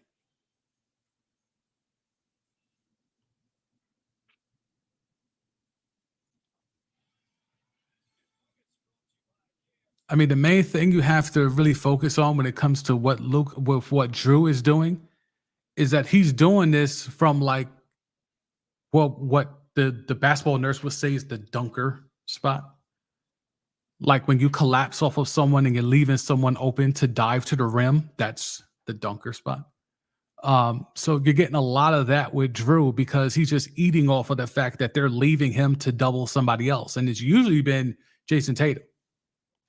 I mean, the main thing you have to really focus on when it comes to what Drew is doing is that he's doing this from like, well, what the basketball nurse would say is the dunker spot. Like when you collapse off of someone and you're leaving someone open to dive to the rim, that's the dunker spot. So you're getting a lot of that with Drew because he's just eating off of the fact that they're leaving him to double somebody else. And it's usually been Jason Tatum.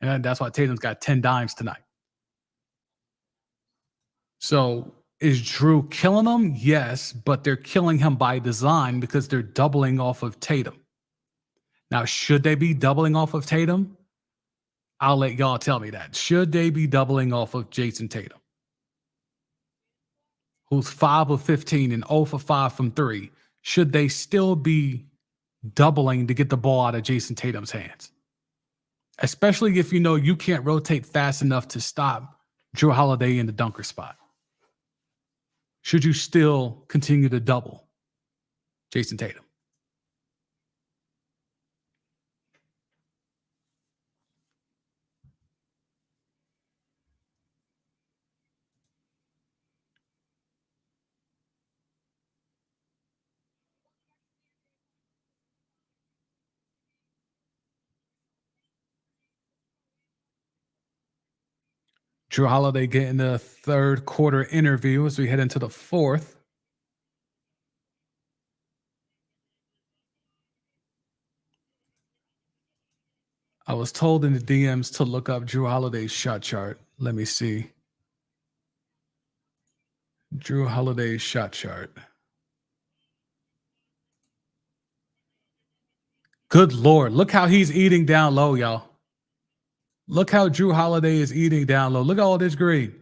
And that's why Tatum's got 10 dimes tonight. So is Drew killing them? Yes, but they're killing him by design because they're doubling off of Tatum. Now, should they be doubling off of Tatum? I'll let y'all tell me that. Should they be doubling off of Jason Tatum, who's 5 of 15 and 0 for 5 from 3? Should they still be doubling to get the ball out of Jason Tatum's hands? Especially if you know you can't rotate fast enough to stop Drew Holiday in the dunker spot. Should you still continue to double Jason Tatum? Drew Holiday getting the third quarter interview as we head into the fourth. I was told in the DMs to look up Drew Holiday's shot chart. Let me see. Drew Holiday's shot chart. Good Lord. Look how he's eating down low, y'all. Look how Drew Holiday is eating down low. Look at all this green.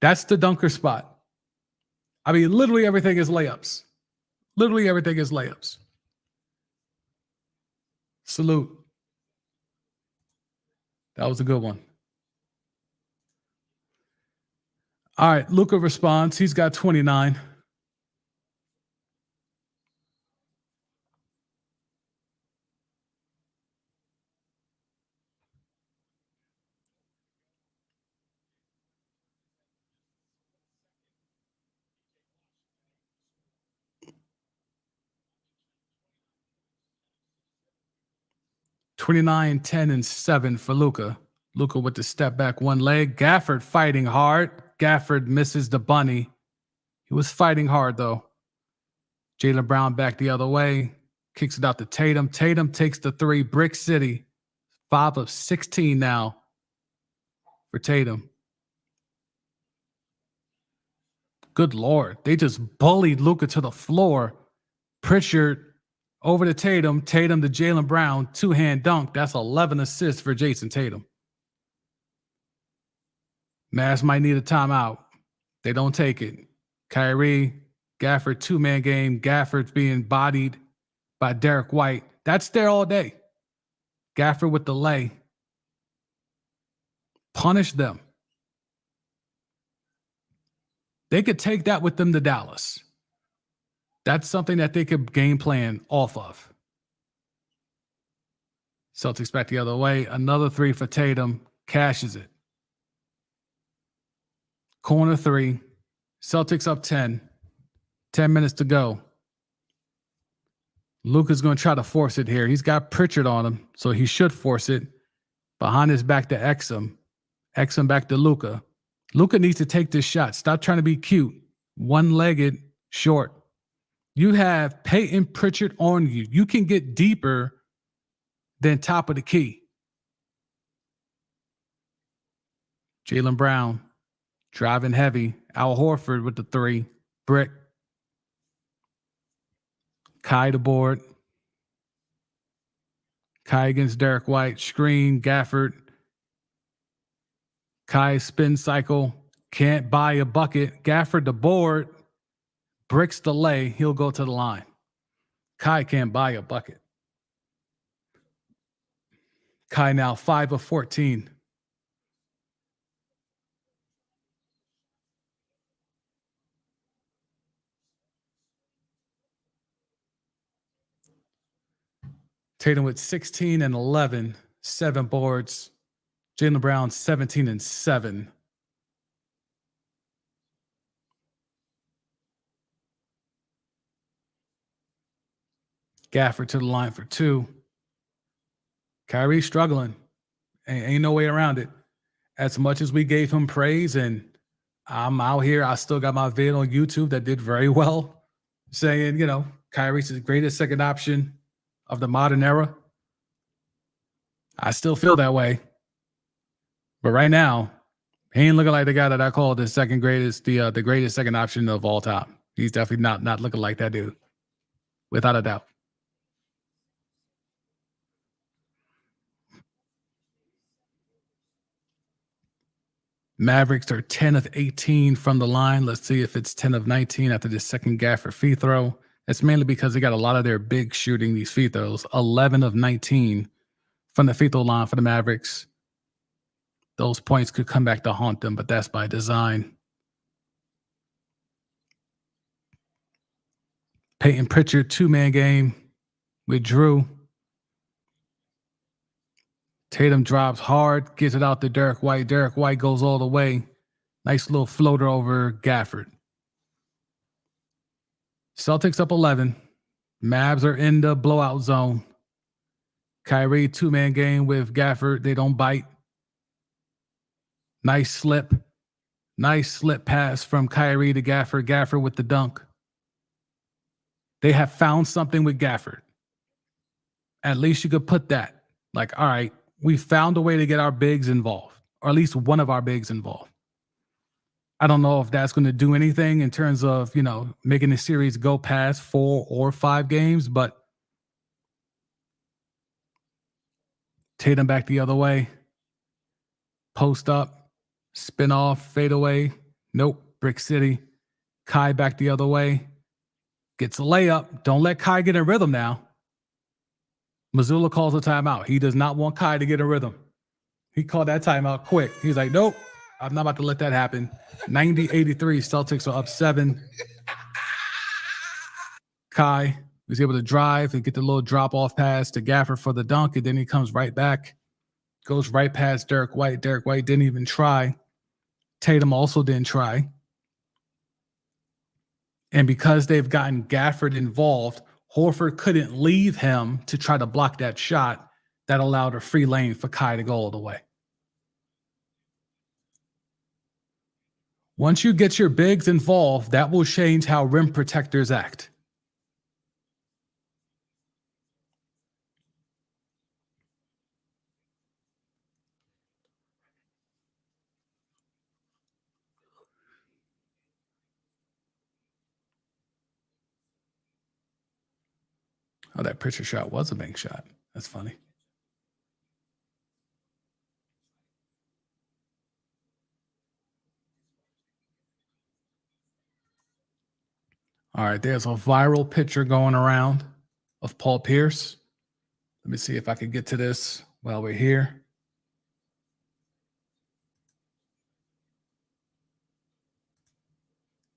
That's the dunker spot. I mean, literally everything is layups. Literally everything is layups. Salute. That was a good one. All right, Luka responds. He's got 29. $29, 10, and 7 for Luka. Luka with the step back one leg. Gafford fighting hard. Gafford misses the bunny. He was fighting hard, though. Jaylen Brown back the other way. Kicks it out to Tatum. Tatum takes the 3. Brick City. 5 of 16 now for Tatum. Good Lord. They just bullied Luka to the floor. Pritchard over to Tatum. Tatum to Jaylen Brown. 2-hand dunk. That's 11 assists for Jason Tatum. Mavs might need a timeout. They don't take it. Kyrie, Gafford, 2-man game. Gafford's being bodied by Derek White. That's there all day. Gafford with the lay. Punish them. They could take that with them to Dallas. That's something that they could game plan off of. Celtics back the other way. Another three for Tatum. Cashes it. Corner three. Celtics up 10. 10 minutes to go. Luka's going to try to force it here. He's got Pritchard on him, so he should force it. Behind his back to Exum. Exum back to Luka. Luka needs to take this shot. Stop trying to be cute. One-legged, short. You have Peyton Pritchard on you. You can get deeper than top of the key. Jaylen Brown driving heavy. Al Horford with the three. Brick. Kai to board. Kai against Derek White. Screen. Gafford. Kai spin cycle. Can't buy a bucket. Gafford to board. Bricks the lay. He'll go to the line. Kai can't buy a bucket. Kai now 5 of 14. Tatum with 16 and 11, 7 boards. Jaylen Brown 17 and 7. Gafford to the line for 2. Kyrie struggling. Ain't no way around it. As much as we gave him praise, and I'm out here, I still got my vid on YouTube that did very well, saying, Kyrie's the greatest second option of the modern era. I still feel that way. But right now, he ain't looking like the guy that I call the second greatest, the greatest second option of all time. He's definitely not looking like that dude, without a doubt. Mavericks are 10 of 18 from the line. Let's see if it's 10 of 19 after this second Gafford free throw. That's mainly because they got a lot of their big shooting these free throws. 11 of 19 from the free throw line for the Mavericks. Those points could come back to haunt them, but that's by design. Peyton Pritchard, 2-man game with Drew. Tatum drops hard, gets it out to Derek White. Derek White goes all the way. Nice little floater over Gafford. Celtics up 11. Mavs are in the blowout zone. Kyrie, 2-man game with Gafford. They don't bite. Nice slip. Nice slip pass from Kyrie to Gafford. Gafford with the dunk. They have found something with Gafford. At least you could put that. Like, all right, we found a way to get our bigs involved, or at least one of our bigs involved. I don't know if that's going to do anything in terms of, making the series go past 4 or 5 games, but Tatum back the other way. Post up, spin off, fade away. Nope, Brick City. Kai back the other way. Gets a layup. Don't let Kai get in rhythm now. Mazzulla calls a timeout. He does not want Kai to get a rhythm. He called that timeout quick. He's like, nope, I'm not about to let that happen. 90-83, Celtics are up 7. Kai was able to drive and get the little drop-off pass to Gafford for the dunk, and then he comes right back, goes right past Derek White. Derek White didn't even try. Tatum also didn't try. And because they've gotten Gafford involved, Horford couldn't leave him to try to block that shot that allowed a free lane for Kai to go all the way. Once you get your bigs involved, that will change how rim protectors act. Oh, that Pritchard shot was a bank shot. That's funny. All right, there's a viral picture going around of Paul Pierce. Let me see if I can get to this while we're here.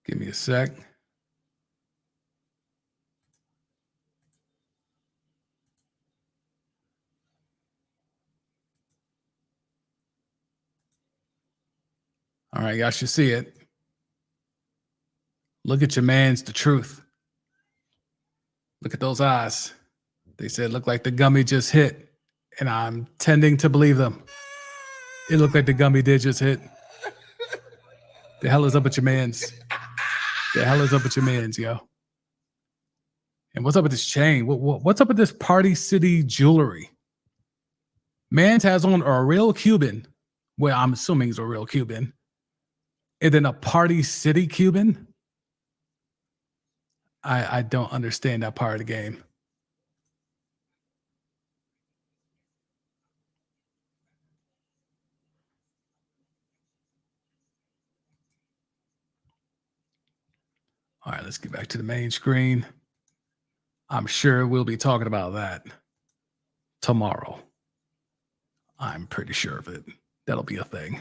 Give me a sec. All right, y'all should see it. Look at your man's the truth. Look at those eyes. They said look like the gummy just hit, and I'm tending to believe them. It looked like the gummy did just hit. The hell is up with your mans? The hell is up with your mans, yo? And what's up with this chain? What's up with this Party City jewelry? Mans has on a real Cuban. Well, I'm assuming he's a real Cuban. And then a Party City Cuban? I don't understand that part of the game. All right, let's get back to the main screen. I'm sure we'll be talking about that tomorrow. I'm pretty sure of it. That'll be a thing.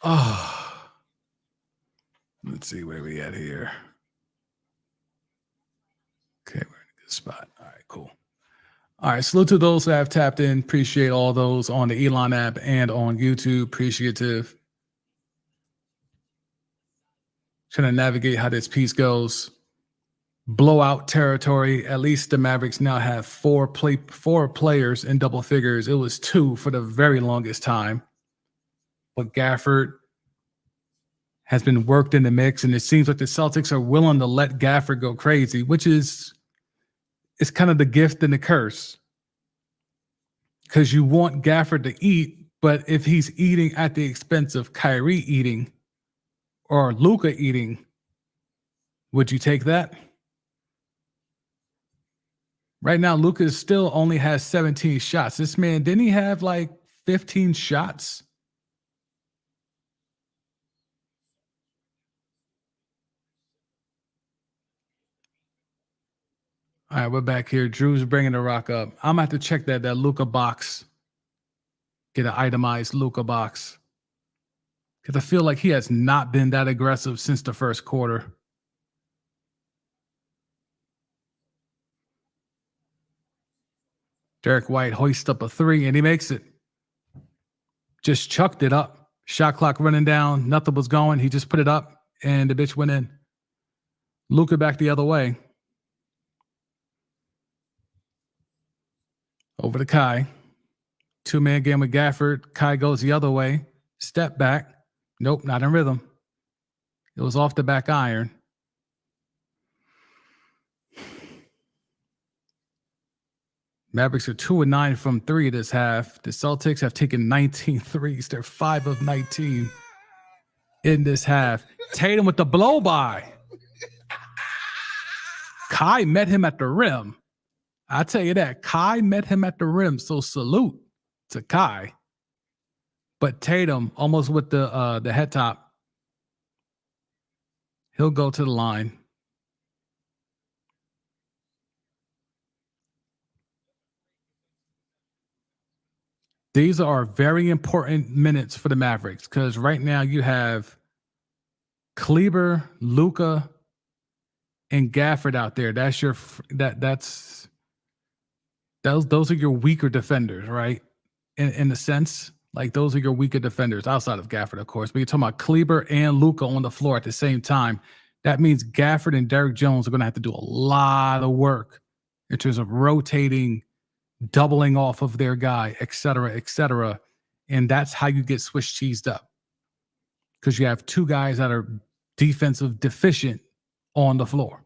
Oh. Let's see where we at here. Okay, we're in a good spot. All right, cool. All right, salute to those who have tapped in. Appreciate all those on the Elon app and on YouTube. Appreciative. Trying to navigate how this piece goes. Blowout territory. At least the Mavericks now have four players in double figures. It was 2 for the very longest time. But Gafford has been worked in the mix, and it seems like the Celtics are willing to let Gafford go crazy, which is it's kind of the gift and the curse. Because you want Gafford to eat, but if he's eating at the expense of Kyrie eating or Luka eating, would you take that? Right now, Luka still only has 17 shots. This man, didn't he have like 15 shots? All right, we're back here. Drew's bringing the rock up. I'm going to have to check that Luka box. Get an itemized Luka box. Because I feel like he has not been that aggressive since the first quarter. Derek White hoists up a 3, and he makes it. Just chucked it up. Shot clock running down. Nothing was going. He just put it up, and the bitch went in. Luka back the other way. Over to Kai. 2-man game with Gafford. Kai goes the other way. Step back. Nope, not in rhythm. It was off the back iron. Mavericks are 2-9 from 3 this half. The Celtics have taken 19 threes. They're 5 of 19 in this half. Tatum with the blow by. Kai met him at the rim. I tell you that. Kai met him at the rim, so salute to Kai. But Tatum, almost with the head top, he'll go to the line. These are very important minutes for the Mavericks because right now you have Kleber, Luka, and Gafford out there. That's your those are your weaker defenders, right? In a sense, like those are your weaker defenders outside of Gafford, of course. But you're talking about Kleber and Luka on the floor at the same time. That means Gafford and Derek Jones are going to have to do a lot of work in terms of rotating, doubling off of their guy, et cetera, et cetera. And that's how you get Swiss cheesed up. Because you have 2 guys that are defensive deficient on the floor.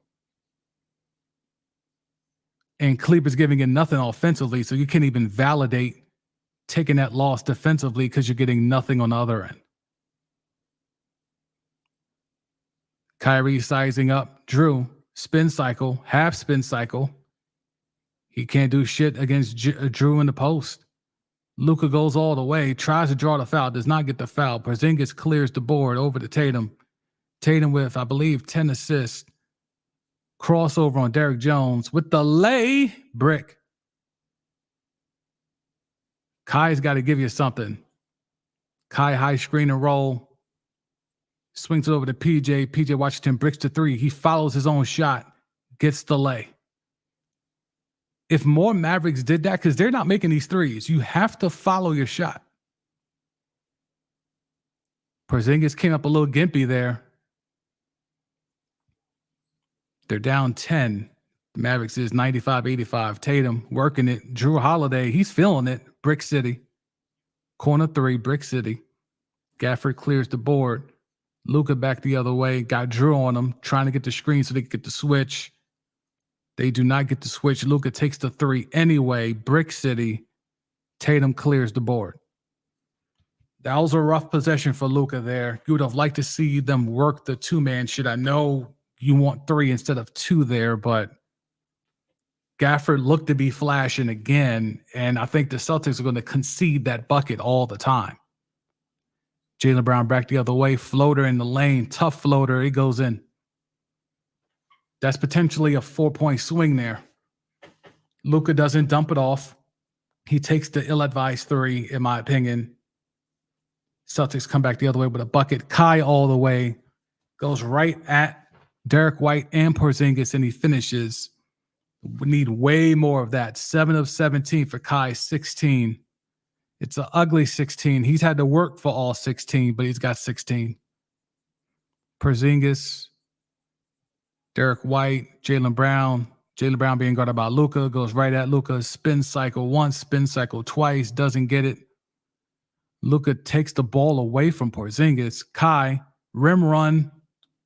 And Kleber's giving you nothing offensively, so you can't even validate taking that loss defensively because you're getting nothing on the other end. Kyrie sizing up. Drew, spin cycle, half spin cycle. He can't do shit against Drew in the post. Luka goes all the way, tries to draw the foul, does not get the foul. Porzingis clears the board over to Tatum. Tatum with, I believe, 10 assists. Crossover on Derek Jones with the lay brick. Kai's got to give you something. Kai high screen and roll. Swings it over to PJ. PJ Washington bricks to 3. He follows his own shot. Gets the lay. If more Mavericks did that, because they're not making these threes, you have to follow your shot. Porzingis came up a little gimpy there. They're down 10. The Mavericks is 95-85. Tatum working it. Drew Holiday, he's feeling it. Brick City. Corner 3, Brick City. Gafford clears the board. Luka back the other way. Got Drew on him, trying to get the screen so they can get the switch. They do not get the switch. Luka takes the 3 anyway. Brick City. Tatum clears the board. That was a rough possession for Luka there. You would have liked to see them work the 2-man shit. I know you want 3 instead of 2 there, but Gafford looked to be flashing again, and I think the Celtics are going to concede that bucket all the time. Jaylen Brown back the other way, floater in the lane, tough floater, it goes in. That's potentially a 4-point swing there. Luka doesn't dump it off. He takes the ill-advised 3, in my opinion. Celtics come back the other way with a bucket. Kai all the way, goes right at Derek White and Porzingis, and he finishes. We need way more of that. 7 of 17 for Kai, 16. It's an ugly 16. He's had to work for all 16, but he's got 16. Porzingis, Derek White, Jaylen Brown. Jaylen Brown being guarded by Luka, goes right at Luka. Spin cycle once, spin cycle twice, doesn't get it. Luka takes the ball away from Porzingis. Kai, rim run,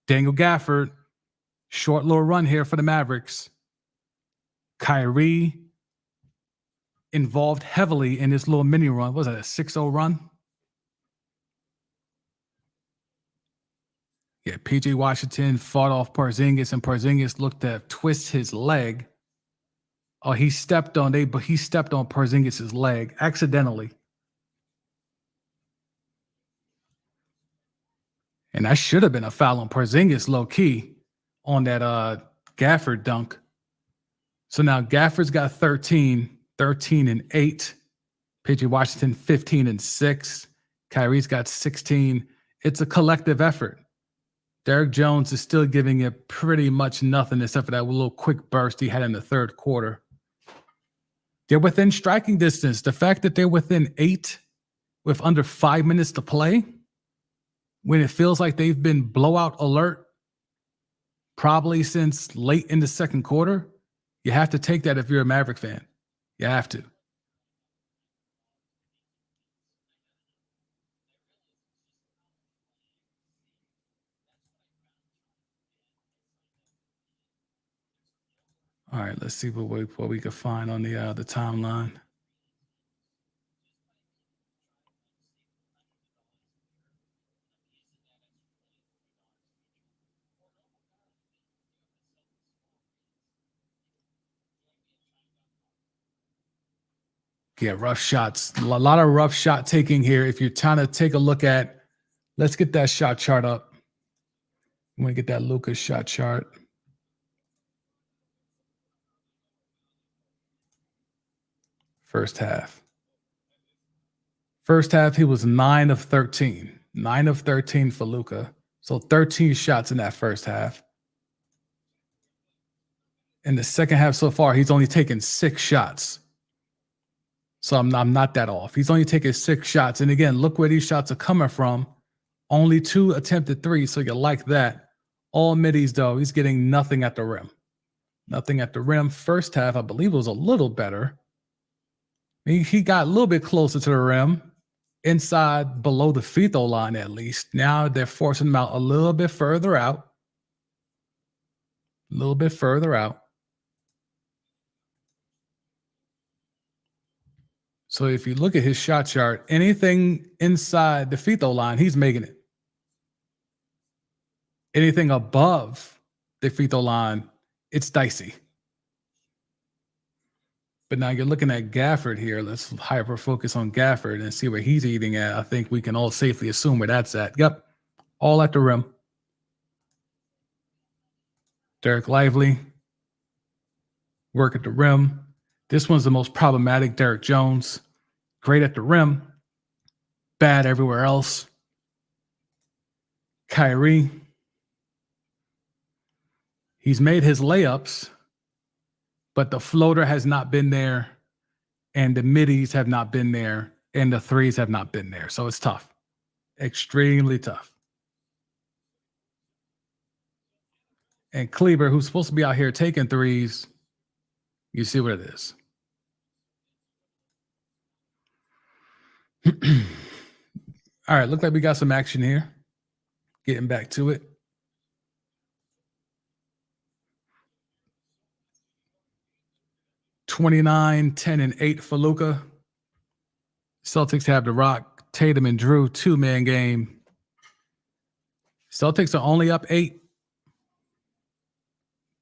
Daniel Gafford. Short little run here for the Mavericks. Kyrie involved heavily in this little mini run. What was that, a 6-0 run? Yeah, P.J. Washington fought off Porzingis, and Porzingis looked to twist his leg. Oh, he stepped on Porzingis' leg accidentally. And that should have been a foul on Porzingis low-key on that Gafford dunk. So now Gafford's got 13 and 8. P.J. Washington 15 and 6. Kyrie's got 16. It's a collective effort. Derek Jones is still giving it pretty much nothing except for that little quick burst he had in the third quarter. They're within striking distance. The fact that they're within 8 with under 5 minutes to play, when it feels like they've been blowout alert probably since late in the second quarter, you have to take that if you're a Maverick fan. You have to. All right, let's see what we can find on the timeline. Yeah, rough shots. A lot of rough shot taking here. If you're trying to take a look at, let's get that shot chart up. I'm going to get that Lucas shot chart. First half. First half, he was 9 of 13. 9 of 13 for Luka. So 13 shots in that first half. In the second half so far, he's only taken 6 shots. So I'm not that off. He's only taken 6 shots. And again, look where these shots are coming from. Only 2 attempted threes, so you like that. All middies, though, he's getting nothing at the rim. Nothing at the rim. First half, I believe, was a little better. He got a little bit closer to the rim, inside below the free throw line at least. Now they're forcing him out a little bit further out. A little bit further out. So if you look at his shot chart, anything inside the free throw line, he's making it. Anything above the free throw line, it's dicey. But now you're looking at Gafford here. Let's hyper focus on Gafford and see where he's eating at. I think we can all safely assume where that's at. Yep, all at the rim. Derek Lively, work at the rim. This one's the most problematic. Derek Jones, great at the rim, bad everywhere else. Kyrie, he's made his layups, but the floater has not been there, and the middies have not been there, and the threes have not been there. So it's tough. Extremely tough. And Kleber, who's supposed to be out here taking threes, you see what it is. All right, look like we got some action here. Getting back to it. $29, 10, and 8 for Luka. Celtics have the rock. Tatum and Drew, 2-man game. Celtics are only up 8.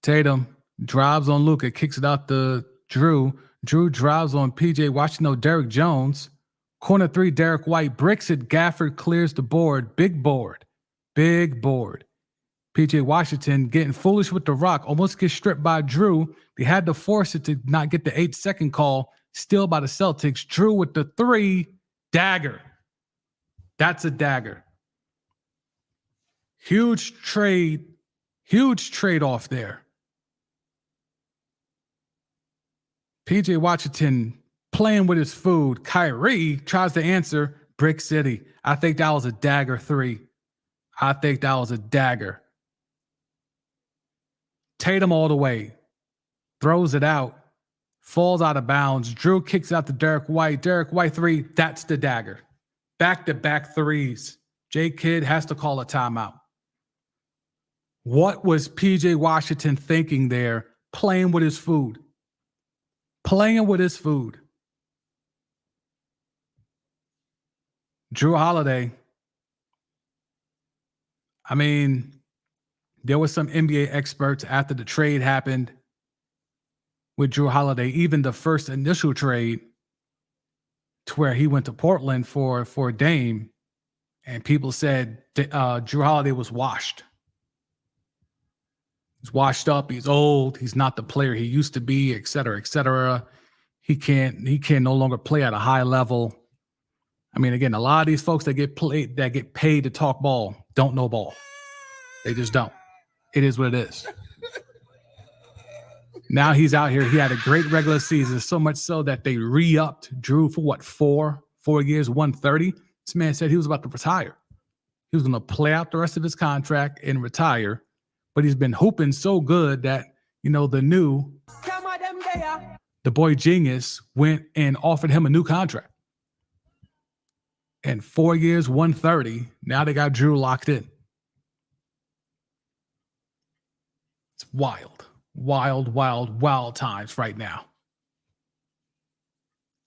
Tatum drives on Luka, kicks it out to Drew. Drew drives on PJ Washington, no, Derek Jones. Corner 3, Derek White bricks it. Gafford clears the board. Big board. Big board. PJ Washington getting foolish with the rock. Almost gets stripped by Drew. They had to force it to not get the 8-second call. Still by the Celtics. Drew with the 3. Dagger. That's a dagger. Huge trade. Huge trade off there. PJ Washington playing with his food. Kyrie tries to answer. Brick City. I think that was a dagger 3. I think that was a dagger. Tatum all the way. Throws it out. Falls out of bounds. Drew kicks out to Derek White. Derek White 3. That's the dagger. Back-to-back threes. J. Kidd has to call a timeout. What was PJ Washington thinking there? Playing with his food. Playing with his food. Drew Holiday. I mean, there were some NBA experts after the trade happened with Drew Holiday, even the first initial trade to where he went to Portland for Dame, and people said Drew Holiday was washed. He's washed up. He's old. He's not the player he used to be, et cetera, et cetera. He can no longer play at a high level. I mean, again, a lot of these folks that get paid to talk ball don't know ball. They just don't. It is what it is. Now he's out here. He had a great regular season, so much so that they re-upped Drew for what, 4 years, 130. This man said he was about to retire. He was going to play out the rest of his contract and retire. But he's been hooping so good that, you know, the boy genius went and offered him a new contract. And 4 years, 130. Now they got Drew locked in. It's wild, wild, wild, wild times right now.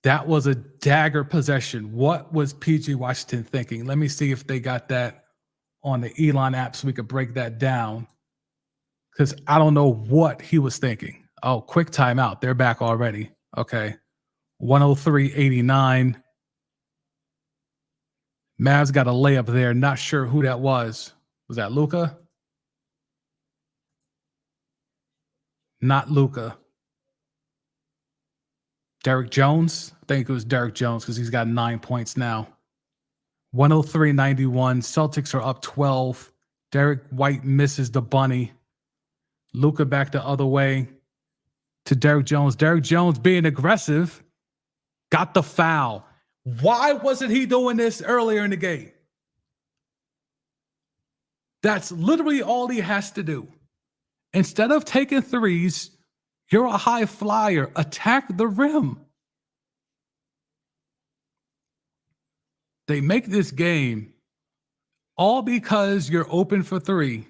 That was a dagger possession. What was PG Washington thinking? Let me see if they got that on the Elon app so we could break that down. Because I don't know what he was thinking. Oh, quick timeout. They're back already. Okay. 103-89. Mavs got a layup there. Not sure who that was. Was that Luka? Not Luka. Derek Jones? I think it was Derek Jones because he's got 9 points now. 103-91. Celtics are up 12. Derek White misses the bunny. Luka back the other way to Derek Jones. Derek Jones being aggressive. Got the foul. Why wasn't he doing this earlier in the game? That's literally all he has to do. Instead of taking threes, you're a high flyer. Attack the rim. They make this game all because you're open for 3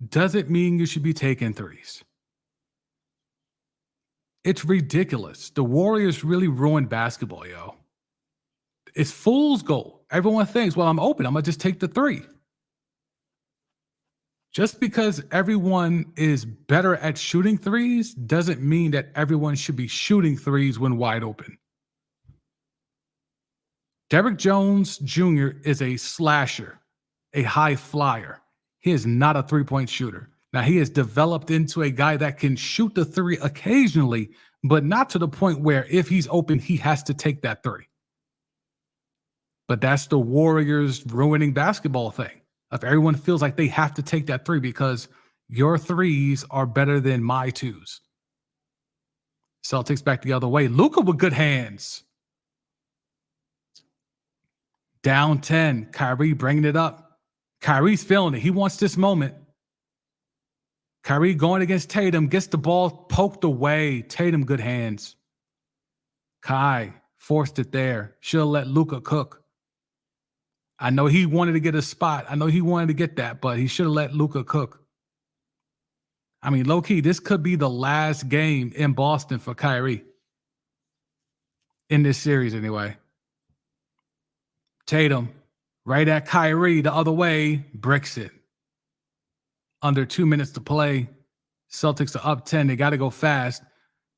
doesn't mean you should be taking threes. It's ridiculous. The Warriors really ruined basketball, yo. It's fool's gold. Everyone thinks, well, I'm open. I'm going to just take the 3. Just because everyone is better at shooting threes doesn't mean that everyone should be shooting threes when wide open. Derek Jones Jr. is a slasher, a high flyer. He is not a three-point shooter. Now, he has developed into a guy that can shoot the 3 occasionally, but not to the point where if he's open, he has to take that 3. But that's the Warriors ruining basketball thing. If everyone feels like they have to take that 3 because your 3s are better than my 2s. Celtics back the other way. Luka with good hands. Down 10. Kyrie bringing it up. Kyrie's feeling it. He wants this moment. Kyrie going against Tatum, gets the ball poked away. Tatum, good hands. Kai forced it there. Should have let Luka cook. I know he wanted to get a spot. I know he wanted to get that, but he should have let Luka cook. I mean, low-key, this could be the last game in Boston for Kyrie. In this series, anyway. Tatum, right at Kyrie, the other way, bricks it. Under 2 minutes to play. Celtics are up 10. They got to go fast.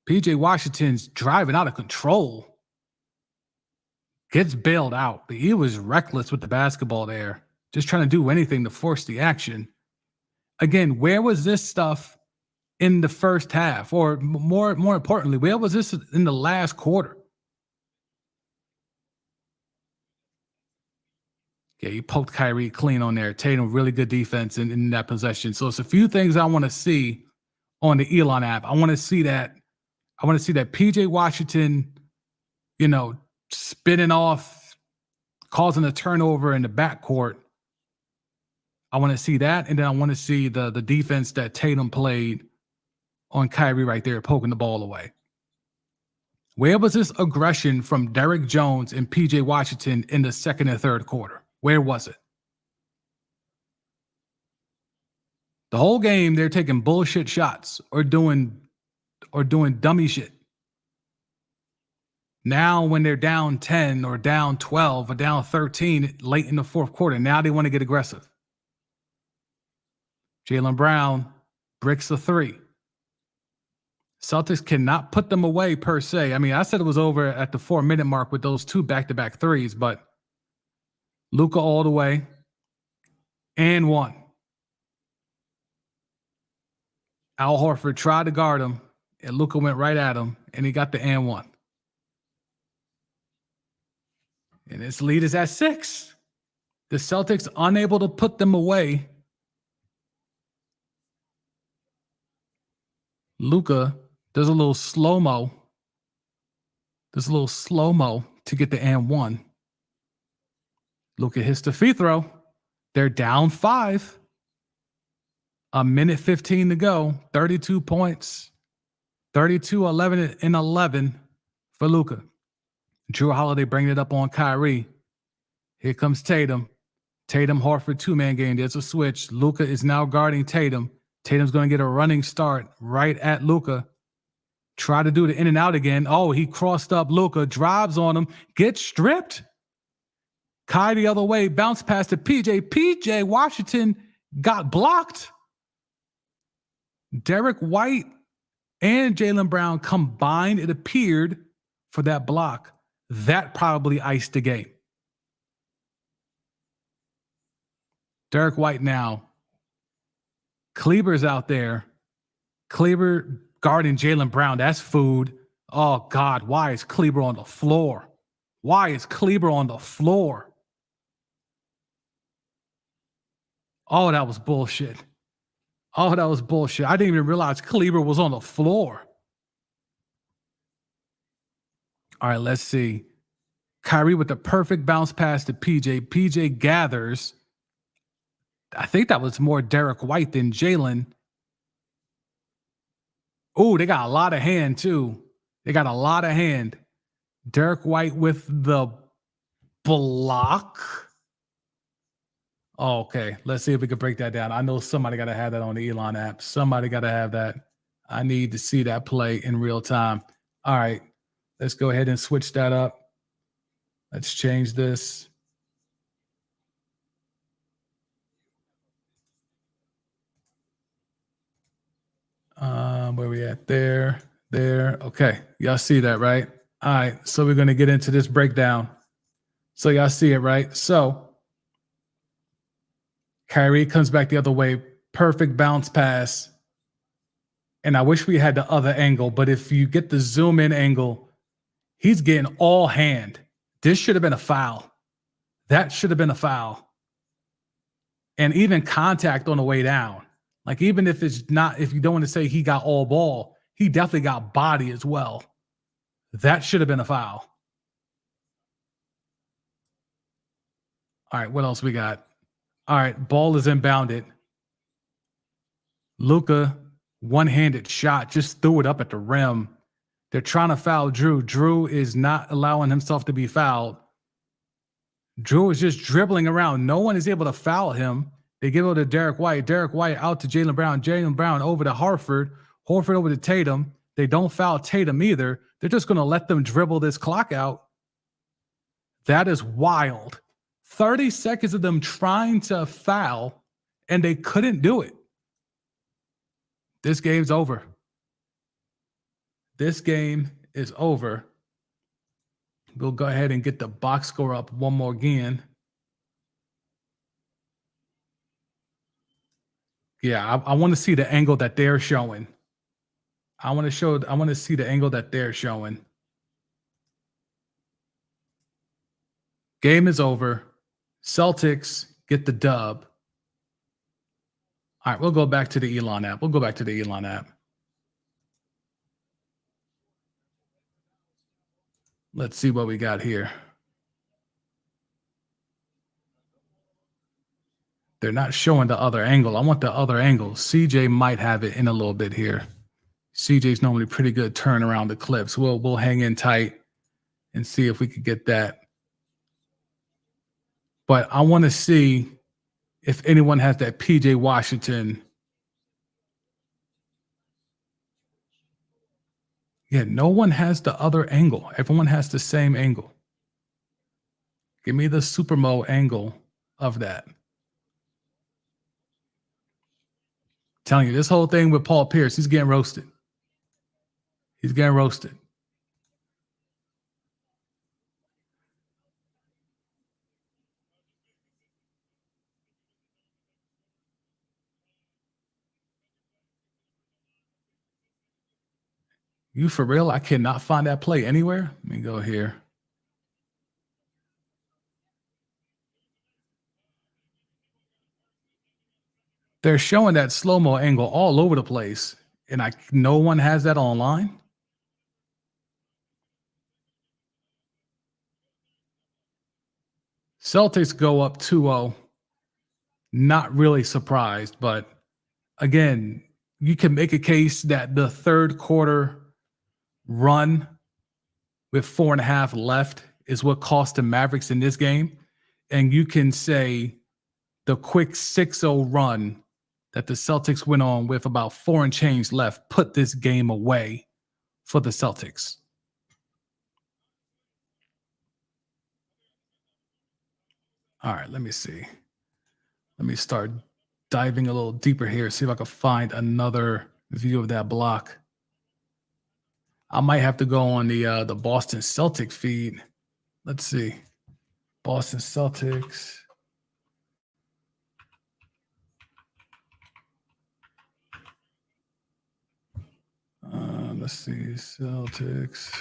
PJ Washington's driving out of control. Gets bailed out. But he was reckless with the basketball there. Just trying to do anything to force the action. Again, where was this stuff in the first half? Or more importantly, where was this in the last quarter? Yeah, he poked Kyrie clean on there. Tatum, really good defense in that possession. So it's a few things I want to see on the Elon app. I want to see that PJ Washington, spinning off, causing a turnover in the backcourt. I want to see that, and then I want to see the defense that Tatum played on Kyrie right there, poking the ball away. Where was this aggression from Derrick Jones and PJ Washington in the second and third quarter? Where was it? The whole game, they're taking bullshit shots or doing dummy shit. Now, when they're down 10 or down 12 or down 13 late in the fourth quarter, now they want to get aggressive. Jaylen Brown bricks the three. Celtics cannot put them away per se. I mean, I said it was over at the 4-minute mark with those two back-to-back threes, but Luka all the way and one. Al Horford tried to guard him, and Luka went right at him, and he got the and one. And its lead is at 6. The Celtics unable to put them away. Luka does a little slow-mo. To get the and one. Luka hits the free throw. They're down 5. A minute 15 to go. 32 points. 32, 11, and 11 for Luka. Drew Holiday bringing it up on Kyrie. Here comes Tatum. Tatum, Horford, two-man game. There's a switch. Luka is now guarding Tatum. Tatum's going to get a running start right at Luka. Try to do the in and out again. Oh, he crossed up Luka, drives on him, gets stripped. Kai the other way, bounce pass to PJ. PJ Washington got blocked. Derek White and Jaylen Brown combined, it appeared, for that block. That probably iced the game. Derek White now. Kleber's out there. Kleber guarding Jaylen Brown. That's food. Oh, God. Why is Kleber on the floor? Oh, that was bullshit. I didn't even realize Kleber was on the floor. All right, let's see. Kyrie with the perfect bounce pass to PJ. PJ gathers. I think that was more Derek White than Jaylen. Oh, they got a lot of hand, too. Derek White with the block. Oh, okay. Let's see if we can break that down. I know somebody got to have that on the Elon app. Somebody got to have that. I need to see that play in real time. All right. Let's go ahead and switch that up. Let's change this. Where we at? There. Okay. Y'all see that, right? All right. So we're going to get into this breakdown. So y'all see it, right? So Kyrie comes back the other way. Perfect bounce pass. And I wish we had the other angle, but if you get the zoom in angle, he's getting all hand. This should have been a foul. That should have been a foul. And even contact on the way down. Like, even if it's not, if you don't want to say he got all ball, he definitely got body as well. That should have been a foul. All right, what else we got? All right, ball is inbounded. Luka, one-handed shot, just threw it up at the rim. They're trying to foul Drew. Drew is not allowing himself to be fouled. Drew is just dribbling around. No one is able to foul him. They give it to Derek White. Derek White out to Jaylen Brown. Jaylen Brown over to Horford. Horford over to Tatum. They don't foul Tatum either. They're just going to let them dribble this clock out. That is wild. 30 seconds of them trying to foul, and they couldn't do it. This game's over. This game is over. We'll go ahead and get the box score up one more again. Yeah, I want to see the angle that they're showing. I want to see the angle that they're showing. Game is over. Celtics get the dub. All right, we'll go back to the Elon app. Let's see what we got here. They're not showing the other angle. I want the other angle. CJ might have it in a little bit here. CJ's normally pretty good turn around the clips. We'll hang in tight and see if we could get that. But I want to see if anyone has that PJ Washington. Yeah, no one has the other angle. Everyone has the same angle. Give me the Supermo angle of that. Telling you, this whole thing with Paul Pierce, he's getting roasted. He's getting roasted. You for real? I cannot find that play anywhere. Let me go here. They're showing that slow-mo angle all over the place, and no one has that online. Celtics go up 2-0. Not really surprised, but again, you can make a case that the third quarter run with 4.5 left is what cost the Mavericks in this game. And you can say the quick 6-0 run that the Celtics went on with about 4 and change left put this game away for the Celtics. All right, let me see. Let me start diving a little deeper here, see if I can find another view of that block. I might have to go on the Boston Celtics feed. Let's see. Boston Celtics. Let's see. Celtics.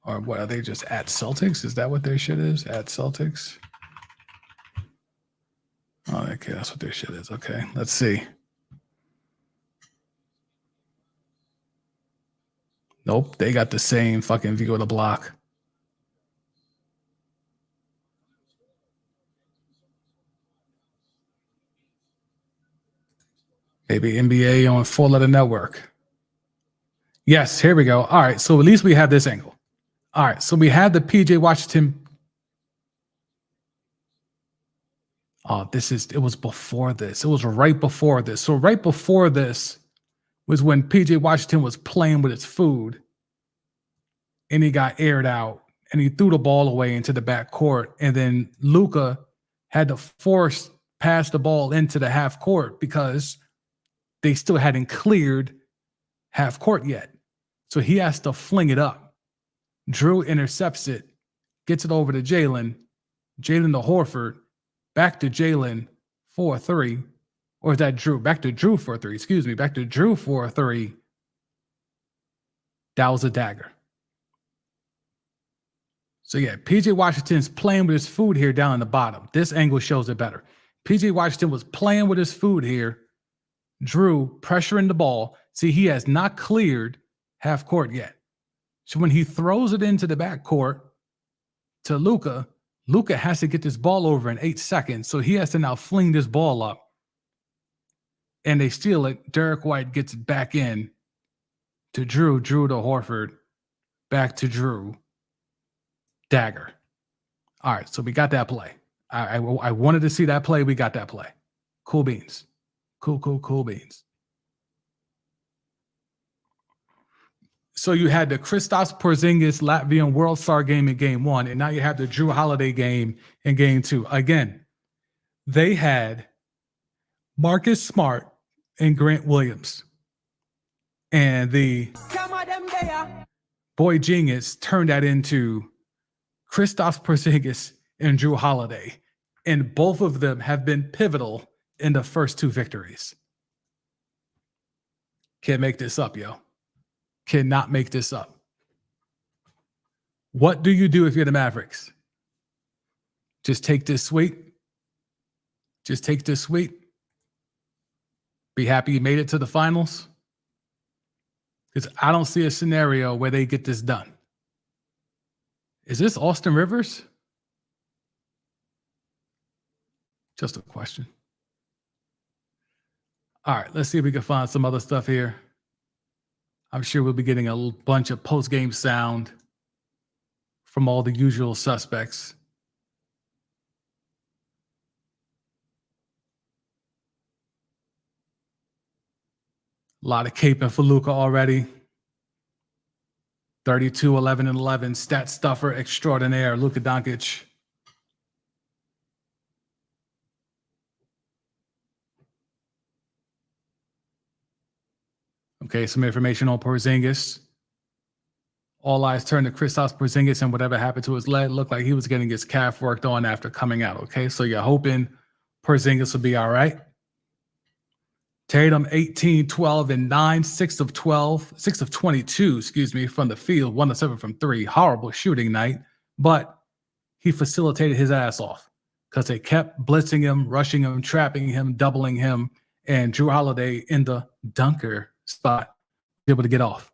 Or what, are they just at Celtics? Is that what their shit is? At Celtics? Oh, okay, that's what their shit is. Okay, let's see. Nope, they got the same fucking view of the block. Maybe NBA on 4-letter network. Yes, here we go. All right, so at least we have this angle. All right, so we had the PJ Washington. Oh, it was before this. It was right before this. So right before this was when PJ Washington was playing with his food and he got aired out and he threw the ball away into the back court. And then Luka had to pass the ball into the half court because they still hadn't cleared half court yet. So he has to fling it up. Drew intercepts it, gets it over to Jaylen. Jaylen to Horford, back to Jaylen for a 3. Or is that Drew? Back to Drew for a 3. Excuse me. Back to Drew for a 3. That was a dagger. So yeah, PJ Washington's playing with his food here down in the bottom. This angle shows it better. PJ Washington was playing with his food here. Drew pressuring the ball. See, he has not cleared half court yet. So when he throws it into the back court to Luka, Luka has to get this ball over in 8 seconds, so he has to now fling this ball up. And they steal it. Derek White gets it back in to Drew. Drew to Horford. Back to Drew. Dagger. All right, so we got that play. I wanted to see that play. We got that play. Cool beans. Cool beans. So you had the Kristaps Porzingis Latvian World Star game in game 1, and now you have the Drew Holiday game in game 2. Again, they had Marcus Smart and Grant Williams. And the boy genius turned that into Kristaps Porzingis and Drew Holiday. And both of them have been pivotal in the first 2 victories. Can't make this up, yo. Cannot make this up. What do you do if you're the Mavericks? Just take this sweep? Just take this sweep? Be happy you made it to the finals? Because I don't see a scenario where they get this done. Is this Austin Rivers? Just a question. All right, let's see if we can find some other stuff here. I'm sure we'll be getting a bunch of post-game sound from all the usual suspects. A lot of caping for Luka already. 32, 11, and 11. Stat stuffer extraordinaire, Luka Doncic. Okay, some information on Porzingis. All eyes turned to Kristaps Porzingis, and whatever happened to his leg looked like he was getting his calf worked on after coming out. Okay, so you're hoping Porzingis will be all right. Tatum, 18, 12, and 9, 6 of 22, from the field, 1 of 7 from 3. Horrible shooting night, but he facilitated his ass off because they kept blitzing him, rushing him, trapping him, doubling him, and Drew Holiday in the dunker spot, able to get off.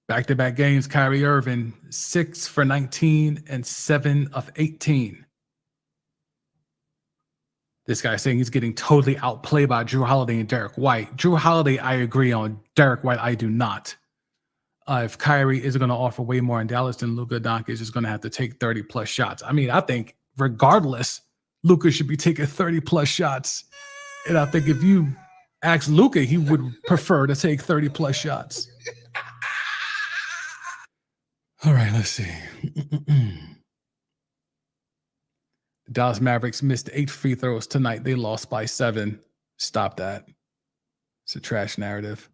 Back-to-back games, Kyrie Irving, 6 for 19 and 7 of 18. This guy saying he's getting totally outplayed by Drew Holiday and Derek White. Drew Holiday, I agree on. Derek White, I do not. If Kyrie is going to offer way more in Dallas, then Luka Doncic is going to have to take 30-plus shots. I mean, I think regardless, Luka should be taking 30-plus shots. And I think if you ask Luka, he would prefer to take 30-plus shots. All right, let's see. The Dallas Mavericks missed 8 free throws tonight. They lost by 7. Stop that. It's a trash narrative.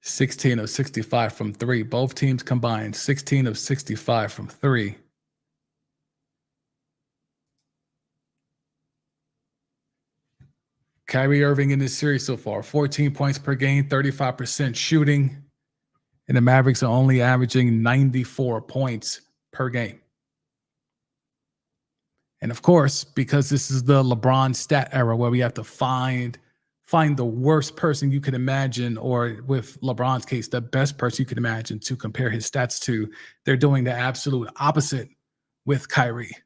(16 of 65 from 3). Both teams combined 16 of 65 from 3. Kyrie Irving in this series so far, 14 points per game, 35% shooting, and the Mavericks are only averaging 94 points per game. And of course, because this is the LeBron stat era where we have to find the worst person you could imagine, or with LeBron's case, the best person you could imagine to compare his stats to, they're doing the absolute opposite with Kyrie.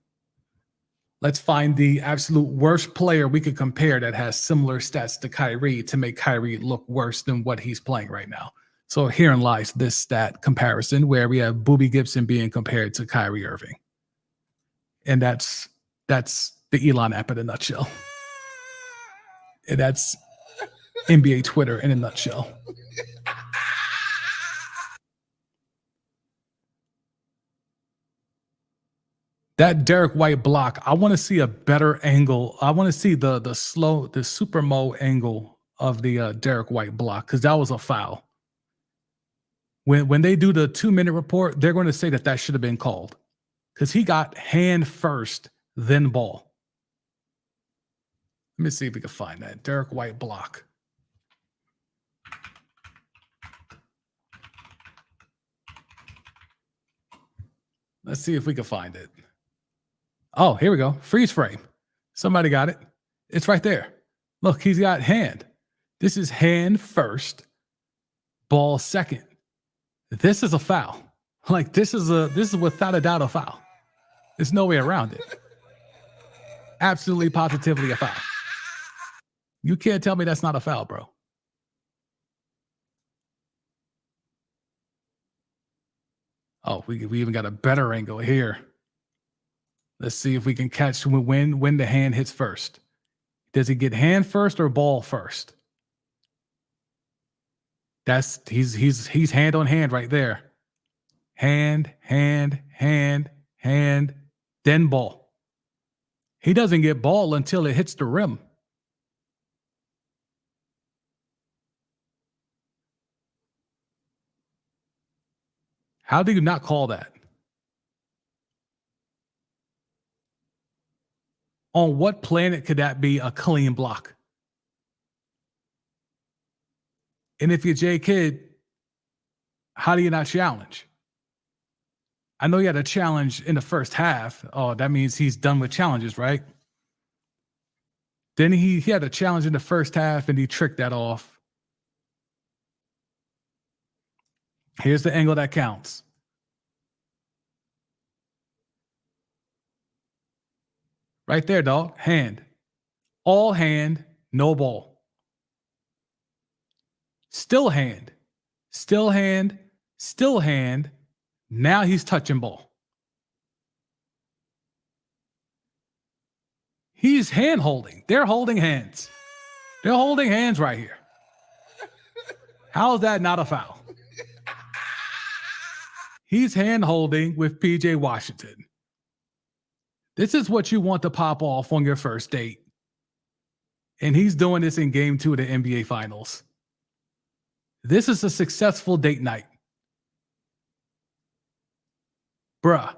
Let's find the absolute worst player we could compare that has similar stats to Kyrie to make Kyrie look worse than what he's playing right now. So herein lies this stat comparison where we have Boobie Gibson being compared to Kyrie Irving. And that's the Elon app in a nutshell. And that's NBA Twitter in a nutshell. That Derek White block, I want to see a better angle. I want to see the super mo angle of the Derek White block, because that was a foul. When they do the 2-minute report, they're going to say that should have been called because he got hand first, then ball. Let me see if we can find that Derek White block. Let's see if we can find it. Oh, here we go. Freeze frame. Somebody got it. It's right there. Look, he's got hand. This is hand first, ball second. This is a foul. Like this is without a doubt a foul. There's no way around it. Absolutely, positively a foul. You can't tell me that's not a foul, bro. Oh, we even got a better angle here. Let's see if we can catch when the hand hits first. Does he get hand first or ball first? He's hand on hand right there. Hand, then ball. He doesn't get ball until it hits the rim. How do you not call that? On what planet could that be a clean block? And if you're J Kidd, how do you not challenge? I know you had a challenge in the first half. Oh, that means he's done with challenges, right? Then he had a challenge in the first half and he tricked that off. Here's the angle that counts. Right there, dog. Hand. All hand, no ball. Still hand. Still hand. Still hand. Now he's touching ball. He's hand holding. They're holding hands. They're holding hands right here. How is that not a foul? He's hand holding with PJ Washington. This is what you want to pop off on your first date. And he's doing this in game 2 of the NBA Finals. This is a successful date night. Bruh.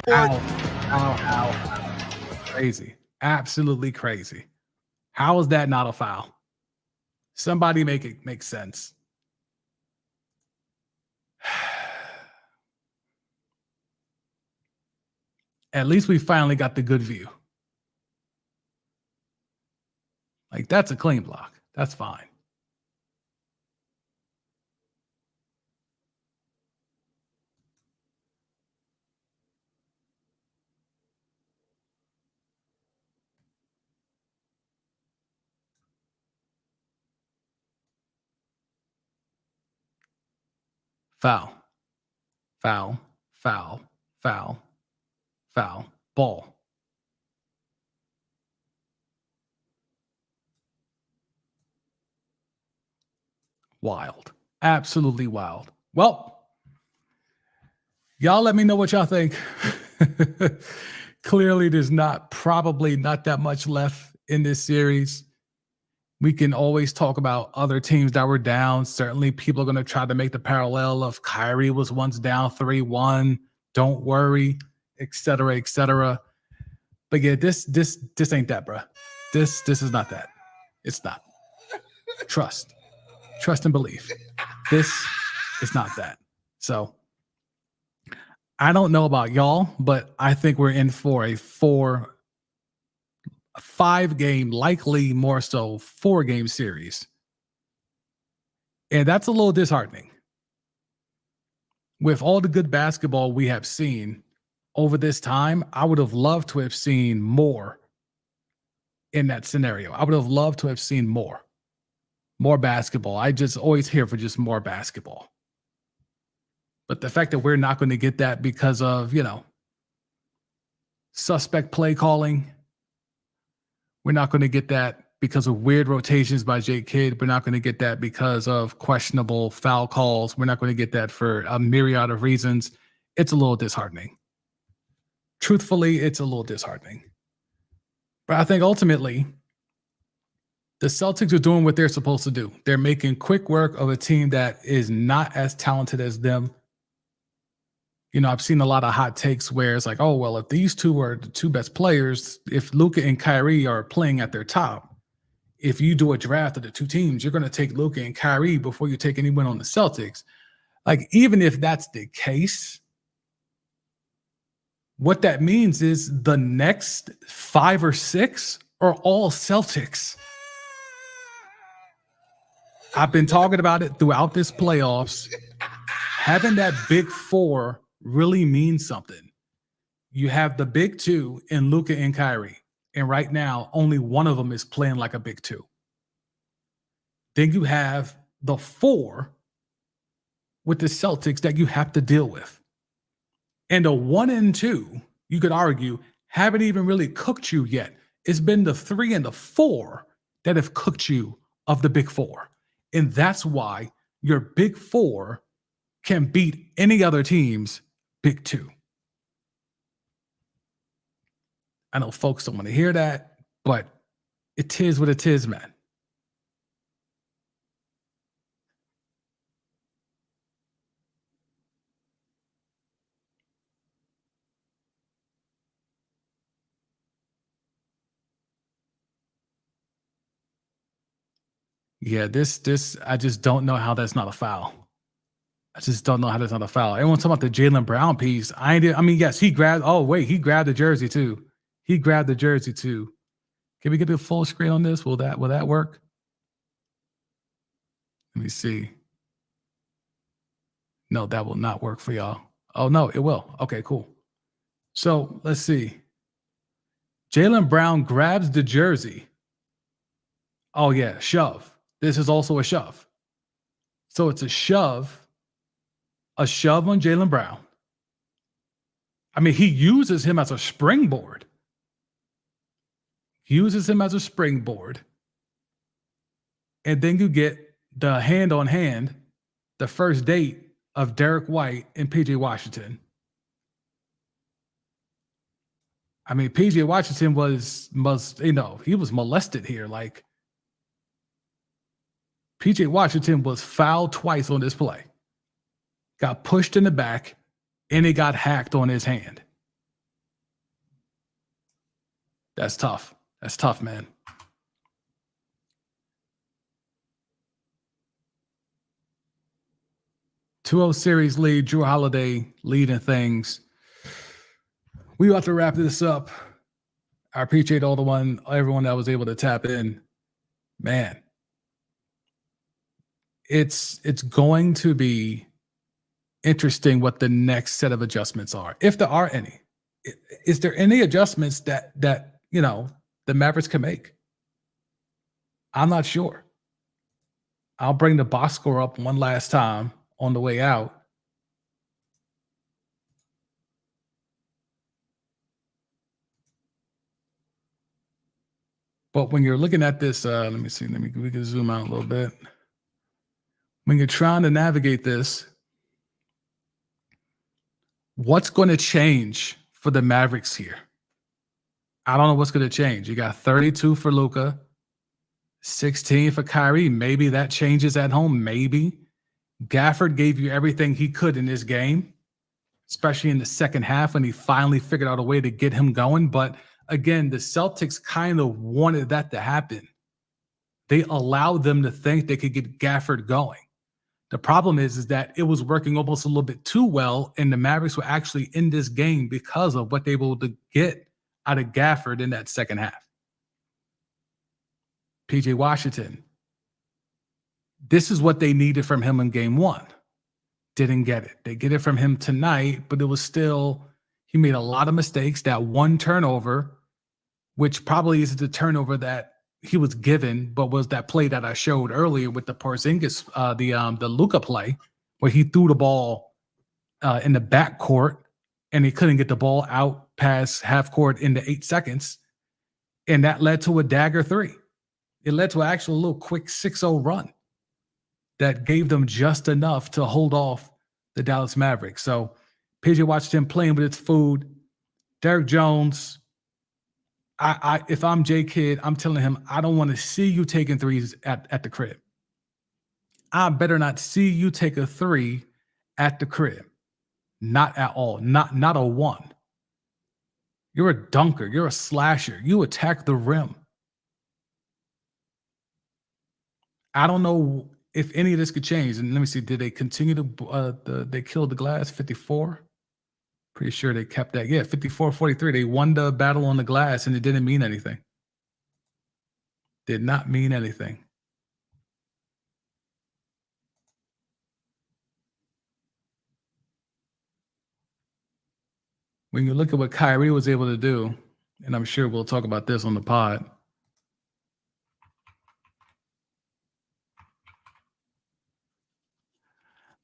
Ow. Crazy. Absolutely crazy. How is that not a foul? Somebody make it make sense. At least we finally got the good view. Like, that's a clean block. That's fine. Foul. Foul. Foul. Foul. Foul. Ball. Wild. Absolutely wild. Well, y'all let me know what y'all think. Clearly, there's probably not that much left in this series. We can always talk about other teams that were down. Certainly, people are going to try to make the parallel of Kyrie was once down 3-1. Don't worry, et cetera, et cetera. But yeah, this ain't that, bro. This is not that. It's not. Trust and belief. This is not that. So I don't know about y'all, but I think we're in for a 5-game, likely more so 4-game series. And that's a little disheartening. With all the good basketball we have seen over this time, I would have loved to have seen more in that scenario. I would have loved to have seen more basketball. I just always here for just more basketball. But the fact that we're not going to get that because of, suspect play calling, we're not going to get that because of weird rotations by J Kidd. We're not going to get that because of questionable foul calls. We're not going to get that for a myriad of reasons. It's a little disheartening. Truthfully, it's a little disheartening. But I think ultimately, the Celtics are doing what they're supposed to do. They're making quick work of a team that is not as talented as them. I've seen a lot of hot takes where it's like, oh, well, if these two are the two best players, if Luka and Kyrie are playing at their top, if you do a draft of the two teams, you're going to take Luka and Kyrie before you take anyone on the Celtics. Like, even if that's the case, What that means is the next 5 or 6 are all Celtics. I've been talking about it throughout this playoffs. Having that big 4 really means something. You have the big 2 in Luka and Kyrie. And right now, only one of them is playing like a big 2. Then you have the 4 with the Celtics that you have to deal with. And the 1 and 2, you could argue, haven't even really cooked you yet. It's been the 3 and the 4 that have cooked you of the big 4. And that's why your big 4 can beat any other team's big 2. I know folks don't want to hear that, but it is what it is, man. Yeah, this I just don't know how that's not a foul. I just don't know how that's not a foul. Everyone talking about the Jaylen Brown piece. I mean, yes, he grabbed. Oh wait, he grabbed the jersey too. He grabbed the jersey too. Can we get the full screen on this? Will that work? Let me see. No, that will not work for y'all. Oh no, it will. Okay, cool. So let's see. Jaylen Brown grabs the jersey. Oh yeah, shove. This is also a shove. So it's a shove on Jaylen Brown. I mean, he uses him as a springboard. Uses him as a springboard. And then you get the hand on hand, the first date of Derek White and PJ Washington. I mean, PJ Washington he was molested here. Like, PJ Washington was fouled twice on this play. Got pushed in the back, and he got hacked on his hand. That's tough. That's tough, man. Two-0 series lead, Drew Holiday leading things. We about to wrap this up. I appreciate everyone that was able to tap in. Man, it's going to be interesting what the next set of adjustments are, if there are any. Is there any adjustments that the Mavericks can make? I'm not sure. I'll bring the box score up one last time on the way out. But when you're looking at this, let me see. We can zoom out a little bit. When you're trying to navigate this, what's going to change for the Mavericks here? I don't know what's going to change. You got 32 for Luka, 16 for Kyrie. Maybe that changes at home. Maybe. Gafford gave you everything he could in this game, especially in the second half when he finally figured out a way to get him going. But again, the Celtics kind of wanted that to happen. They allowed them to think they could get Gafford going. The problem is that it was working almost a little bit too well, and the Mavericks were actually in this game because of what they were able to get out of Gafford in that second half. PJ Washington. This is what they needed from him in game 1. Didn't get it. They get it from him tonight, but it was still, he made a lot of mistakes. That one turnover, which probably isn't the turnover that he was given, but was that play that I showed earlier with the Porzingis, the Luka play, where he threw the ball in the backcourt and he couldn't get the ball out past half court in the 8 seconds. And that led to a dagger 3. It led to an actual little quick 6-0 run that gave them just enough to hold off the Dallas Mavericks. So PJ Washington playing with its food. Derek Jones, if I'm J Kidd, I'm telling him, I don't want to see you taking threes at the crib. I better not see you take a 3 at the crib. Not at all. Not a 1. You're a dunker. You're a slasher. You attack the rim. I don't know if any of this could change. And let me see, did they continue to they killed the glass 54? Pretty sure they kept that. Yeah, 54-43. They won the battle on the glass, and it didn't mean anything. Did not mean anything. When you look at what Kyrie was able to do, and I'm sure we'll talk about this on the pod.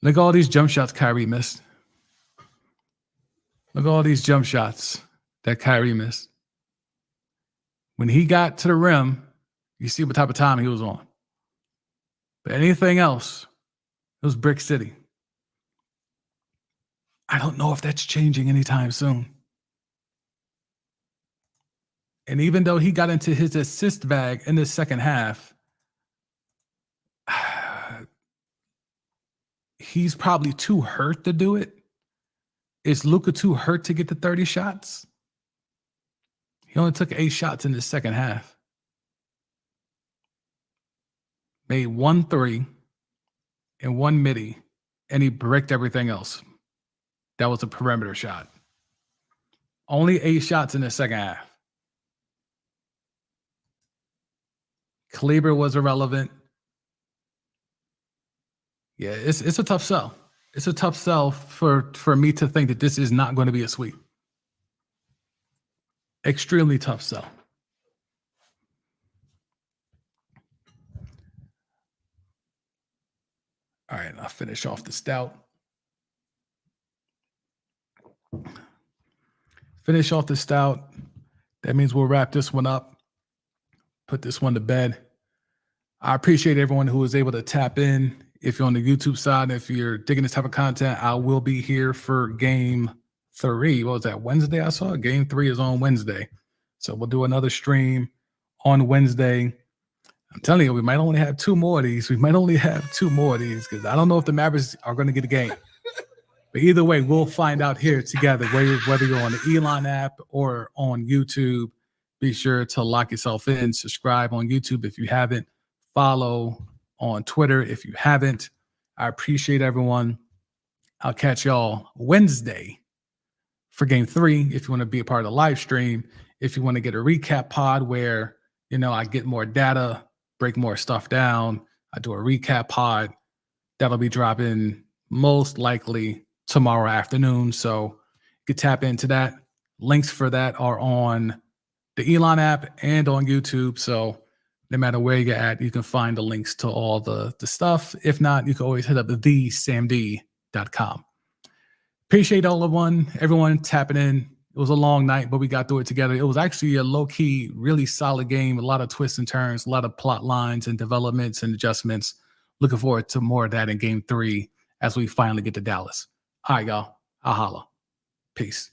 Look at all these jump shots Kyrie missed. Look at all these jump shots that Kyrie missed. When he got to the rim, you see what type of time he was on. But anything else, it was Brick City. I don't know if that's changing anytime soon. And even though he got into his assist bag in the second half, he's probably too hurt to do it. Is Luka too hurt to get the 30 shots? He only took 8 shots in the second half. Made 1 3 and 1 midi, and he bricked everything else. That was a perimeter shot. Only 8 shots in the second half. Kleber was irrelevant. Yeah, it's a tough sell. It's a tough sell for me to think that this is not going to be a sweep. Extremely tough sell. All right, I'll finish off the stout. Finish off the stout. That means we'll wrap this one up. Put this one to bed. I appreciate everyone who was able to tap in. If you're on the YouTube side, if you're digging this type of content, I will be here for game 3. What was that, Wednesday I saw? Game 3 is on Wednesday. So we'll do another stream on Wednesday. I'm telling you, we might only have 2 more of these. Because I don't know if the Mavericks are going to get a game. But either way, we'll find out here together, whether you're on the Elon app or on YouTube. Be sure to lock yourself in. Subscribe on YouTube if you haven't. Follow on Twitter if you haven't. I appreciate everyone. I'll catch y'all Wednesday for game 3 if you want to be a part of the live stream. If you want to get a recap pod where, I get more data, break more stuff down, I do a recap pod. That'll be dropping most likely tomorrow afternoon. So you can tap into that. Links for that are on the Elon app and on YouTube. So no matter where you're at, you can find the links to all the stuff. If not, you can always hit up thesamd.com. Appreciate everyone tapping in. It was a long night, but we got through it together. It was actually a low-key, really solid game. A lot of twists and turns, a lot of plot lines and developments and adjustments. Looking forward to more of that in game 3 as we finally get to Dallas. All right, y'all. I'll holla. Peace.